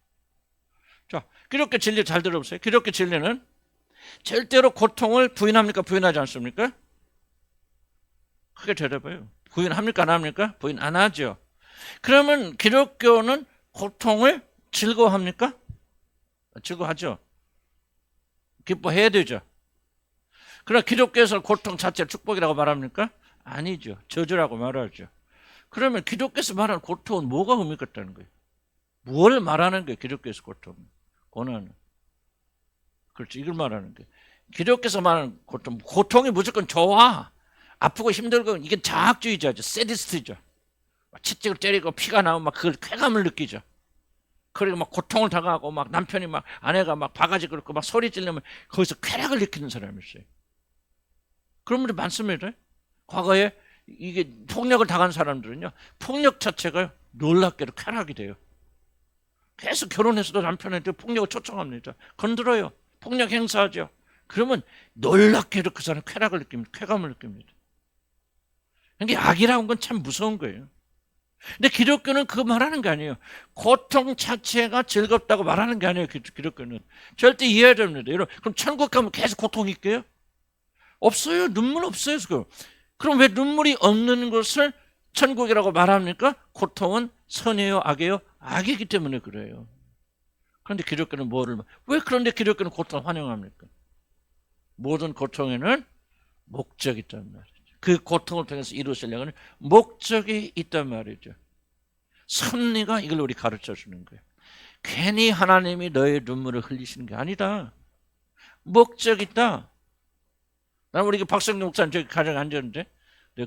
Speaker 1: 자, 기독교 진리 잘 들어보세요. 기독교 진리는 절대로 고통을 부인합니까? 부인하지 않습니까? 크게 대답해요. 부인합니까? 안 합니까? 부인 안 하죠. 그러면 기독교는 고통을 즐거워합니까? 즐거워하죠. 기뻐해야 되죠. 그러나 기독교에서 고통 자체를 축복이라고 말합니까? 아니죠. 저주라고 말하죠. 그러면 기독교에서 말하는 고통은 뭐가 의미 있다는 거예요? 뭘 말하는 거예요? 기독교에서 고통, 고난은. 그렇죠. 이걸 말하는 거예요. 기독교에서 말하는 고통이 무조건 좋아. 아프고 힘들고 이게 자학주의자죠. 세디스트죠. 채찍을 때리고 피가 나오면 막 그걸 쾌감을 느끼죠. 그리고 막 고통을 당하고 막 남편이 막 아내가 막 바가지 긁고 막 소리 지르면 거기서 쾌락을 느끼는 사람이 있어요. 그런 분들 많습니다. 과거에 이게 폭력을 당한 사람들은요, 폭력 자체가 놀랍게도 쾌락이 돼요. 계속 결혼해서도 남편한테 폭력을 초청합니다. 건드려요. 폭력 행사하죠. 그러면 놀랍게도 그 사람은 쾌락을 느낍니다. 쾌감을 느낍니다. 그러니까 악이라는 건 참 무서운 거예요. 근데 기독교는 그거 말하는 게 아니에요. 고통 자체가 즐겁다고 말하는 게 아니에요. 기독교는 절대 이해해야 됩니다. 여러분, 그럼 천국 가면 계속 고통이 있게요? 없어요. 눈물 없어요. 그럼 왜 눈물이 없는 것을 천국이라고 말합니까? 고통은 선이에요, 악이에요? 악이기 때문에 그래요. 그런데 기독교는 왜 그런데 기독교는 고통을 환영합니까? 모든 고통에는 목적이 있단 말이죠. 그 고통을 통해서 이루시려는 목적이 있단 말이죠. 섭리가 이걸 우리 가르쳐 주는 거예요. 괜히 하나님이 너의 눈물을 흘리시는 게 아니다. 목적이 있다. 난 우리 박성룡 목사님 저기 가정 앉았는데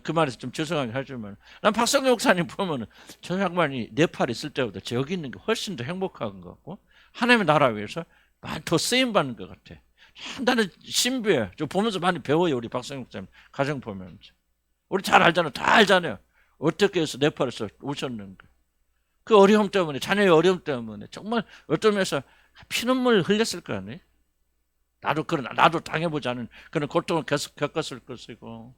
Speaker 1: 그 말에서 좀 죄송하게 하지만 난 박성룡 목사님 보면은 저 양반이 네팔 있을 때보다 저기 있는 게 훨씬 더 행복한 것 같고 하나님의 나라 위해서 많이 더 쓰임 받는 것 같아. 나는 신비해. 저 보면서 많이 배워요. 우리 박성룡 목사님 가정 보면서. 우리 잘 알잖아요. 다 알잖아요. 어떻게 해서 네팔에서 오셨는가. 그 어려움 때문에 자녀의 어려움 때문에 정말 어떤 면에서 피눈물 흘렸을 거 아니에요. 나도 당해보지 않은 그런 고통을 계속 겪었을 것이고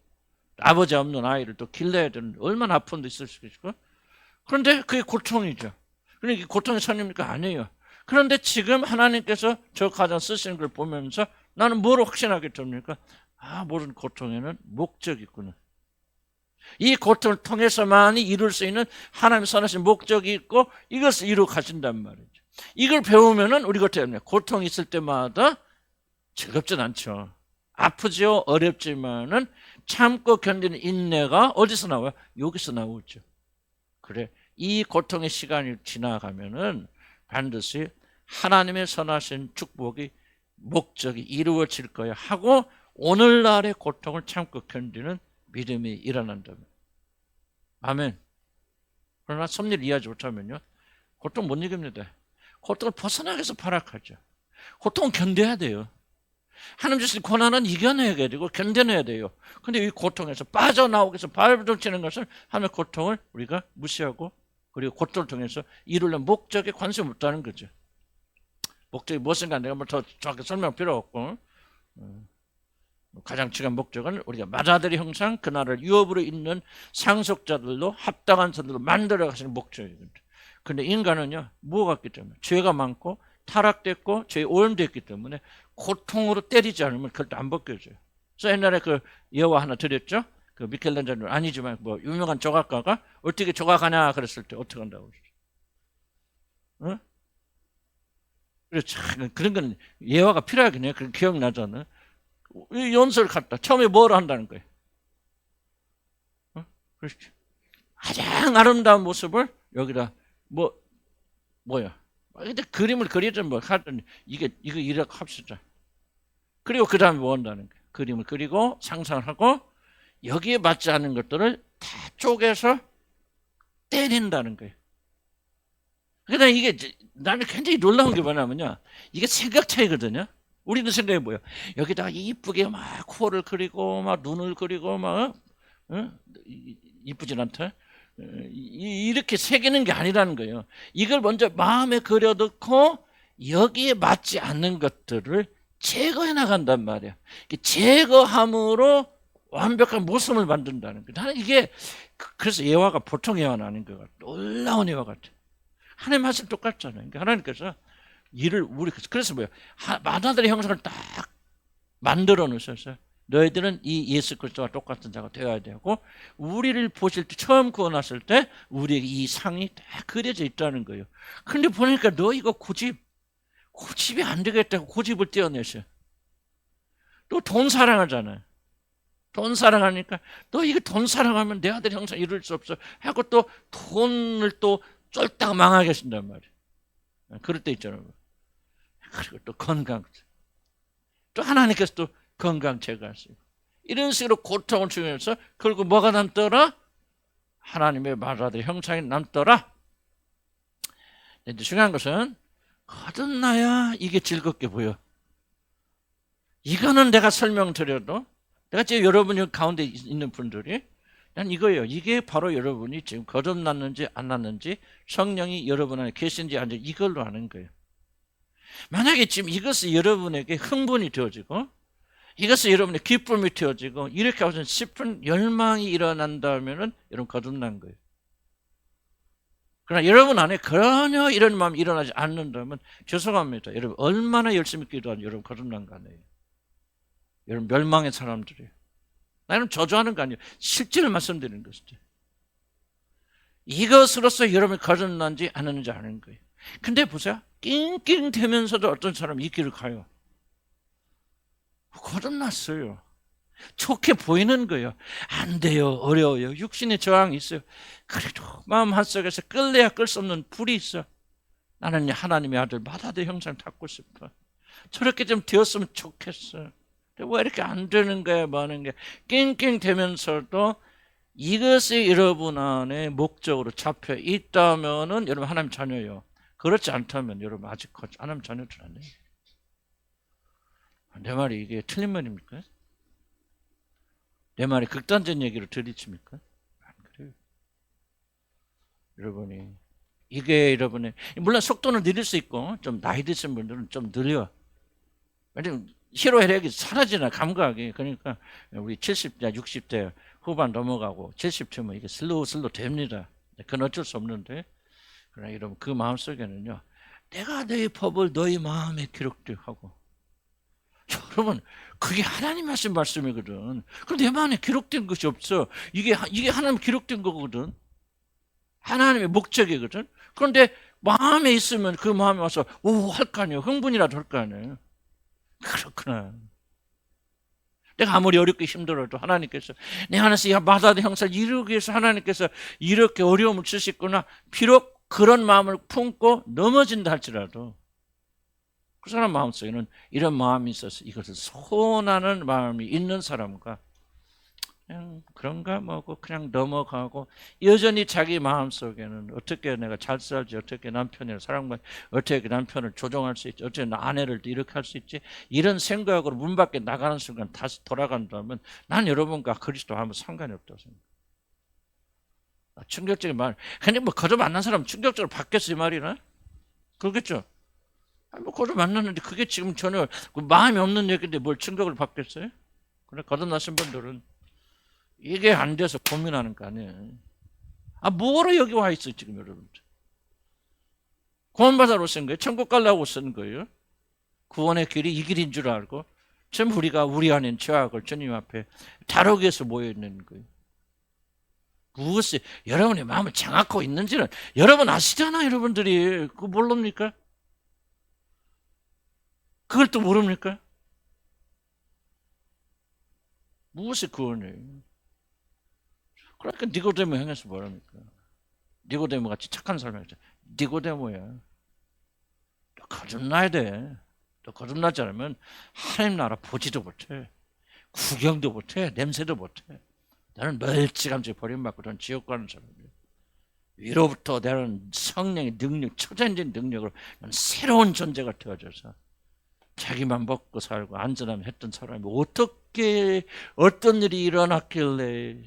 Speaker 1: 아버지 없는 아이를 또 길러야 되는 얼마나 아픔도 있을 수 있고 그런데 그게 고통이죠. 그러니까 고통이 선입니까? 아니에요. 그런데 지금 하나님께서 저 가정 쓰시는 걸 보면서 나는 뭘 확신하게 됩니까? 모든 고통에는 목적이 있구나. 이 고통을 통해서만이 이룰 수 있는 하나님의 선하신 목적이 있고 이것을 이루어 가신단 말이죠. 이걸 배우면은 우리가 어떻게 합니까? 고통이 있을 때마다 즐겁진 않죠. 아프죠. 어렵지만은 참고 견디는 인내가 어디서 나와요? 여기서 나오죠. 그래. 이 고통의 시간이 지나가면은 반드시 하나님의 선하신 축복이 목적이 이루어질 거야 하고 오늘날의 고통을 참고 견디는 믿음이 일어난다면. 아멘. 그러나 섭리를 이해하지 못하면요. 고통 못 이깁니다. 고통을 벗어나기 위해서 발악하죠. 고통은 견뎌야 돼요. 하나님 주신 고난은 이겨내야 되고 견뎌내야 돼요. 그런데 이 고통에서 빠져나오기 위해서 발버둥치는 것은 하나님의 고통을 우리가 무시하고 그리고 고통을 통해서 이루려는 목적에 관심이 없다는 거죠. 목적이 무엇인가 내가 더 정확히 설명 필요 없고 가장 중요한 목적은 우리가 마다들이 형상 그날을 유업으로 있는 상속자들로 합당한 선들로 만들어 가시는 목적이거든요. 그런데 인간은요 뭐가 있기 때문에 죄가 많고 타락됐고 죄에 오염됐기 때문에 고통으로 때리지 않으면 그것도 안 벗겨져요. 그래서 옛날에 그 예화 하나 드렸죠. 그 미켈란젤로 아니지만 뭐 유명한 조각가가 어떻게 조각하냐 그랬을 때 어떻게 한다고 그러죠. 어? 그렇죠. 그런 건 예화가 필요하긴 해요. 그런 기억나잖아요. 연설 갔다. 처음에 뭘 한다는 거예요? 그렇죠. 가장 아름다운 모습을 여기다 뭐야? 근데 그림을 그리든 뭐 하든 이거 이렇게 합시다. 그리고 그 다음에 뭐 한다는 거예요? 그림을 그리고 상상을 하고 여기에 맞지 않는 것들을 다 쪼개서 때린다는 거예요. 그러니까 이게 나는 굉장히 놀라운 게 뭐냐면요. 이게 생각 차이거든요. 우리는 생각해 보여. 여기다가 이쁘게 막 코를 그리고 막 눈을 그리고 막 이쁘진 않다. 이렇게 새기는 게 아니라는 거예요. 이걸 먼저 마음에 그려놓고 여기에 맞지 않는 것들을 제거해 나간단 말이야. 제거함으로 완벽한 모습을 만든다는 거예요. 나는 이게 그래서 예화가 보통 예화는 아닌 것 같아. 놀라운 예화 같아. 하나님 말씀 똑같잖아요. 그러니까 하나님께서 일을 그래서 뭐예요? 만화들의 형상을 딱 만들어 놓으셨어요. 너희들은 이 예수 그리스도와 똑같은 자가 되어야 되고 우리를 보실 때 처음 구원하실 때 우리에게 이 상이 다 그려져 있다는 거예요. 그런데 보니까 너 이거 고집이 안 되겠다고 고집을 떼어내셔. 또 돈 사랑하잖아요. 돈 사랑하니까 너 이거 돈 사랑하면 내 아들 형상 이룰 수 없어 하고 또 돈을 또 쫄딱 망하게 하신단 말이에요. 그럴 때 있잖아요. 그리고 또 건강 또 하나님께서 또 건강 제거하시고 이런 식으로 고통을 주면서 그리고 뭐가 남더라? 하나님의 말하던 형상이 남더라. 근데 중요한 것은 거듭나야 이게 즐겁게 보여. 이거는 내가 설명드려도 내가 지금 여러분 가운데 있는 분들이 난 이거예요. 이게 바로 여러분이 지금 거듭났는지 안 났는지 성령이 여러분 안에 계신지 안 계신지 이걸로 아는 거예요. 만약에 지금 이것이 여러분에게 흥분이 되어지고 이것이 여러분의 기쁨이 되어지고 이렇게 하면 싶은 열망이 일어난다면 여러분 거듭난 거예요. 그러나 여러분 안에 전혀 이런 마음이 일어나지 않는다면 죄송합니다. 여러분 얼마나 열심히 기도하는 여러분 거듭난 거 아니에요. 여러분 멸망의 사람들이에요. 나는 저주하는 거 아니에요. 실제로 말씀드리는 것이죠. 이것으로서 여러분이 거듭난지 안 했는지 아는 거예요. 근데 보세요. 낑낑대면서도 어떤 사람이 이 길을 가요. 거듭났어요. 좋게 보이는 거예요. 안 돼요. 어려워요. 육신의 저항이 있어요. 그래도 마음 한속에서 끌래야 끌 수 없는 불이 있어. 나는 하나님의 아들 마다의 형상 닦고 싶어. 저렇게 좀 되었으면 좋겠어. 왜 이렇게 안 되는 거야, 뭐 하는 게. 낑낑대면서도 이것이 여러분 안에 목적으로 잡혀 있다면은 여러분 하나님 자녀예요. 그렇지 않다면 여러분 아직 하나님 자녀들 아니에요. 내 말이 이게 틀린 말입니까? 내 말이 극단적 얘기로 들리십니까? 안 그래요. 여러분이 이게 여러분의 물론 속도는 느릴 수 있고 좀 나이 드신 분들은 좀 느려. 왜냐면 희로애락이 사라지나 감각이. 그러니까 우리 70대 60대 후반 넘어가고 70쯤은 이게 슬로우 됩니다. 그건 어쩔 수 없는데 그러나 여러분 그 마음속에는요 내가 너희 법을 너희 마음에 기록되어 하고. 여러분 그게 하나님 하신 말씀이거든. 그럼 내 마음에 기록된 것이 없어. 이게 하나님 기록된 거거든. 하나님의 목적이거든. 그런데 마음에 있으면 그 마음에 와서 오 할 거 아니에요. 흥분이라도 할 거 아니에요. 그렇구나. 내가 아무리 어렵게 힘들어도 하나님께서 내 안에서 이 마다의 형상을 이루기 위해서 하나님께서 이렇게 어려움을 주시구나. 비록 그런 마음을 품고 넘어진다 할지라도 그 사람 마음속에는 이런 마음이 있어서 이것을 소원하는 마음이 있는 사람과 그냥 그런가 뭐고 그냥 넘어가고 여전히 자기 마음속에는 어떻게 내가 잘 살지, 어떻게 남편이랑 사랑만, 어떻게 남편을 조종할 수 있지, 어떻게 아내를 이렇게 할 수 있지, 이런 생각으로 문 밖에 나가는 순간 다시 돌아간다면 난 여러분과 그리스도 아무 상관이 없다고 생각해요. 충격적인 말. 근데 뭐 거듭 만난 사람 충격적으로 바뀌었어 이 말이나? 그렇겠죠? 뭐 거듭 만났는데 그게 지금 전혀 마음이 없는 얘기인데 뭘 충격을 받겠어요? 그래 거듭나신 분들은 이게 안 돼서 고민하는 거 아니에요. 뭐로 여기 와 있어 지금 여러분들? 구원받아러 오신 거예요? 천국 가려고 오신 거예요? 구원의 길이 이 길인 줄 알고 지금 우리가 우리 안에 죄악을 주님 앞에 다루기 위해서 모여있는 거예요. 무엇이 여러분의 마음을 장악하고 있는지는 여러분 아시잖아. 여러분들이 그거 모릅니까? 그걸 또 모릅니까? 무엇이 구원이에요? 그러니까 니고데모 행해서 뭐랍니까? 니고데모 같이 착한 사람이죠. 니고데모야. 너 거듭나야 돼. 너 거듭나지 않으면 하나님 나라 보지도 못해. 구경도 못해. 냄새도 못해. 나는 멀찌감치 버림받고 넌 지옥 가는 사람이야. 위로부터 나는 성령의 능력, 초자연적인 능력으로 난 새로운 존재가 되어져서 자기만 먹고 살고 안전하면 했던 사람이 어떻게 어떤 일이 일어났길래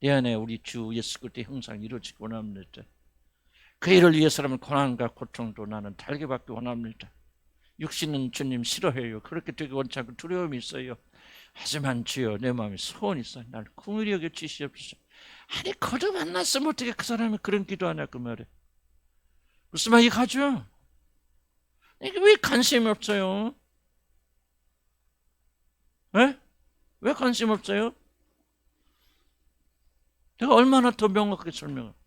Speaker 1: 내 안에 우리 주 예수 그리스도의 형상이 이루어지기 원합니다. 그 일을 위해서라면 고난과 고통도 나는 달게 받기 원합니다. 육신은 주님 싫어해요. 그렇게 되기 원치 않고 두려움이 있어요. 하지만 주여 내 마음에 소원이 있어요. 날 긍휼히 여겨 주시옵소서. 아니 거듭 만났으면 어떻게 그 사람이 그런 기도하냐 그 말에. 무슨 말이 가죠? 이게 왜 관심이 없어요? 왜? 왜 관심 없어요? 내가 얼마나 더 명확하게 설명할까?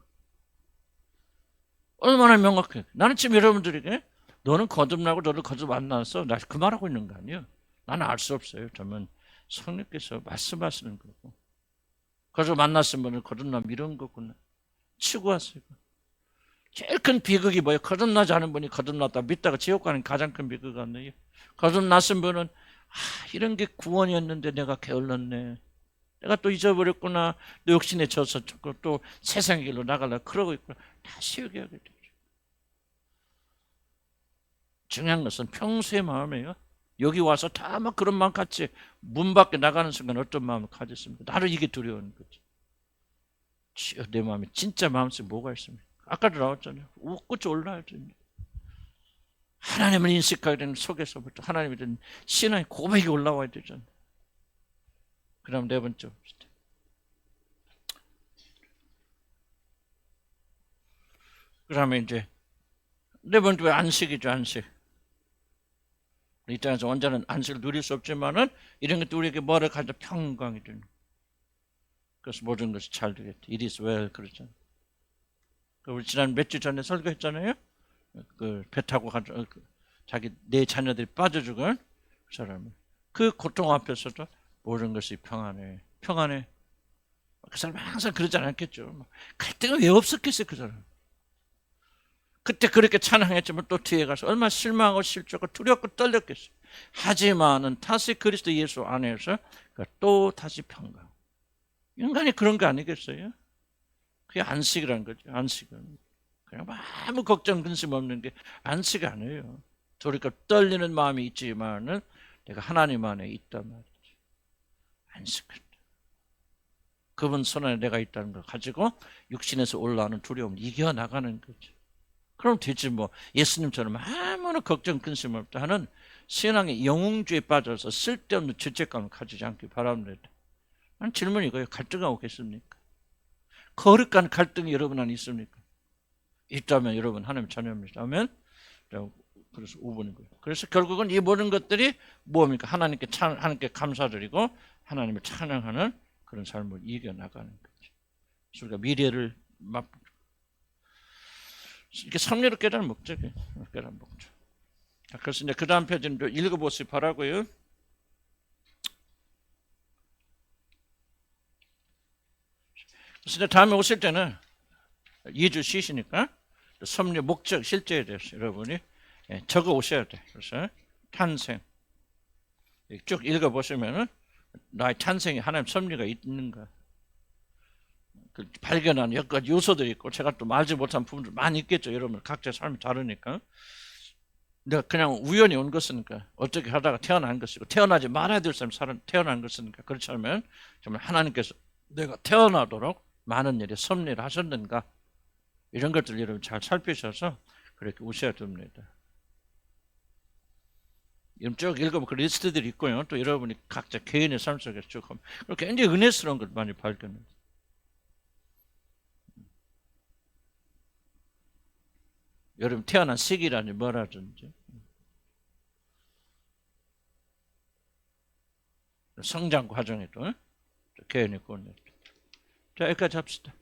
Speaker 1: 얼마나 명확해. 나는 지금 여러분들에게 너는 거듭나고 너를 거듭 만나서 나 그 말하고 있는 거 아니에요. 나는 알 수 없어요. 저는 성령께서 말씀하시는 거고. 거듭 만났으면 거듭남 이런 거구나. 추구하세요. 제일 큰 비극이 뭐예요? 거듭나지 않은 분이 거듭났다 믿다가 지옥 가는 가장 큰 비극 아니에요? 거듭났은 분은 이런 게 구원이었는데 내가 게을렀네. 내가 또 잊어버렸구나. 또 욕심에 져서 또 세상의 길로 나가려고 그러고 있구나. 다시 여기 하게 되죠. 중요한 것은 평소의 마음이에요. 여기 와서 다 막 그런 마음 같이 문 밖에 나가는 순간 어떤 마음을 가졌습니까? 나를 이게 두려운 거지. 내 마음에 진짜 마음속에 뭐가 있습니까? 아까도 나왔잖아요. 웃고치 올라야죠. 하나님을 인식하게 되는 속에서부터 하나님에 대한 신앙의 고백이 올라와야 되잖아요. 그럼 네 번째 봅시다. 그러면 이제 네 번째 안식이죠. 안식. 이 땅에서 완전한 안식을 누릴 수 없지만은 이런 것도 우리에게 뭐를 가져 평강이 되는. 그래서 모든 것이 잘 되겠다. It is well 그러잖아요. 우리 지난 몇 주 전에 설교했잖아요. 그 배 타고 가서 자기 네 자녀들이 빠져 죽은 그 사람을 그 고통 앞에서도 모든 것이 평안해. 평안해. 그 사람 항상 그러지 않았겠죠. 갈등은 왜 없었겠어요, 그 사람. 그때 그렇게 찬양했지만 또 뒤에 가서 얼마나 실망하고 실족하고 두렵고 떨렸겠어요. 하지만은 다시 그리스도 예수 안에서 또 다시 평강. 인간이 그런 거 아니겠어요? 그게 안식이라는 거죠. 안식은 그냥 아무 걱정 근심 없는 게 안식 아니에요. 저리가 떨리는 마음이 있지만은 내가 하나님 안에 있단 말이죠. 안식. 그분 손 안에 내가 있다는 걸 가지고 육신에서 올라오는 두려움을 이겨나가는 거죠. 그럼 되지 뭐. 예수님처럼 아무런 걱정 근심 없다 하는 신앙의 영웅주의에 빠져서 쓸데없는 죄책감을 가지지 않기 바랍니다. 질문이 이거예요. 갈등하고 오겠습니까? 거룩한 갈등이 여러분 안에 있습니까? 있다면 여러분 하나님 자녀입니다. 아멘. 그래서 5번인 거예요. 그래서 결국은 이 모든 것들이 뭡니까? 하나님께 감사드리고 하나님을 찬양하는 그런 삶을 이겨나가는 거죠. 우리가 미래를 이렇게 섭리로 깨달은 목적이에요. 깨달은 목적. 그래서 이제 그 다음 페이지는 읽어보시기 바라고요. 그래서 이제 다음에 오실 때는 2주 쉬시니까 섭리 목적 실제에 대해서 여러분이 적어 오셔야 돼. 그래서 탄생 쭉 읽어보시면은 나의 탄생에 하나님 섭리가 있는가 그 발견한 몇 가지 요소들이 있고 제가 또 말지 못한 부분들 많이 있겠죠. 여러분 각자 삶이 다르니까 내가 그냥 우연히 온 것이니까 어떻게 하다가 태어난 것이고 태어나지 말아야 될 사람이 태어난 것이니까 그렇지 않으면 정말 하나님께서 내가 태어나도록 많은 일에 섭리를 하셨는가 이런 것들 여러분 잘 살피셔서 그렇게 오셔야 됩니다. 쭉 읽어보면 그 리스트들이 있고요. 또 여러분이 각자 개인의 삶 속에서 쭉 하면 굉장히 은혜스러운 걸 많이 발견해요. 여러분 태어난 시기라니 뭐라든지 성장 과정에도 개인의 권위. 자 여기까지 합시다.